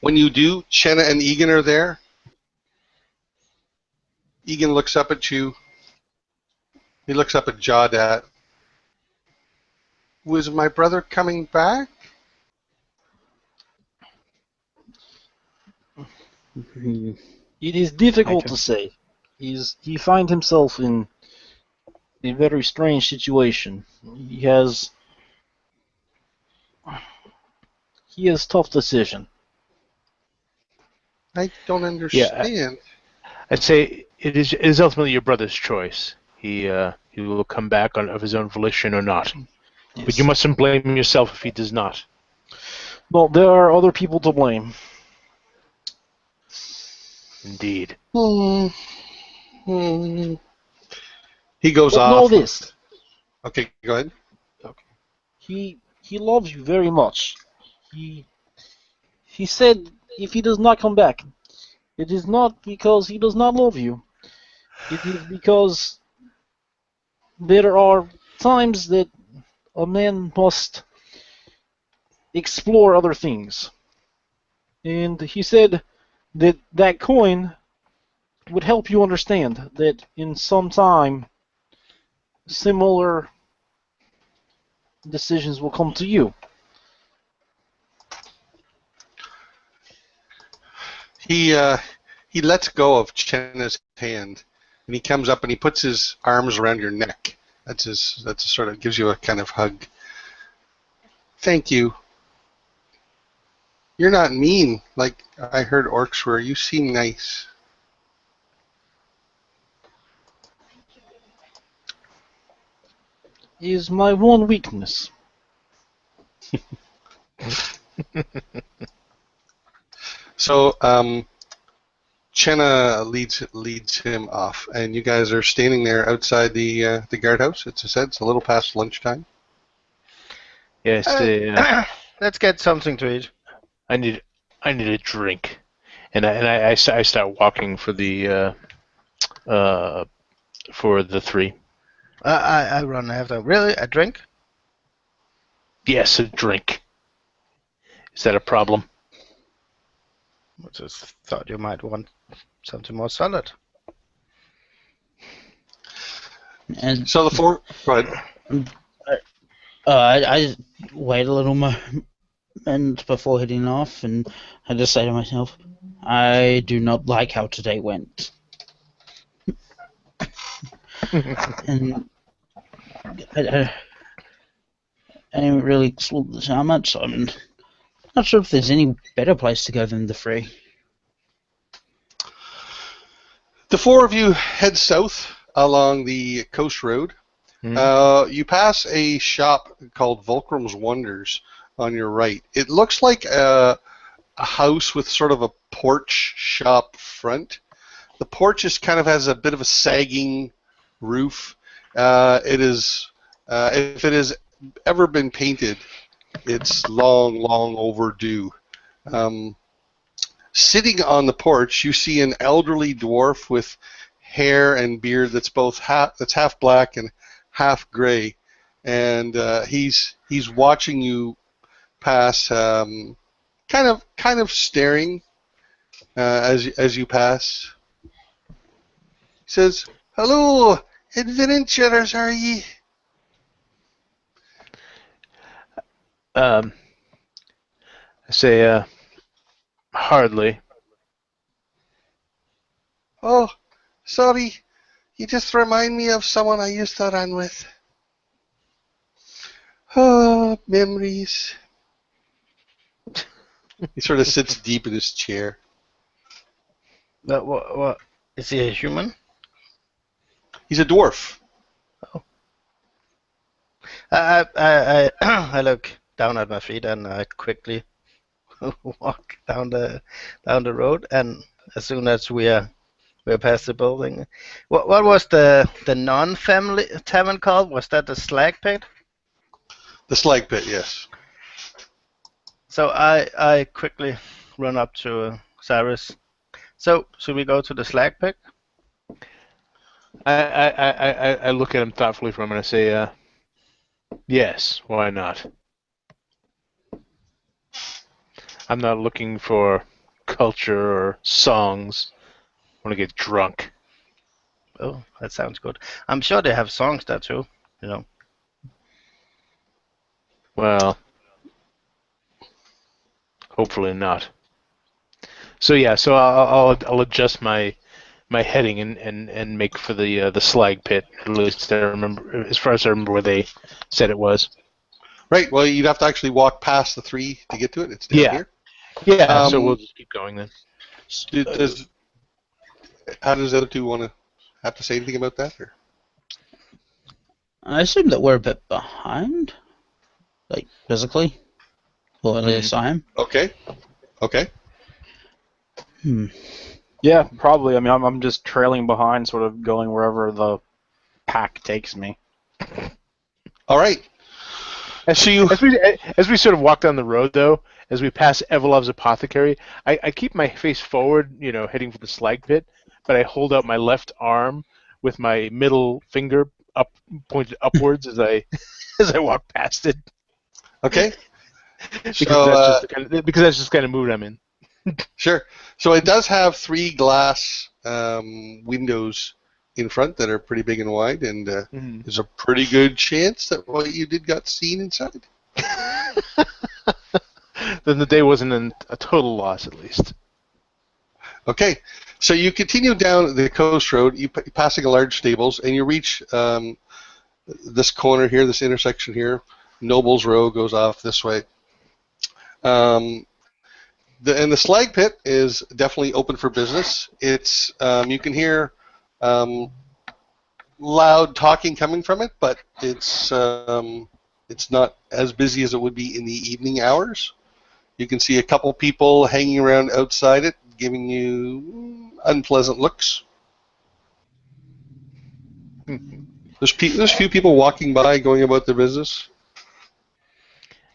When you do, Chenna and Egan are there. Egan looks up at you. He looks up at Jawdat. Was my brother coming back? It is difficult to say. He finds himself in a very strange situation. He has tough decision. I don't understand. I'd say it is ultimately your brother's choice. He will come back of his own volition or not. Yes. But you mustn't blame yourself if he does not. Well, there are other people to blame. Indeed. He goes But off. know this. Okay, go ahead. He loves you very much. He said if he does not come back, it is not because he does not love you. It is because there are times that a man must explore other things. And he said that that coin would help you understand that in some time similar decisions will come to you. He lets go of Chenna's hand, and he comes up and he puts his arms around your neck. That's a sort of gives you a kind of hug. Thank you. You're not mean like I heard orcs were. You seem nice. Is my one weakness. So, Chenna leads him off, and you guys are standing there outside the guardhouse. It's a little past lunchtime. Yes. Let's get something to eat. I need a drink, and I start walking for the 3. I run after. Really? A drink? Yes, a drink. Is that a problem? I just thought you might want something more solid. And So the four. Go ahead. I wait a little moment before heading off, and I just say to myself, I do not like how today went. And I didn't really explore the town much, so I'm not sure if there's any better place to go than the Free. The four of you head south along the coast road. You pass a shop called Volcrum's Wonders on your right. It looks like a house with sort of a porch shop front. The porch has a bit of a sagging roof. If it has ever been painted, it's long, long overdue. Sitting on the porch, you see an elderly dwarf with hair and beard that's half black and half gray, and he's watching you pass, kind of staring as you pass. He says, "Hello, adventurers, are ye?" I say, hardly. Oh, sorry. You just remind me of someone I used to run with. Oh, memories. He sort of sits deep in his chair. What? Is he a human? He's a dwarf. Oh. I look down at my feet and I quickly walk down the road, and as soon as we're past the building, what was the non-family tavern called? Was that the Slag Pit? The slag pit, yes. So I quickly run up to Cyrus. So should we go to the Slag Pit? I look at him thoughtfully for a minute and say, yes, why not? I'm not looking for culture or songs. I want to get drunk. Oh, that sounds good. I'm sure they have songs there too, you know. Well, hopefully not. So yeah, so I'll adjust my heading and make for the slag pit. At least I remember, as far as I remember, where they said it was. Right. Well, you'd have to actually walk past the three to get to it. It's down here. Yeah. So we'll just keep going then. How does the other two want to have to say anything about that? Or? I assume that we're a bit behind, like physically, or at least I am. Okay. Yeah, probably. I mean, I'm just trailing behind, sort of going wherever the pack takes me. All right. As we sort of walk down the road, though, as we pass Evelov's apothecary, I keep my face forward, heading for the slag pit, but I hold out my left arm with my middle finger pointed upwards as I walk past it. Okay. Because that's just the kind of mood I'm in. Sure. So it does have 3 glass windows in front that are pretty big and wide, and there's a pretty good chance that what you did got seen inside. Then the day wasn't a total loss, at least. Okay. So you continue down the coast road, passing a large stables, and you reach this corner here, this intersection here. Noble's Row goes off this way. And the slag pit is definitely open for business. It's you can hear loud talking coming from it, but it's not as busy as it would be in the evening hours. You can see a couple people hanging around outside it, giving you unpleasant looks. There's a few people walking by, going about their business.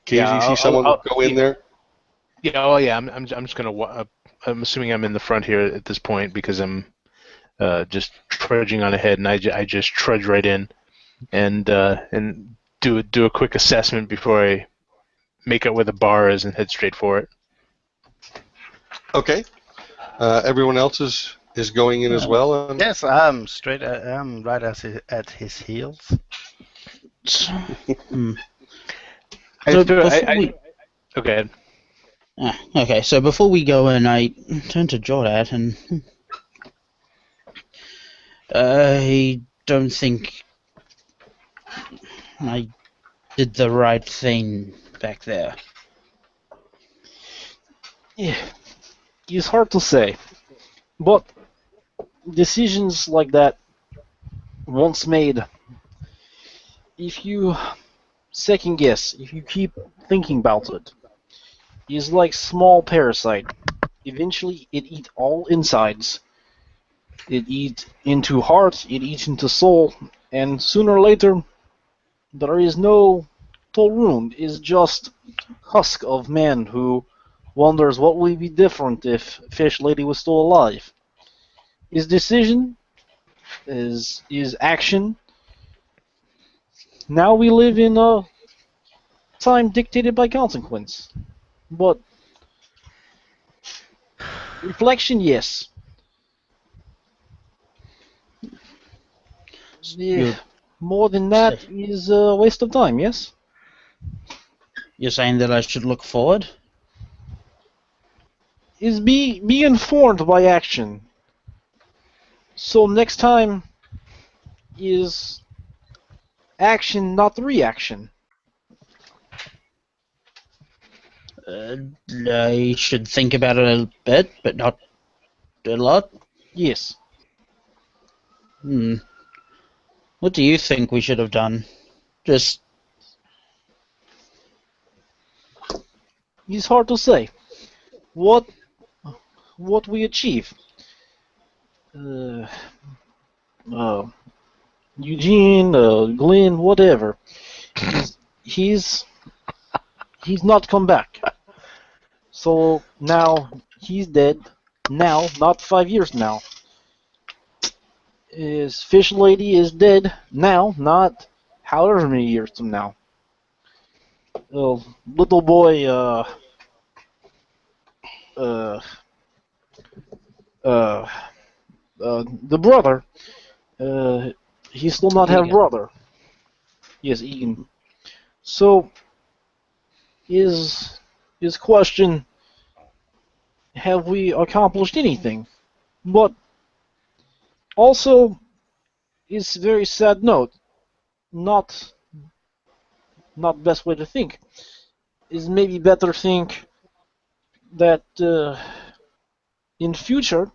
Occasionally, you see someone go in there. Yeah, oh yeah. I'm just gonna. I'm assuming I'm in the front here at this point because I'm just trudging on ahead, and I just trudge right in, and do a quick assessment before I make out where the bar is and head straight for it. Okay. Everyone else is is going in as well. And Yes, I'm straight. I'm right at his heels. Hmm. I So still, before we, okay. okay, so before we go in, I turn to Jordan and I don't think I did the right thing back there. Yeah, it's hard to say, but decisions like that, once made, if you second guess, if you keep thinking about it, is like small parasite. Eventually, it eats all insides. It eats into heart, it eats into soul, and sooner or later, there is no toll room. It's just husk of man who wonders what would be different if Fish Lady was still alive. His decision is action. Now we live in a time dictated by consequence. But reflection, yes. Yeah, You're, more than that is a waste of time, yes? you're saying that I should look forward? Is be informed by action. So next time is action, not reaction. I should think about it a bit, but not a lot. Yes. What do you think we should have done? Just It's hard to say. What we achieve? Uh, uh, Eugene, Glenn, whatever. He's not come back. So now he's dead. Now, not 5 years now. His fish lady is dead now, not however many years from now. Little boy, uh, uh, the brother, uh, he still not have Egan. brother. Yes, Egan. So his question: have we accomplished anything? But also, it's very sad note. Not best way to think. Is maybe better think that in future,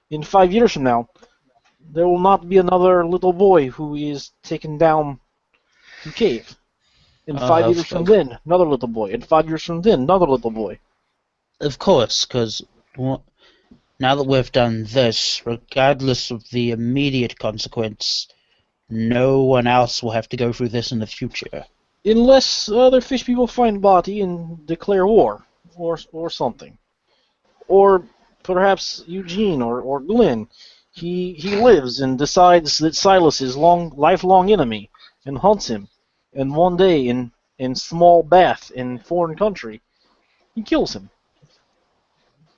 in 5 years from now, there will not be another little boy who is taken down to cave. In 5 years from then, another little boy. In 5 years from then, another little boy. of course, because now that we've done this, regardless of the immediate consequence, no one else will have to go through this in the future. Unless other fish people find body and declare war, or something. Or perhaps Eugene or Glenn. He lives and decides that Silas is lifelong enemy and hunts him. And one day in small bath in foreign country, he kills him.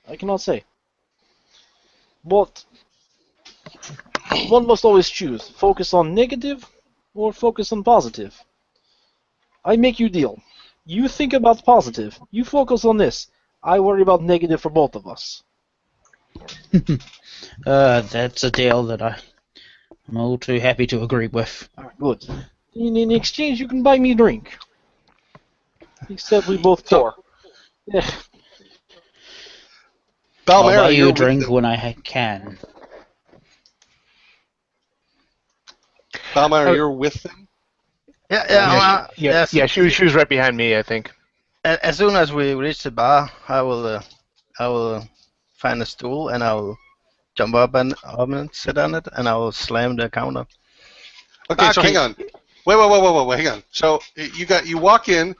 I cannot say. But one must always choose. Focus on negative or focus on positive. I make you deal. You think about positive. You focus on this. I worry about negative for both of us. That's a deal that I'm all too happy to agree with. Good. In exchange, you can buy me a drink. Except we both pour. Yeah. I'll Balmera, buy you you're a drink with them. when I can. Balmera, you're with them. Yes. Yeah, she was right behind me, I think. As soon as we reach the bar, I will find a stool and I will jump up and sit on it, and I will slam the counter. Okay, so hang on. Wait, hang on. So you walk in.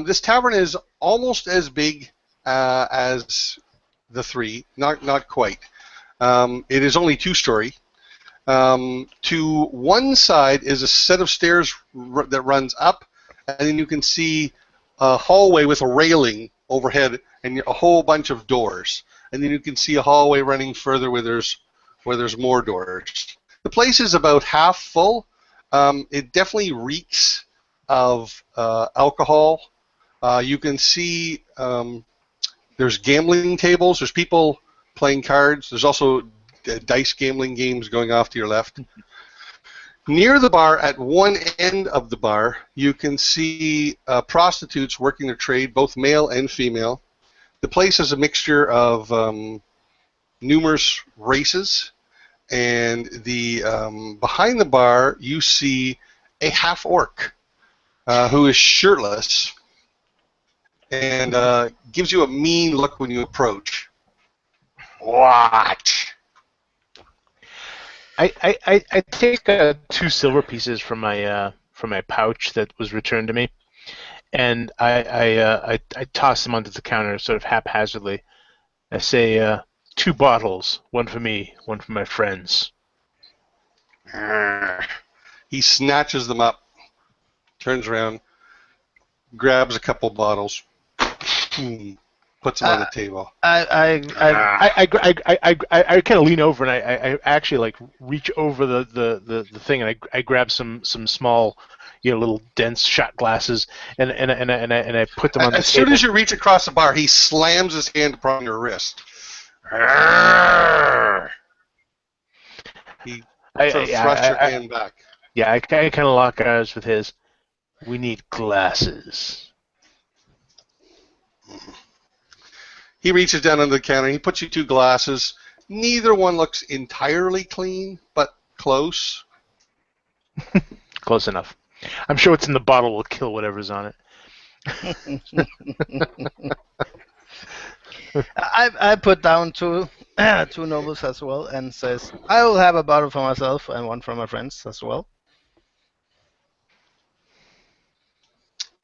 This tavern is almost as big as the three, not quite. It is only 2-story. To one side is a set of stairs that runs up, and then you can see a hallway with a railing overhead and a whole bunch of doors. And then you can see a hallway running further where there's where there's more doors. The place is about half full. It definitely reeks of alcohol. You can see there's gambling tables. There's people playing cards. There's also dice gambling games going off to your left. Near the bar, at one end of the bar, you can see prostitutes working their trade, both male and female. The place is a mixture of numerous races, and behind the bar, you see a half-orc who is shirtless and gives you a mean look when you approach. What? I take 2 silver pieces from my pouch that was returned to me, and I toss them onto the counter sort of haphazardly. I say, 2 bottles, one for me, one for my friends. He snatches them up, turns around, grabs a couple bottles, puts them on the table. I kind of lean over and I actually like reach over the thing and I grab some small, little dense shot glasses and I put them on the table. As soon as you reach across the bar, he slams his hand upon your wrist. He sort of thrusts your hand back. Yeah, I kind of lock eyes with his. We need glasses. He reaches down under the counter. He puts you 2 glasses. Neither one looks entirely clean, but close. Close enough. I'm sure what's in the bottle will kill whatever's on it. I put down two nobles as well and says, I will have a bottle for myself and one for my friends as well.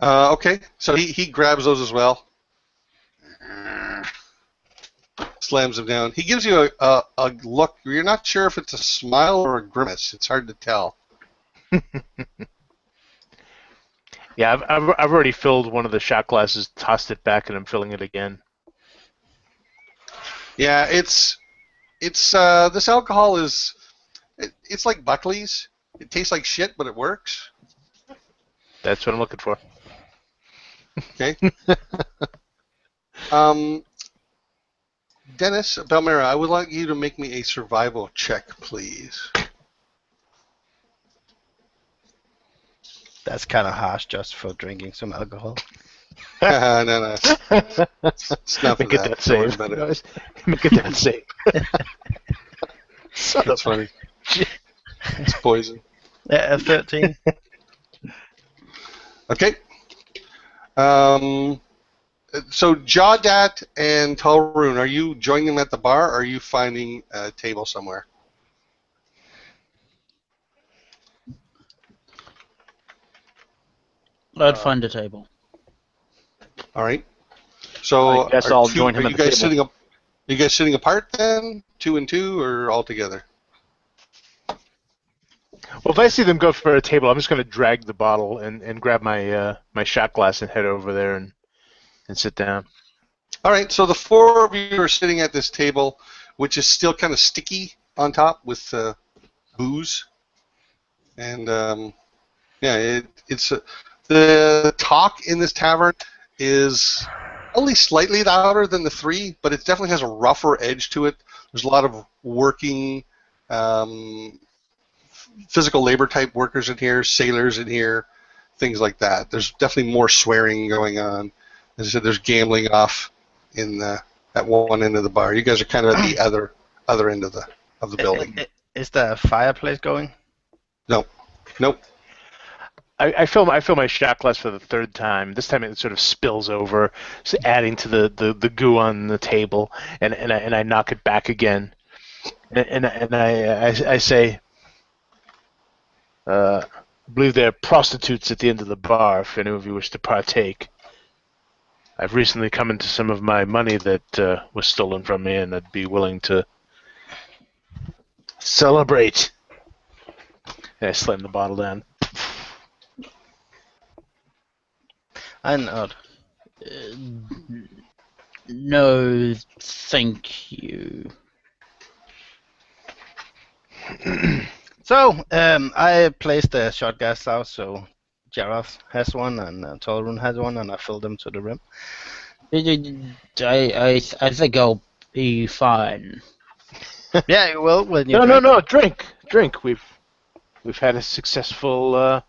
Okay, so he grabs those as well. Slams them down. He gives you a look. You're not sure if it's a smile or a grimace. It's hard to tell. Yeah, I've already filled one of the shot glasses, tossed it back, and I'm filling it again. Yeah, it's this alcohol is it's like Buckley's. It tastes like shit, but it works. That's what I'm looking for. Okay. Dennis, Belmira, I would like you to make me a survival check, please. That's kind of harsh just for drinking some alcohol. No. It's not for Make it that save. Make it that save. That's funny. It's poison. Yeah, 13. Okay. So Jawdat and Talroon, are you joining them at the bar, or are you finding a table somewhere? I'd find a table. All right. So I guess I'll join him at the table. Are you guys sitting apart then, 2 and 2, or all together? Well, if I see them go for a table, I'm just going to drag the bottle and grab my my shot glass and head over there and sit down. All right. So the 4 of you are sitting at this table, which is still kind of sticky on top with booze, and the talk in this tavern is only slightly louder than the 3, but it definitely has a rougher edge to it. There's a lot of working physical labor type workers in here, sailors in here, things like that. There's definitely more swearing going on. As I said, there's gambling off at one end of the bar. You guys are kind of at the other end of the building. Is there a fireplace going? Nope. I fill my shot glass for the 3rd time. This time it sort of spills over, adding to the goo on the table, and I knock it back again, and I say, I believe there are prostitutes at the end of the bar. If any of you wish to partake, I've recently come into some of my money that was stolen from me, and I'd be willing to celebrate. And I slam the bottle down. I nod. No, thank you. So, I placed the shot glass out, so Jareth has one and Torun has one, and I filled them to the rim. I think I'll be fine. Yeah, you will when you No, drink. drink. We've had a successful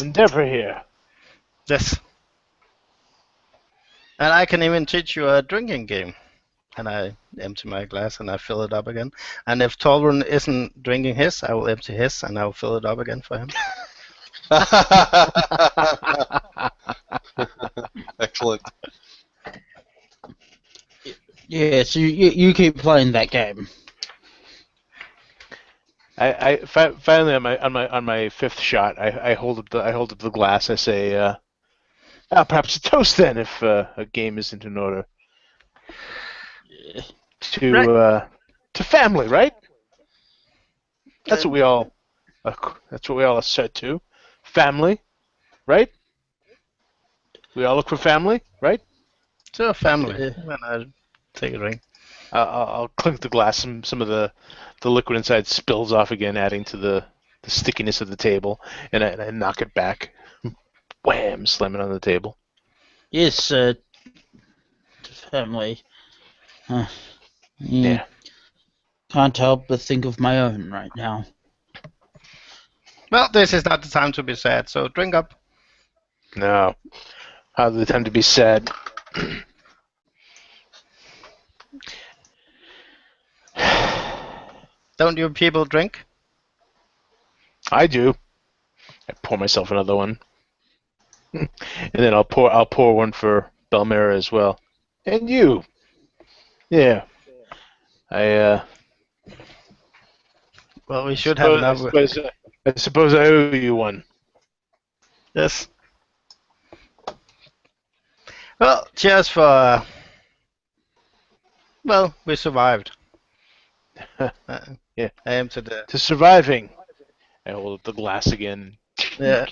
endeavor here. Yes. And I can even teach you a drinking game. And I empty my glass and I fill it up again. And if Torun isn't drinking his, I will empty his and I will fill it up again for him. Excellent. Yeah, so you keep playing that game. Finally on my fifth shot, I hold up the glass. I say, perhaps a toast then, if a game isn't in order. To family, right? That's what we all assert to. Family, right? We all look for family, right? So family. When I take a drink. I'll clink the glass. Some of the liquid inside spills off again, adding to the stickiness of the table, and I knock it back. Wham! Slam it on the table. Yes, family. Yeah. Can't help but think of my own right now. Well, this is not the time to be sad, so drink up. No. Hardly the time to be sad. Don't you people drink? I do. I pour myself another one, and then I'll pour one for Belmera as well, and you. Yeah. Well, we should have enough. I suppose I owe you one. Yes. Well, cheers for. Well, we survived. Yeah. I emptied the. To surviving. I hold up the glass again. Yeah.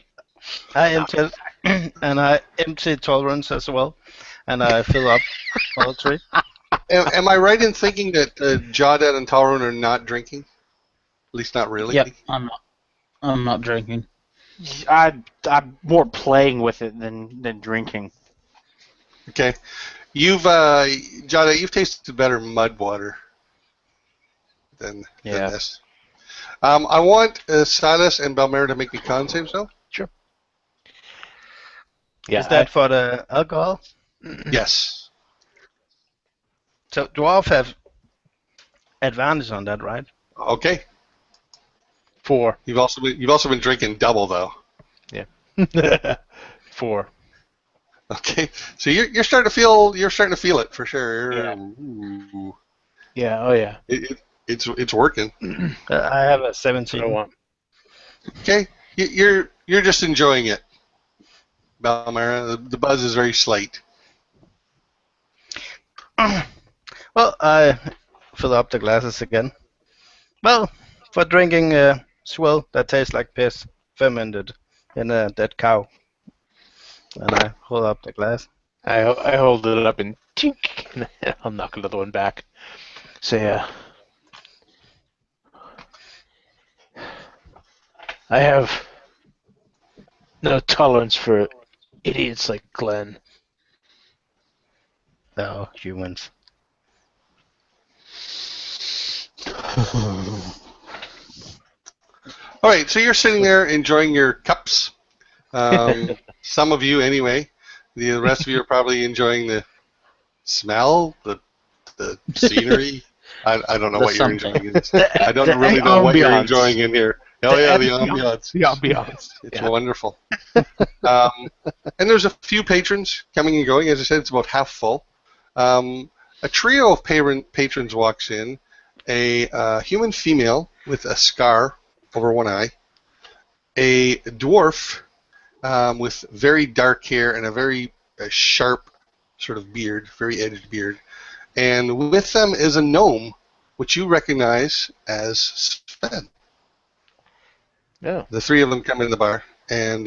I emptied, and I emptied tolerance as well, and I fill up all three. Am I right in thinking that Jawdad and Talrun are not drinking? At least not really. Yep, I'm not drinking. I'm more playing with it than drinking. Okay. Jawdad, you've tasted better mud water than this. I want Silas and Belmera to make me con save, so. Sure. Yeah. Is that for the alcohol? Yes. So dwarf have advantage on that, right? Okay. 4. You've also been drinking double though. Yeah. 4. Okay. So you're starting to feel it for sure. Yeah. Ooh. Yeah. Oh yeah. It's working. I have a 17. I want. Okay. You're just enjoying it, Belmera. The buzz is very slight. Well, I fill up the glasses again. Well, for drinking swill that tastes like piss, fermented in a dead cow. And I hold up the glass. I hold it up and tink, and I'll knock another one back. Say, I have no tolerance for idiots like Glenn. No, humans. All right, so you're sitting there enjoying your cups. Some of you, anyway. The rest of you are probably enjoying the smell, the scenery. I don't know what you're enjoying. I don't really know what you're enjoying in here. Oh yeah, the ambiance. The ambiance. It's wonderful. And there's a few patrons coming and going. As I said, it's about half full. A trio of patrons walks in. A human female with a scar over one eye. A dwarf with very dark hair and a very sharp sort of beard, very edged beard. And with them is a gnome, which you recognize as Sven. Yeah. The three of them come in the bar, and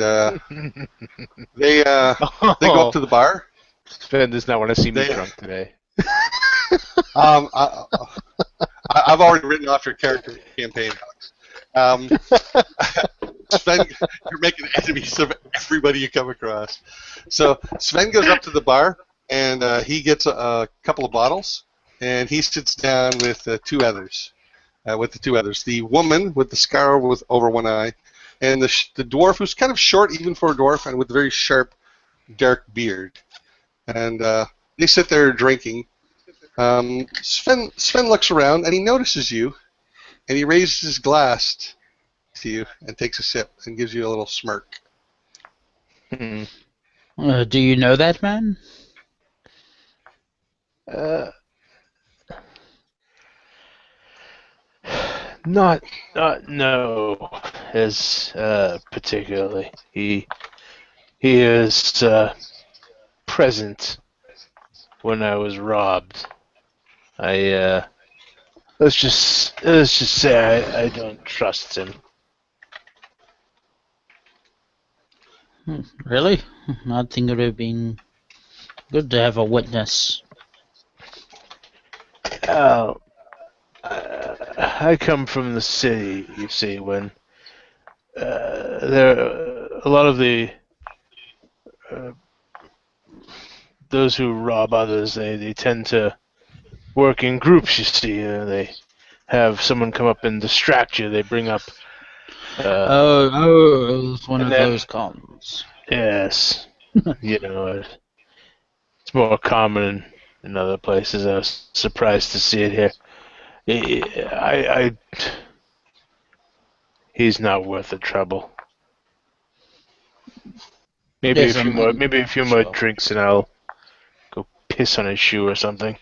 they go up to the bar. Sven does not want to see me drunk today. I've already written off your character campaign, Alex. Sven, you're making enemies of everybody you come across. So Sven goes up to the bar, and he gets a couple of bottles, and he sits down with two others. The woman with the scar with over one eye, and the dwarf who's kind of short even for a dwarf, and with a very sharp, dark beard. And they sit there drinking. Sven looks around, and he notices you, and he raises his glass to you and takes a sip and gives you a little smirk. Do you know that man? Not no, as particularly. He is present when I was robbed. Let's just say I don't trust him. Really? I think it would have been good to have a witness. I come from the city, you see, when a lot of those who rob others, they tend to work in groups, you see. They have someone come up and distract you. They bring up... it's one of those cons. Yes. It's more common in other places. I was surprised to see it here. He's not worth the trouble. Maybe Yes, a few more drinks, and I'll go piss on his shoe or something.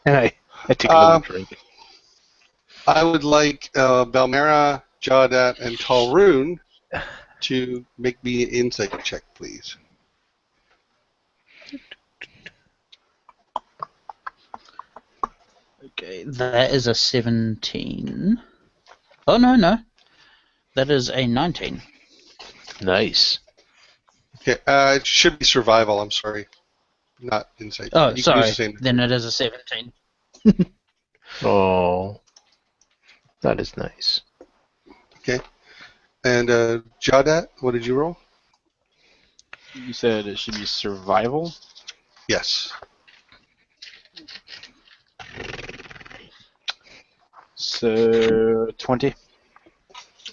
And I take another drink. I would like Balmera, Jawdat, and Talrun to make me an insight check, please. Okay, that is a 17. Oh, no. That is a 19. Nice. Okay, it should be survival, I'm sorry. Not insight. Oh, You can sorry. use the same. Then it is a 17. Oh, that is nice. Okay. And Jawdat, what did you roll? You said it should be survival? Yes. So, 20.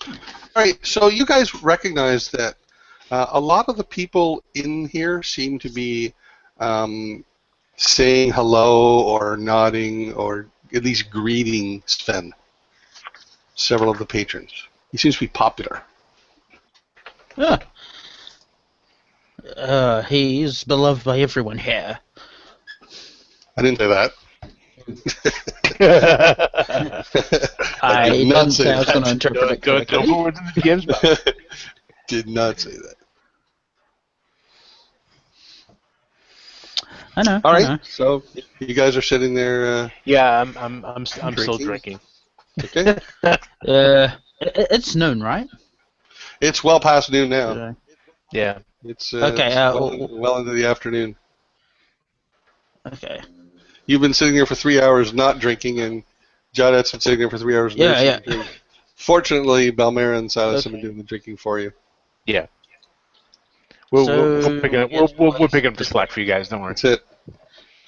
All right, so you guys recognize that a lot of the people in here seem to be saying hello or nodding or at least greeting Sven. Several of the patrons. He seems to be popular. He is beloved by everyone here. I didn't say that. I did not didn't say say I was that. going to interpret it Don't correctly. put words in the DM's mouth. Did not say that. I know. All I right, know. so you guys are sitting there. Yeah, I'm still drinking. Okay, It's noon, right? it's well past noon now. Today. Yeah. It's Okay, well into the afternoon. Okay. You've been sitting there for 3 hours not drinking, and Jawdat's been sitting there for 3 hours nursing Yeah. the drink. Fortunately, Balmera and Silas have Okay. been doing the drinking for you. Yeah. We're picking up. yes, We're picking up the slack for you guys. Don't worry. That's it.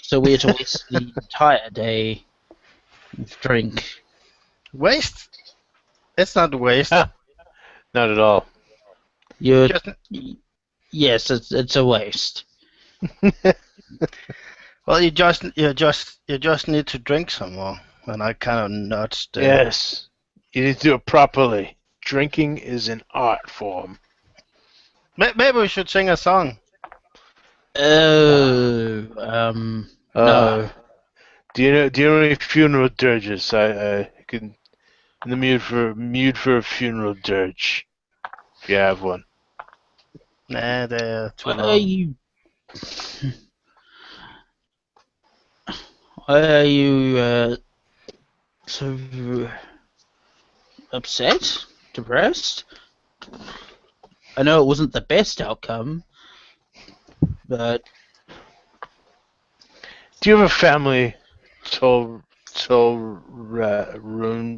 So we are to waste the entire day of drink. Waste? It's not waste. Not at all. You're Just, yes, it's a waste. well, you just need to drink some more. And I kind of nudged. Yes. You need to do it properly. Drinking is an art form. Maybe we should sing a song. No. Do you know any funeral dirges? I can in the mood for a funeral dirge. If you have one. Nah, they're too Why are long. you so upset? Depressed? I know it wasn't the best outcome, but Do you have a family, Rune.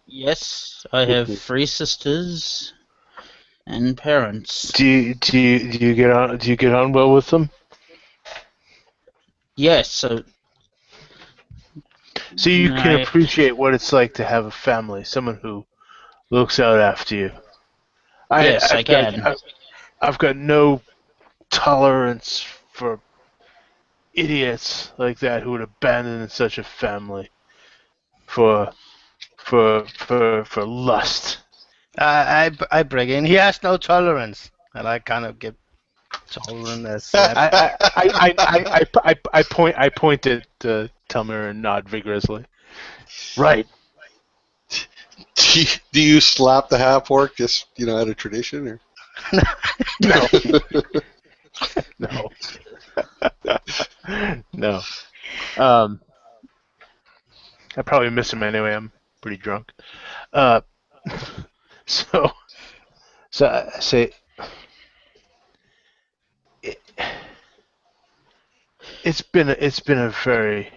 Yes, I have 3 sisters and parents. Do you get on? Do you get on well with them? Yes, so So you can I appreciate what it's like to have a family, someone who looks out after you. yes, I can. I've got no tolerance for idiots like that who would abandon such a family for lust. I break in. He has no tolerance, and I kind of get tolerant as slap. I point at Telmir and nod vigorously. Right. Do you slap the half orc just out of tradition, or? No. No. No. I probably miss him anyway. I'm pretty drunk. So I say, it's been a very,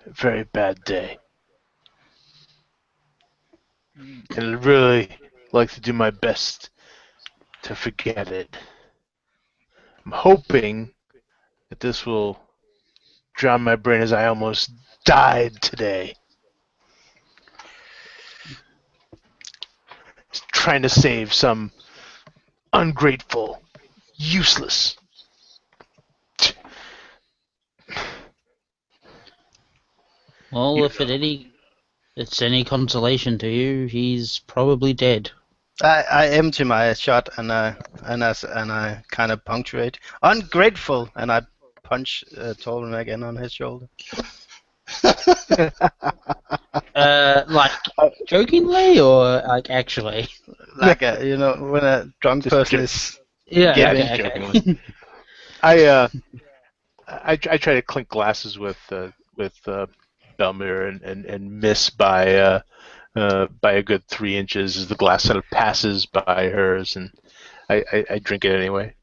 very bad day, and I'd really like to do my best to forget it. I'm hoping that this will drown my brain as I almost died today. Trying to save some ungrateful, useless. Well, if it's any consolation to you, he's probably dead. I empty my shot and I kind of punctuate ungrateful, and I punch Torben again on his shoulder. Like jokingly or like actually? Like when a drunk person is Yeah, giving. okay. Jokingly. I try to clink glasses with Belmir and miss by a good 3 inches as the glass sort of passes by hers, and I drink it anyway.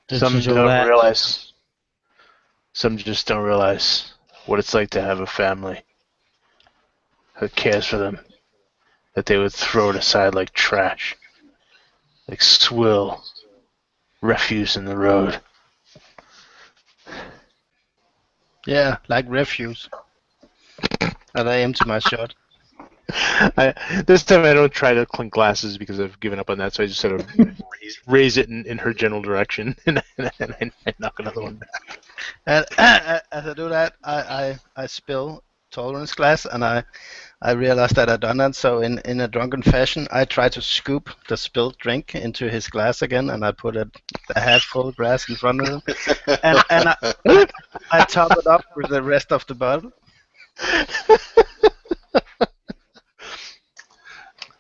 Some don't realize. Some just don't realize what it's like to have a family that cares for them, that they would throw it aside like trash, like swill refuse in the road. Yeah, like refuse. And I empty my shot. This time I don't try to clink glasses because I've given up on that, so I just sort of raise it in her general direction, and I knock another one back. And as I do that, I spill tolerance glass, and I realize that I've done that. So in a drunken fashion, I try to scoop the spilled drink into his glass again, and I put a half full glass in front of him, and I top it up with the rest of the bottle.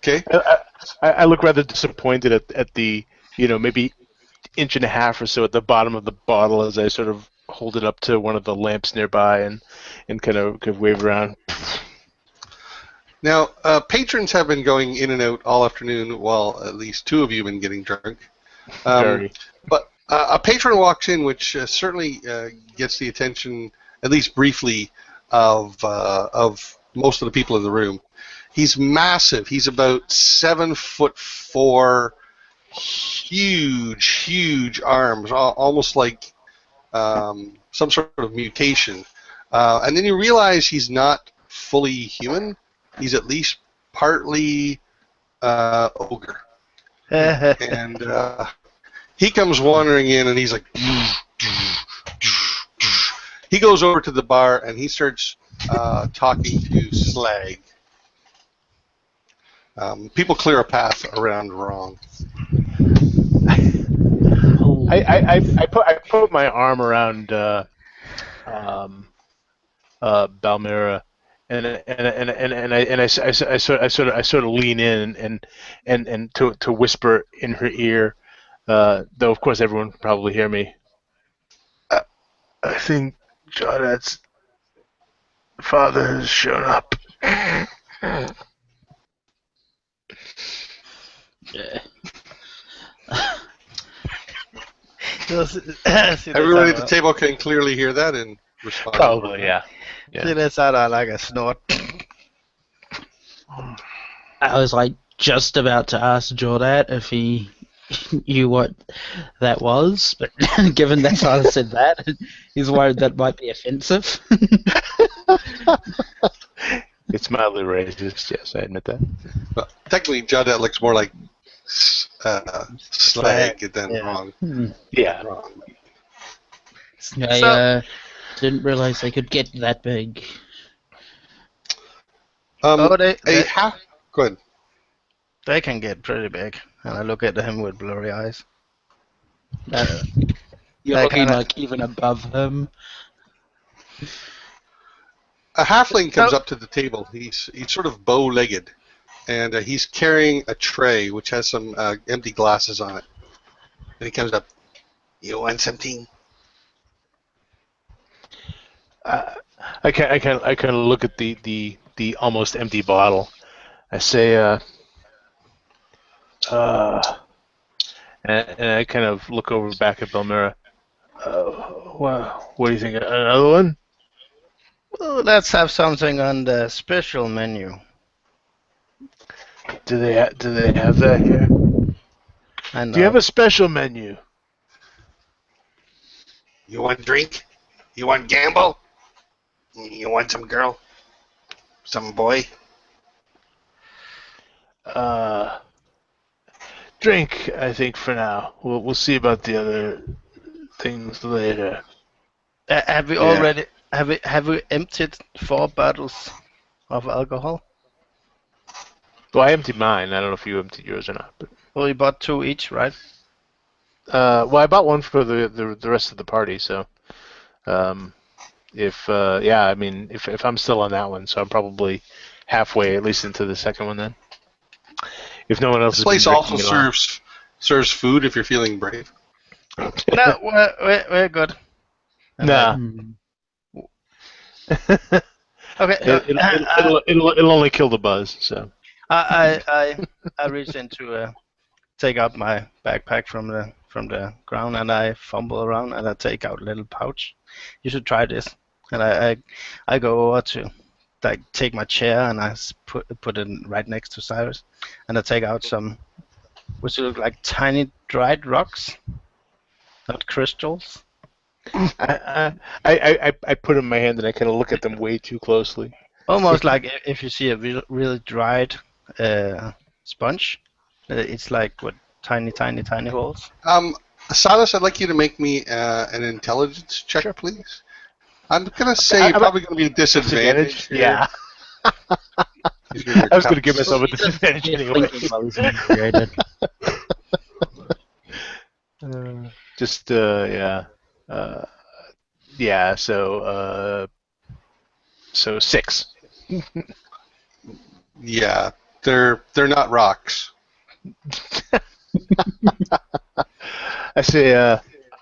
Okay. I look rather disappointed at the maybe inch and a half or so at the bottom of the bottle as I sort of hold it up to one of the lamps nearby and kind of wave around. Now, patrons have been going in and out all afternoon while at least 2 of you have been getting drunk. But a patron walks in, which certainly gets the attention, at least briefly, of most of the people in the room. He's massive. He's about 7'4", huge arms, almost like some sort of mutation. And then you realize he's not fully human. He's at least partly ogre. And he comes wandering in, and he's like... He goes over to the bar, and he starts talking to Slag. People clear a path around wrong. I put my arm around Balmira, and I sort of lean in and to whisper in her ear, though of course everyone can probably hear me. I think Johnette's father has shown up. Yeah. Everybody at the table can clearly hear that and respond. Probably, yeah. See, that sounded like a snort. I was like just about to ask Jordat if he knew what that was, but given that I said that, he's worried that might be offensive. It's mildly racist, yes, I admit that. Well, technically, Jawdat looks more like slag than wrong. Yeah. I didn't realize they could get that big. Go ahead. They can get pretty big, and I look at him with blurry eyes. You're I looking kinda- like even above him. A halfling comes up to the table. He's sort of bow-legged, and he's carrying a tray which has some empty glasses on it. And he comes up. You want something? I kind of look at the almost empty bottle. I say, and I kind of look over back at Belmira. What do you think? Another one? Well, let's have something on the special menu. Do they have that here? I know. Do you have a special menu? You want drink? You want gamble? You want some girl? Some boy? Drink, I think, for now. We'll see about the other things later. Have we already have we emptied 4 bottles of alcohol? Well, I emptied mine. I don't know if you emptied yours or not. But Well, we bought 2 each, right? well, I bought one for the rest of the party. So, if I'm still on that one, so I'm probably halfway at least into the second one then. If no one else This has place been also drinking it serves food if you're feeling brave. No, we're good. Nah. Okay. It'll only kill the buzz. So. I reach in to take out my backpack from the ground, and I fumble around, and I take out a little pouch. You should try this. And I go over to take my chair, and I put it right next to Cyrus, and I take out some which look like tiny dried rocks, not crystals. I put them in my hand and I kind of look at them way too closely. Almost like if you see a really dried sponge, it's like with tiny holes. Silas, I'd like you to make me an intelligence check, please. I'm gonna say probably gonna be a disadvantage. Yeah. I was gonna give myself a disadvantage anyway. Yeah. So 6. Yeah, they're not rocks. I say,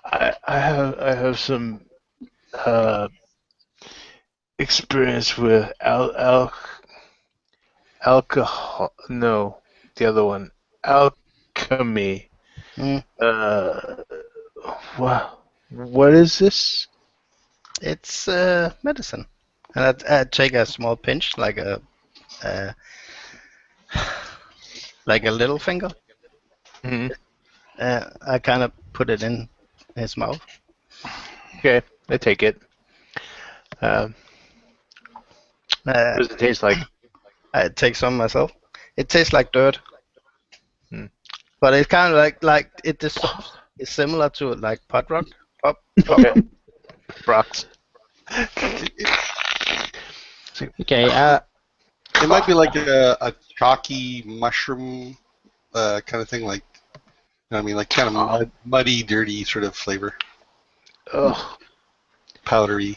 I have some experience with alcohol. No, the other one, alchemy. What is this? It's medicine, and I take a small pinch, like a little finger. Mm-hmm. I kind of put it in his mouth. Okay, I take it. What does it taste like? I take some myself. It tastes like dirt, but it's kind of like it dissolves. It's similar to like pot rock. Okay. Rocks. Okay. It might be like a chalky mushroom kind of thing, like like kind of muddy, dirty sort of flavor. Ugh. Powdery.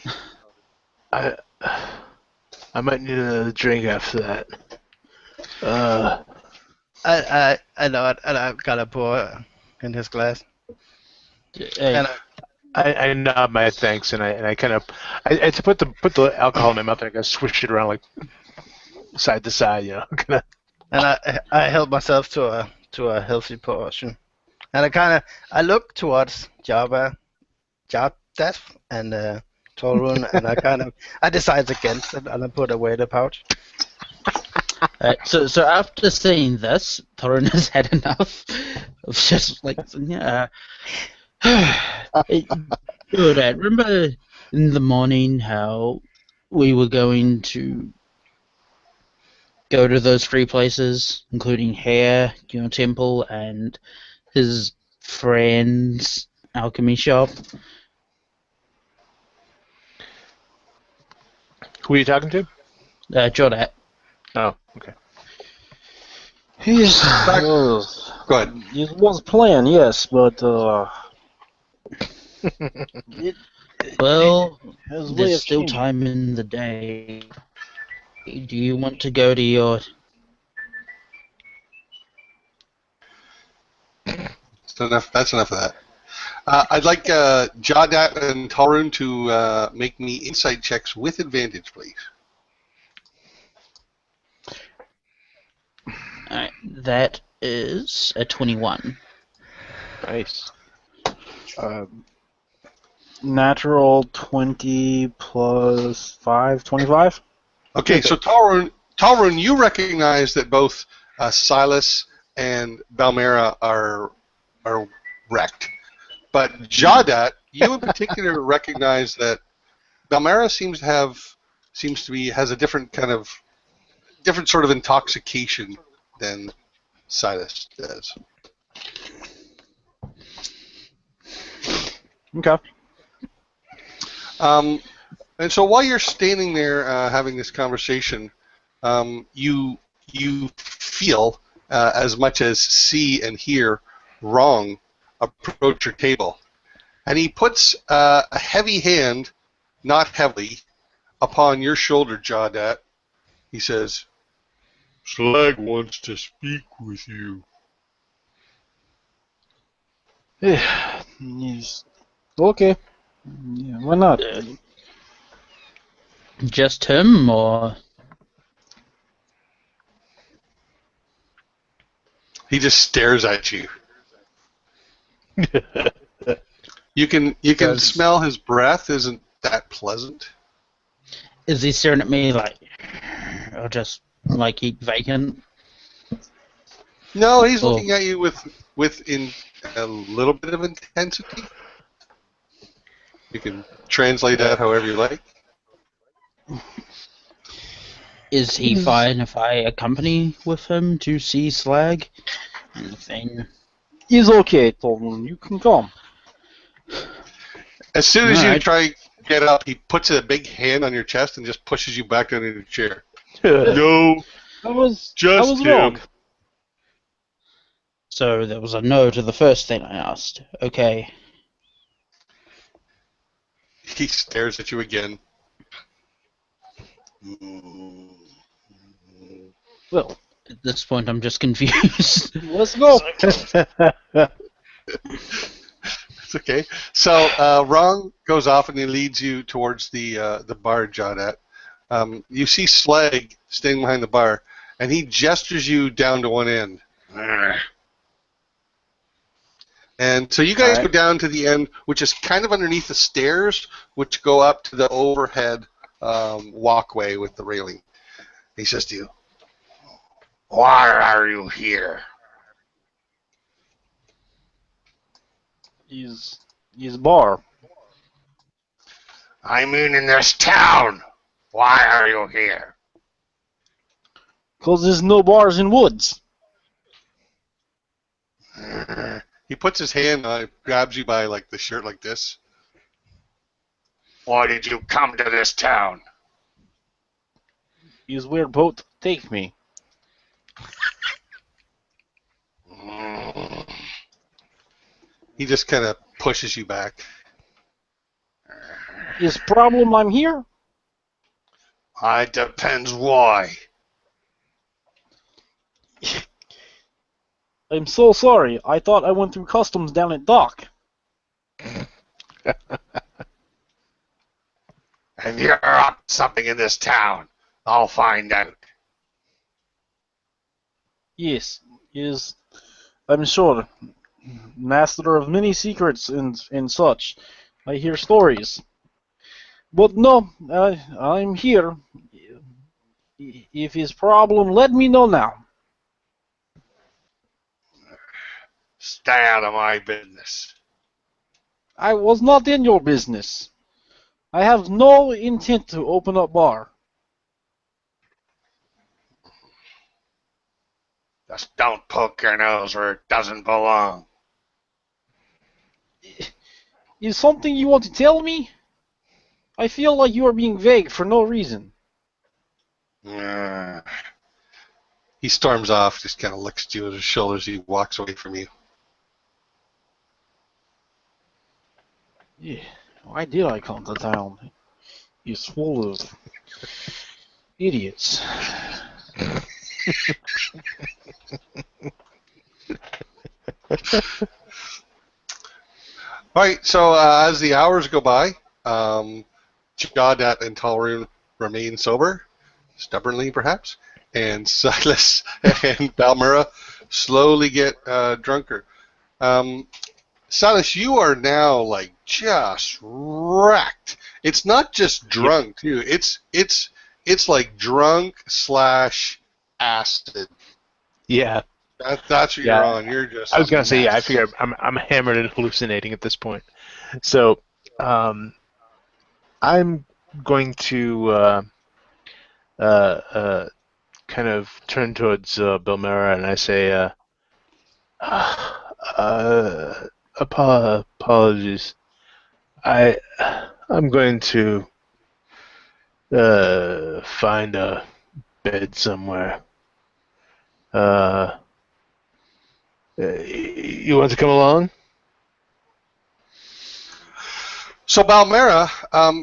I might need another drink after that. I know it, and I've got to pour in his glass. And I nod my thanks, and I kind of I put the alcohol in my mouth, and I kind of swish it around like side to side, And I held myself to a healthy portion, And I look towards Jabba, Death, and Torun, and I decide against it, and I put away the pouch. So after seeing this, Thorin has had enough of just like, yeah. Dad, remember in the morning how we were going to go to those 3 places, including Hare, Temple, and his friend's alchemy shop? Who are you talking to? Jodat. Oh, okay. He's Go ahead. it was planned, yes, but Well, his way there's of still changing. time in the day. Do you want to go to your... That's enough of that. I'd like Jadat and Torun to make me insight checks with advantage, please. Alright, that is a 21. Nice. Natural 20 plus 5, 25? Okay, so Torun, you recognize that both Silas and Balmera are wrecked. But Jadat, you in particular recognize that Balmera has a different sort of intoxication than Silas does. Okay. And so while you're standing there having this conversation, you feel as much as see and hear Wrong approach your table, and he puts a heavy hand, not heavily, upon your shoulder, Jadat. He says, "Slag wants to speak with you." Yes. Okay. Yeah, why not? Just him, or... He just stares at you. You can smell his breath. Isn't that pleasant? Is he staring at me like... or just like he vacant? No, he's looking at you with a little bit of intensity. You can translate that however you like. Is he fine if I accompany with him to see Slag? Anything? He's okay, Torun. You can come. As soon as you Alright. try to get up, he puts a big hand on your chest and just pushes you back under the chair. No, I was just him. wrong. So there was a no to the first thing I asked. Okay. He stares at you again. Well, At this point, I'm just confused. let's go. It's okay. So Wrong goes off and he leads you towards the bar, Jadat. You see Slag standing behind the bar, and he gestures you down to one end. And so you guys go down to the end, which is kind of underneath the stairs, which go up to the overhead walkway with the railing. He says to you, "Why are you here?" He's bar. "I mean in this town. Why are you here?" Because there's no bars in woods. He puts his hand on, grabs you by like the shirt like this. "Why did you come to this town?" He's where boat take me. He just kind of pushes you back. Is problem I'm here? It depends why. I'm so sorry. I thought I went through customs down at dock. If you're up to something in this town, I'll find out. Yes, I'm sure. master of many secrets and such. I hear stories. But no, I'm here. If his problem, let me know now. Stay out of my business. I was not in your business. I have no intent to open up bar. Just don't poke your nose where it doesn't belong. Is something you want to tell me? I feel like you are being vague for no reason. He storms off, just kind of looks at you at his shoulders. He walks away from you. Yeah. Why did I come to town? It's full of idiots. All right, so as the hours go by, Jadat and Talrun remain sober, stubbornly perhaps, and Silas and Balmura slowly get drunker. Silas, you are now like just wrecked. It's not just drunk too. It's like drunk / acid. Yeah. That's what you're on. You're just. I was gonna say, I mess. figure I'm hammered and hallucinating at this point. So, I'm going to kind of turn towards Bilmera and I say, apologies. I'm going to find a bed somewhere. You want to come along? So Balmera,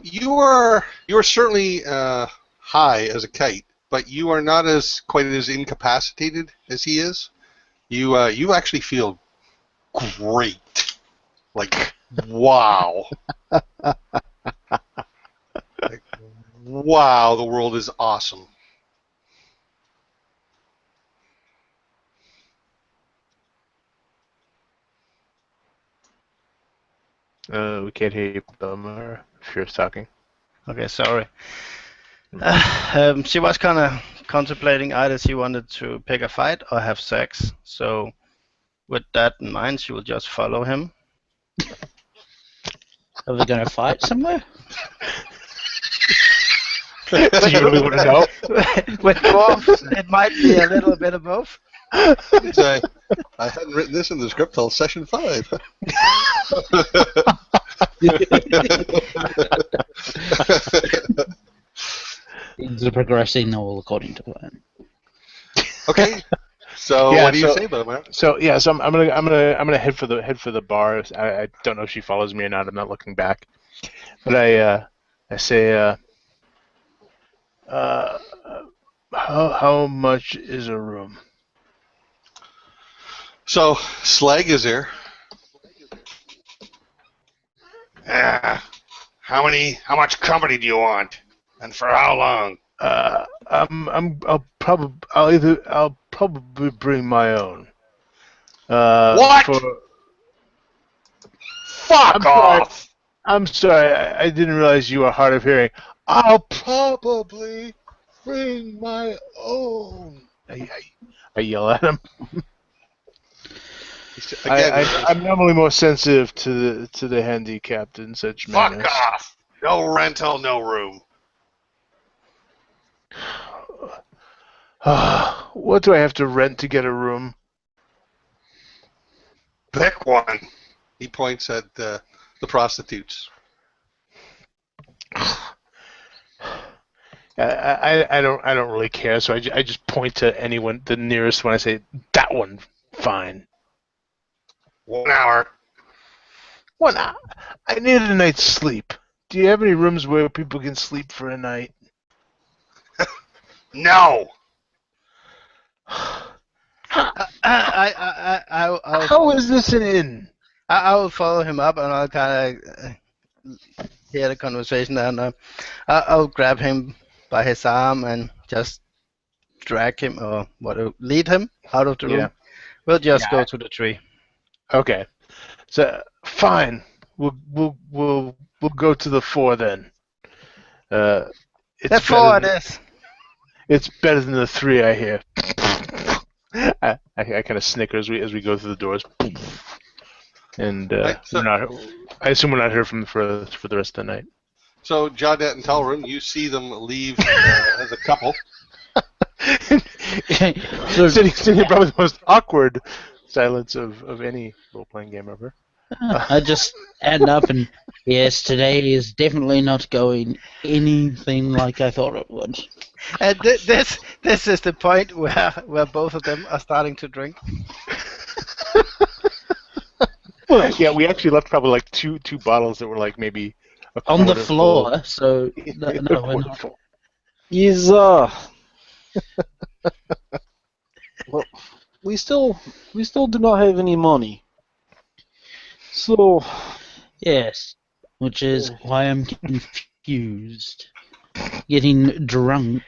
you are certainly high as a kite, but you are not quite as incapacitated as he is. You actually feel great, like wow, like, wow, the world is awesome. We can't hear you, Bilmera, if you're talking. Okay, sorry. She was kind of contemplating either she wanted to pick a fight or have sex. So, with that in mind, she will just follow him. Are we gonna fight somewhere? Do you really want to know? With both, it might be a little bit of both. I hadn't written this in the script till session 5. Things are progressing all according to plan. Okay. So Yeah, what do you so- say, Bilmera? So yeah, so I'm gonna head for the bar. I don't know if she follows me or not. I'm not looking back, but I say, how much is a room? So Slag is there. How much company do you want, and for how long? I'll probably bring my own. What? Fuck off! I'm sorry. I didn't realize you were hard of hearing. I'll probably bring my own. I yell at him. Again, I'm normally more sensitive to the handicapped in such fuck matters. off! No rental, no room. What do I have to rent to get a room? Pick one. He points at the prostitutes. I don't really care, so I just point to anyone, the nearest one. I say that one, fine. 1 hour. 1 hour. I need a night's sleep. Do you have any rooms where people can sleep for a night? No. How is this an inn? I will follow him up and I'll kind of hear the conversation and I'll grab him by his arm and just drag him or lead him out of the room. Yeah. We'll just go to the tree. Okay. So fine, we'll go to the 4 then. It's The 4 it is. It's better than the 3, I hear. I kind of snicker as we go through the doors. And Right, so- I assume we're not here for the rest of the night. So Jawdet and Talrun, you see them leave as a couple. So, Sitting here, probably the most awkward silence of any role-playing game ever. I just end up and yes, today is definitely not going anything like I thought it would. And this is the point where both of them are starting to drink. Well, yeah, we actually left probably like two bottles that were like maybe a On the quarter floor, full. so A no, we're quarter not. full. Is well, we still do not have any money. So Yes, which is why I'm confused. Getting drunk.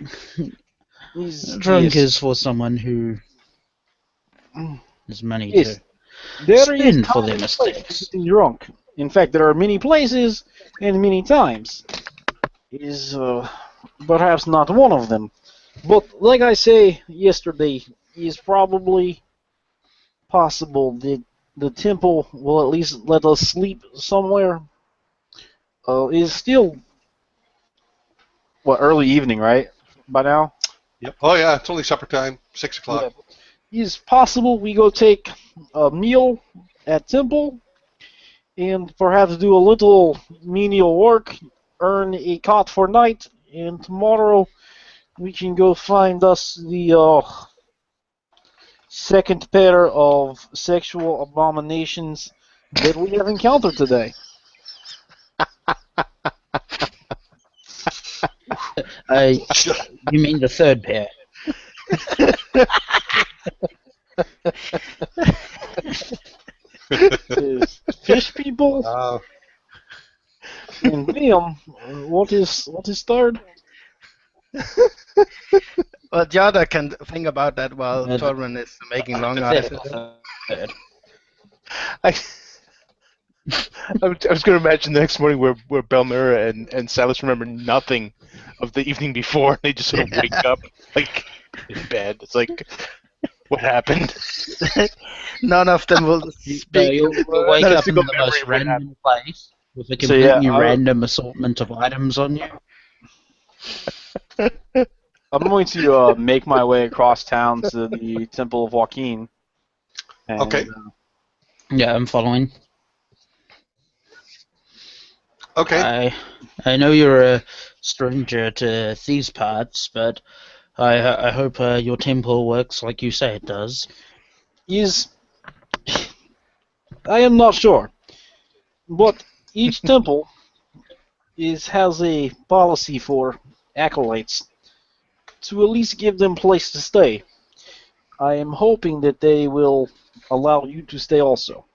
Drunk is for someone who has money Yes. to There is spend for time their and place mistakes. to get drunk. In fact, there are many places and many times. Is perhaps not one of them. But like I say yesterday, is probably possible that the temple will at least let us sleep somewhere. Is still early evening, right? By now. Yep. Oh yeah, it's only supper time, 6 o'clock. Yeah. Is possible we go take a meal at temple and perhaps do a little menial work, earn a cot for night, and tomorrow we can go find us the second pair of sexual abominations that we have encountered today. You mean the third pair? Is fish people and them. What is third? Well, Jada can think about that while No, Torben is making long The eyes. third. I was going to imagine the next morning where Belmira and Silas remember nothing of the evening before. They just sort of wake up like in bed. It's like, what happened? None of them will No, speak. you'll wake Not a up in single the memory most of what random place with a So, yeah, completely random assortment of items on you. I'm going to make my way across town to the Temple of Joaquin. And, Okay. Yeah, I'm following. Okay. I know you're a stranger to these parts, but I hope your temple works like you say it does. I am not sure, but each temple has a policy for acolytes to at least give them place to stay. I am hoping that they will allow you to stay also.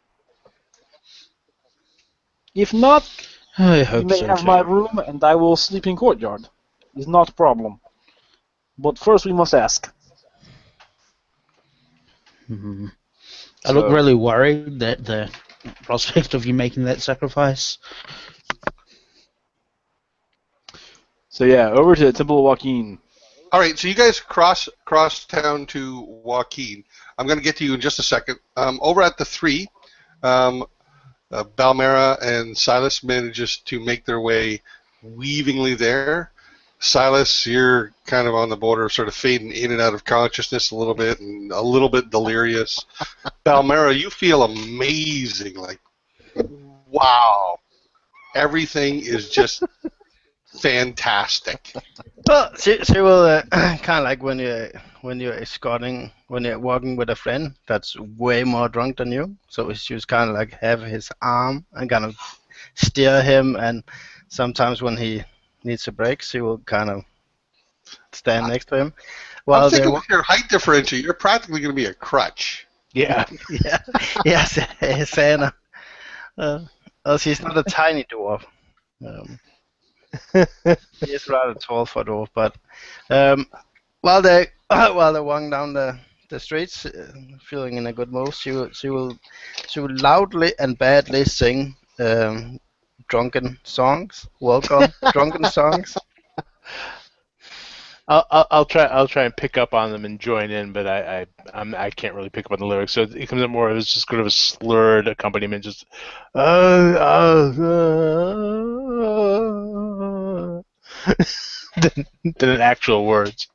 If not, I you hope may so have too. my room and I will sleep in courtyard. It's not a problem. But first we must ask. Mhm. I look really worried that the prospect of you making that sacrifice. So yeah, over to the Temple of Joaquin. All right, so you guys cross town to Joaquin. I'm going to get to you in just a second. Over at the 3, Balmera and Silas manages to make their way weavingly there. Silas, you're kind of on the border of sort of fading in and out of consciousness a little bit and a little bit delirious. Balmera, you feel amazing, like, wow. Everything is just fantastic. Well, she will kind of like when you're escorting, when you're walking with a friend that's way more drunk than you. So she's kind of like have his arm and kind of steer him, and sometimes when he needs a break, she will kind of stand next to him. I'm thinking with your height differential, you're practically going to be a crutch. Yeah. Yeah, yes, Sana. She's not a tiny dwarf. He is rather tall for a dwarf, but while they're walking down the streets, feeling in a good mood, she will to loudly and badly sing drunken songs. Welcome, drunken songs. I'll try and pick up on them and join in, but I can't really pick up on the lyrics, so it comes up more as just sort of a slurred accompaniment, just than actual words.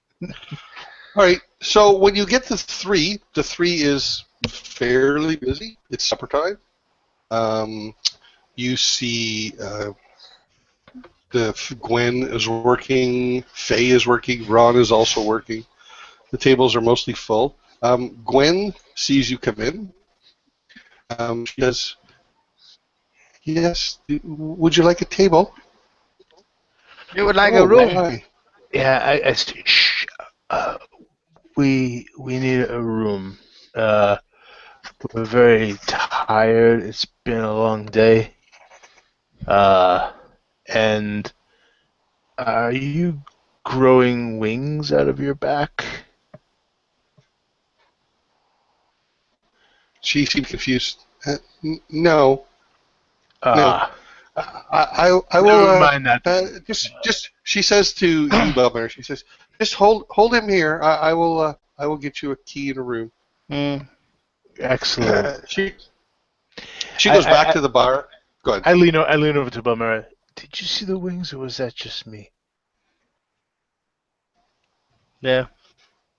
All right. So when you get to 3, the 3 is fairly busy. It's supper time. You see Gwen is working, Faye is working, Ron is also working. The tables are mostly full. Gwen sees you come in. She says, "Yes, would you like a table?" You would like a room? Why? Yeah, shh. We need a room. We're very tired. It's been a long day. And are you growing wings out of your back? She seemed confused. No. Ah, I will. never mind that. Just. She says to you, Bubber. She says, "Just hold him here. I will get you a key in a room." Mm. Excellent. She goes back to the bar. Go ahead. I lean over to Bummer. Did you see the wings, or was that just me? Yeah.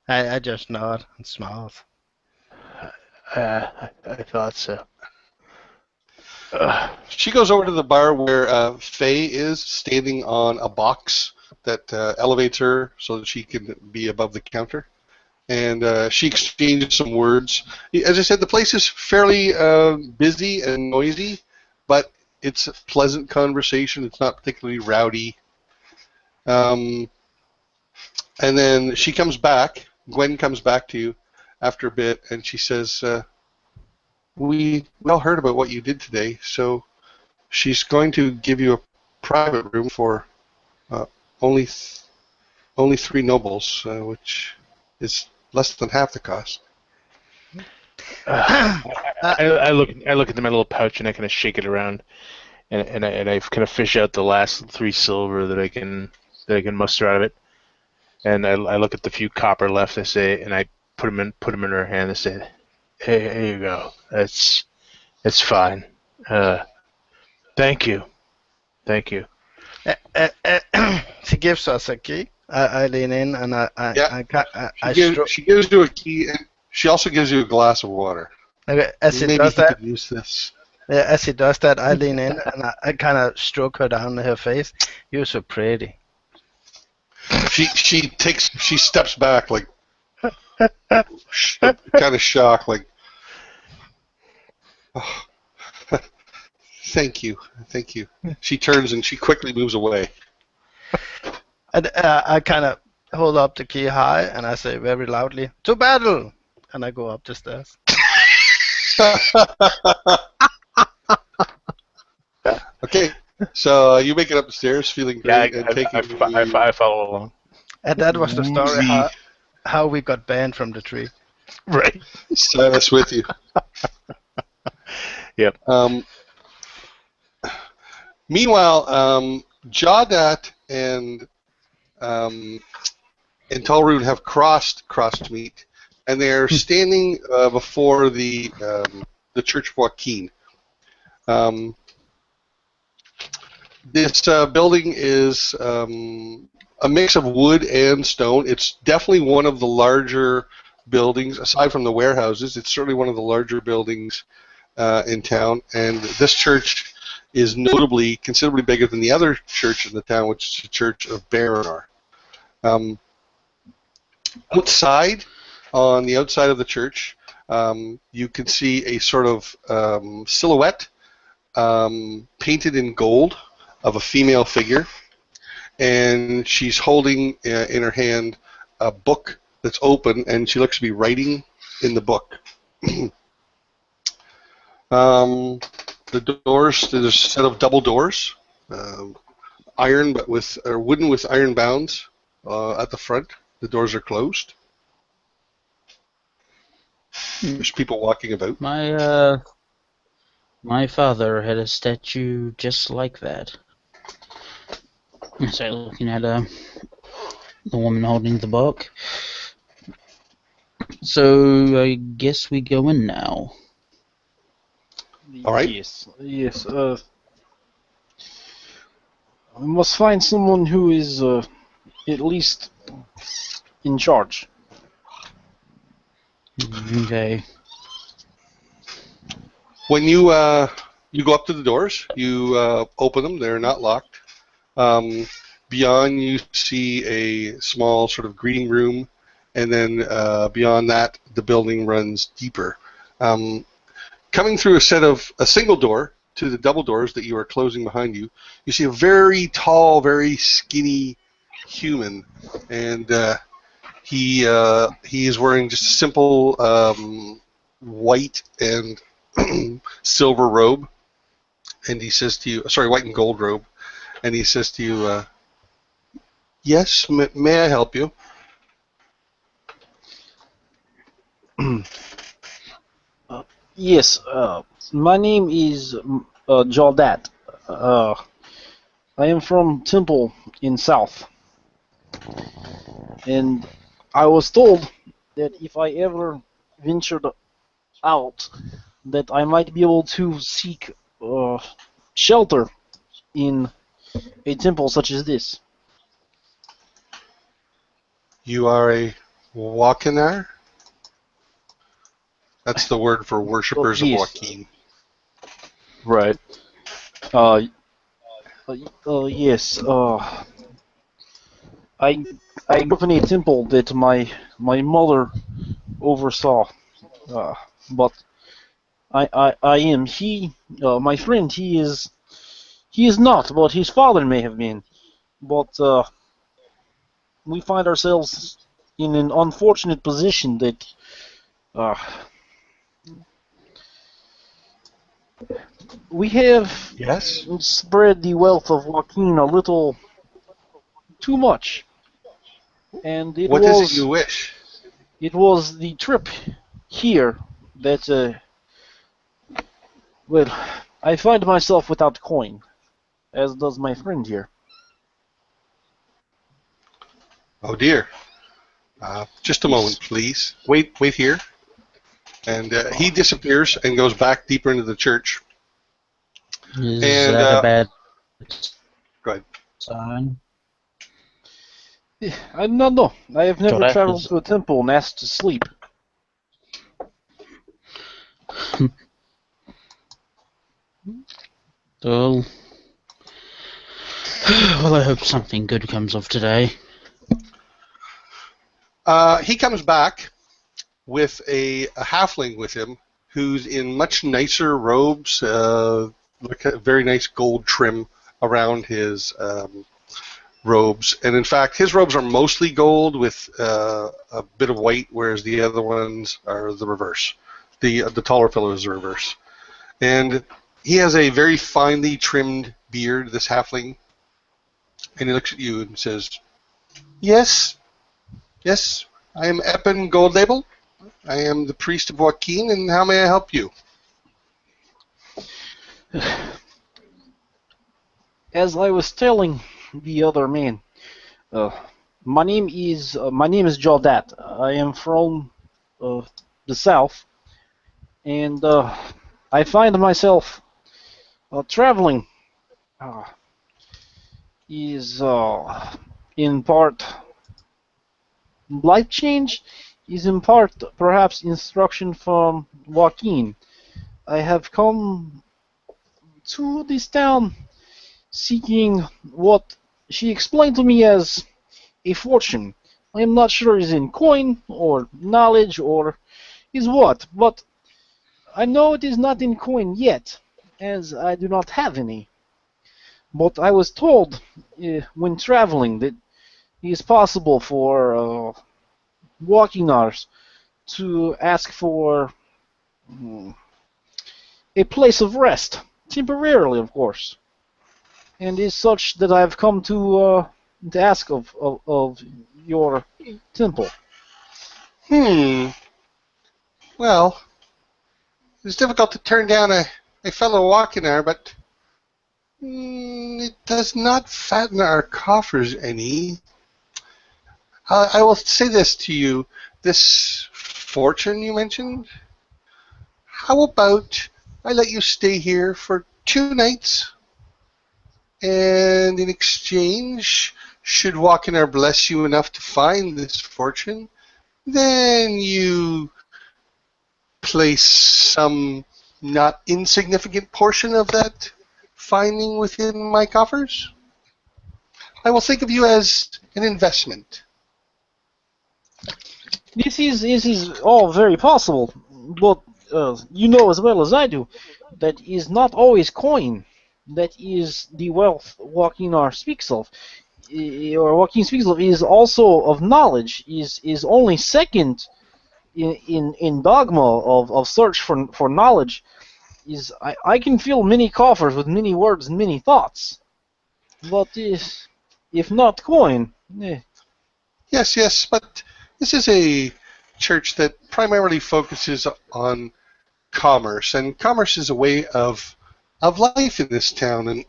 I just nod and smile. I thought so. She goes over to the bar where Faye is standing on a box that elevates her so that she can be above the counter. And she exchanges some words. As I said, the place is fairly busy and noisy, but it's a pleasant conversation. It's not particularly rowdy. And then she comes back. Gwen comes back to you after a bit, and she says, we all heard about what you did today, so she's going to give you a private room for only 3 nobles, which is less than half the cost. I look at my little pouch and I kind of shake it around, and I kind of fish out the last 3 silver that I can muster out of it, and I look at the few copper left. I say, and I put them in her hand. I say, "Hey, here you go. It's fine. Thank you." She gives us a key. I lean in and She gives you a key, and she also gives you a glass of water. as she Maybe does he that, could use this. as she does that, I lean in and I kind of stroke her down her face. You're so pretty. She steps back like kind of shocked, like, oh, thank you. She turns and she quickly moves away. And I kind of hold up the key high and I say very loudly, "To battle!" And I go up the stairs. Okay, so you make it up the stairs, feeling great, and taking I follow along. And that was the story how we got banned from the tree. Right. Silas with you. Yep. Meanwhile, Jawdat and Talrune have crossed Crossmeet, and they're standing before the Church of Joaquin. This building is a mix of wood and stone. It's definitely one of the larger buildings, aside from the warehouses. It's certainly one of the larger buildings in town, and this church is notably considerably bigger than the other church in the town, which is the Church of Baronar. Outside, on the outside of the church, you can see a sort of silhouette painted in gold of a female figure, and she's holding in her hand a book that's open, and she looks to be writing in the book. The doors, there's a set of double doors, iron but wooden with iron bounds at the front. The doors are closed. There's people walking about. My My father had a statue just like that. So looking at the woman holding the book. So I guess we go in now. All right. Yes. I must find someone who is at least in charge. Okay. When you go up to the doors, you open them. They're not locked. Beyond, you see a small sort of greeting room, and then beyond that, the building runs deeper. Coming through a single door to the double doors that you are closing behind you, you see a very tall, very skinny human, and he is wearing just a simple white and silver robe, and he says to you, sorry, white and gold robe, and he says to you, yes, may I help you? Yes. My name is Jordat. I am from Temple in South, and I was told that if I ever ventured out, that I might be able to seek shelter in a temple such as this. You are a Wakinar? That's the word for worshippers of Yes. Joaquin. Right. Yes. I grew up in a temple that my mother oversaw. But I am my friend. He is not, but his father may have been. But we find ourselves in an unfortunate position that we have Yes? spread the wealth of Joaquin a little too much, and What is it you wish? it was the trip here that well, I find myself without coin, as does my friend here. Oh dear. Just a moment, please. Wait here. And he disappears and goes back deeper into the church. Is And that a bad go ahead. sign? I do not know. I have never Jordat traveled is- to a temple and asked to sleep. Well, I hope something good comes of today. He comes back with a halfling with him who's in much nicer robes, like a very nice gold trim around his robes. And in fact, his robes are mostly gold with a bit of white, whereas the other ones are the reverse. The taller fellow is the reverse. And he has a very finely trimmed beard, this halfling. And he looks at you and says, Yes, I am Eppen Goldlabel. I am the priest of Joaquin, and how may I help you? As I was telling the other man, my name is Jordat. I am from the south, and I find myself traveling is in part life change, is in part perhaps instruction from Joaquin. I have come to this town seeking what she explained to me as a fortune. I am not sure is in coin or knowledge or is what, but I know it is not in coin yet, as I do not have any. But I was told when traveling that it is possible for walking hours to ask for a place of rest, temporarily, of course, and is such that I've come to ask of your temple. Well, it's difficult to turn down a fellow walking-ar, but it does not fatten our coffers any. I will say this to you. This fortune you mentioned, how about I let you stay here for 2 nights, and in exchange, should walking-ar bless you enough to find this fortune, then you place some not insignificant portion of that finding within my coffers. I will think of you as an investment. This is all very possible, but you know as well as I do that is not always coin. That is the wealth Joaquin speaks of. Or Joaquin speaks of is also of knowledge. Is only second in dogma of search for knowledge. Is I can fill many coffers with many words and many thoughts, but if not coin, Yes, but this is a church that primarily focuses on commerce, and commerce is a way of life in this town. And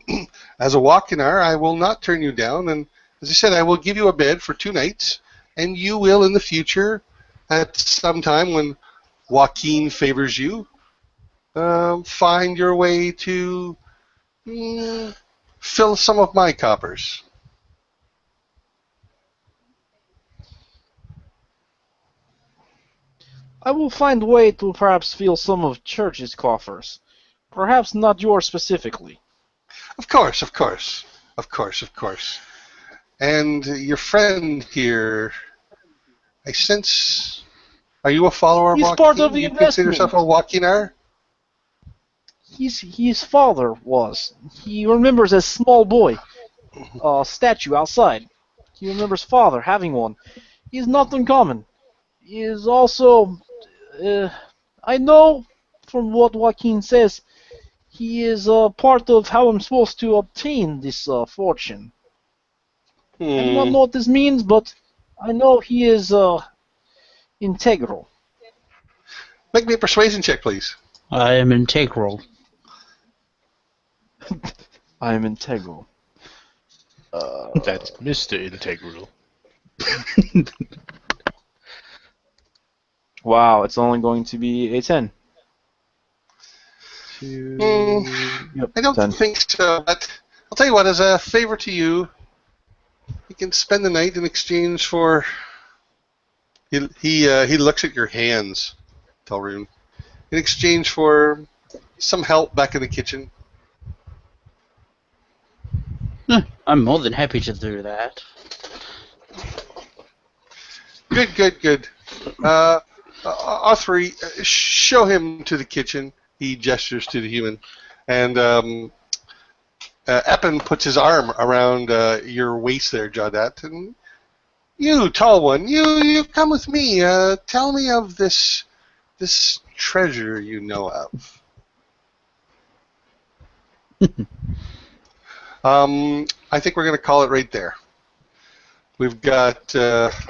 as a walking-ar, I will not turn you down. And as I said, I will give you a bed for 2 nights, and you will in the future, at some time when Joaquin favors you, find your way to fill some of my coppers. I will find a way to perhaps fill some of church's coffers. Perhaps not yours specifically. Of course. And your friend here, I sense, are you a follower of He's Joaquin? part of the Do you consider yourself a Joaquin-ar? His father was. He remembers as small boy, a statue outside. He remembers father having one. He's not uncommon. He is also, I know from what Joaquin says, he is part of how I'm supposed to obtain this fortune. I do not know what this means, but I know he is integral. Make me a persuasion check, please. I am integral. I am integral. That's Mr. Integral. Wow, it's only going to be a 10. Yep, I don't 10. think so, but I'll tell you what, as a favor to you, you can spend the night in exchange for... He looks at your hands, Talroon. In exchange for some help back in the kitchen. I'm more than happy to do that. Good. Arthur, show him to the kitchen. He gestures to the human. And Eppin puts his arm around your waist there, Jaudet. And you, tall one, you come with me. Tell me of this treasure you know of. I think we're going to call it right there. We've got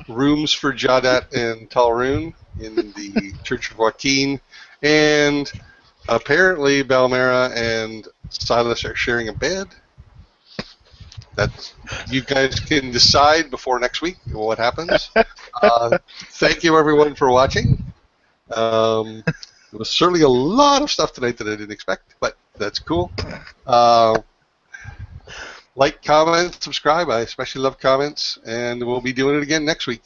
rooms for Jaudet and Talroon in the Church of Joaquin, and apparently Balmera and Silas are sharing a bed. That you guys can decide before next week what happens. Thank you everyone for watching. There was certainly a lot of stuff tonight that I didn't expect, but that's cool. Like, comment, subscribe. I especially love comments, and we'll be doing it again next week.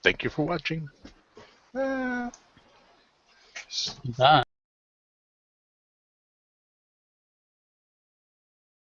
Thank you for watching. Bye.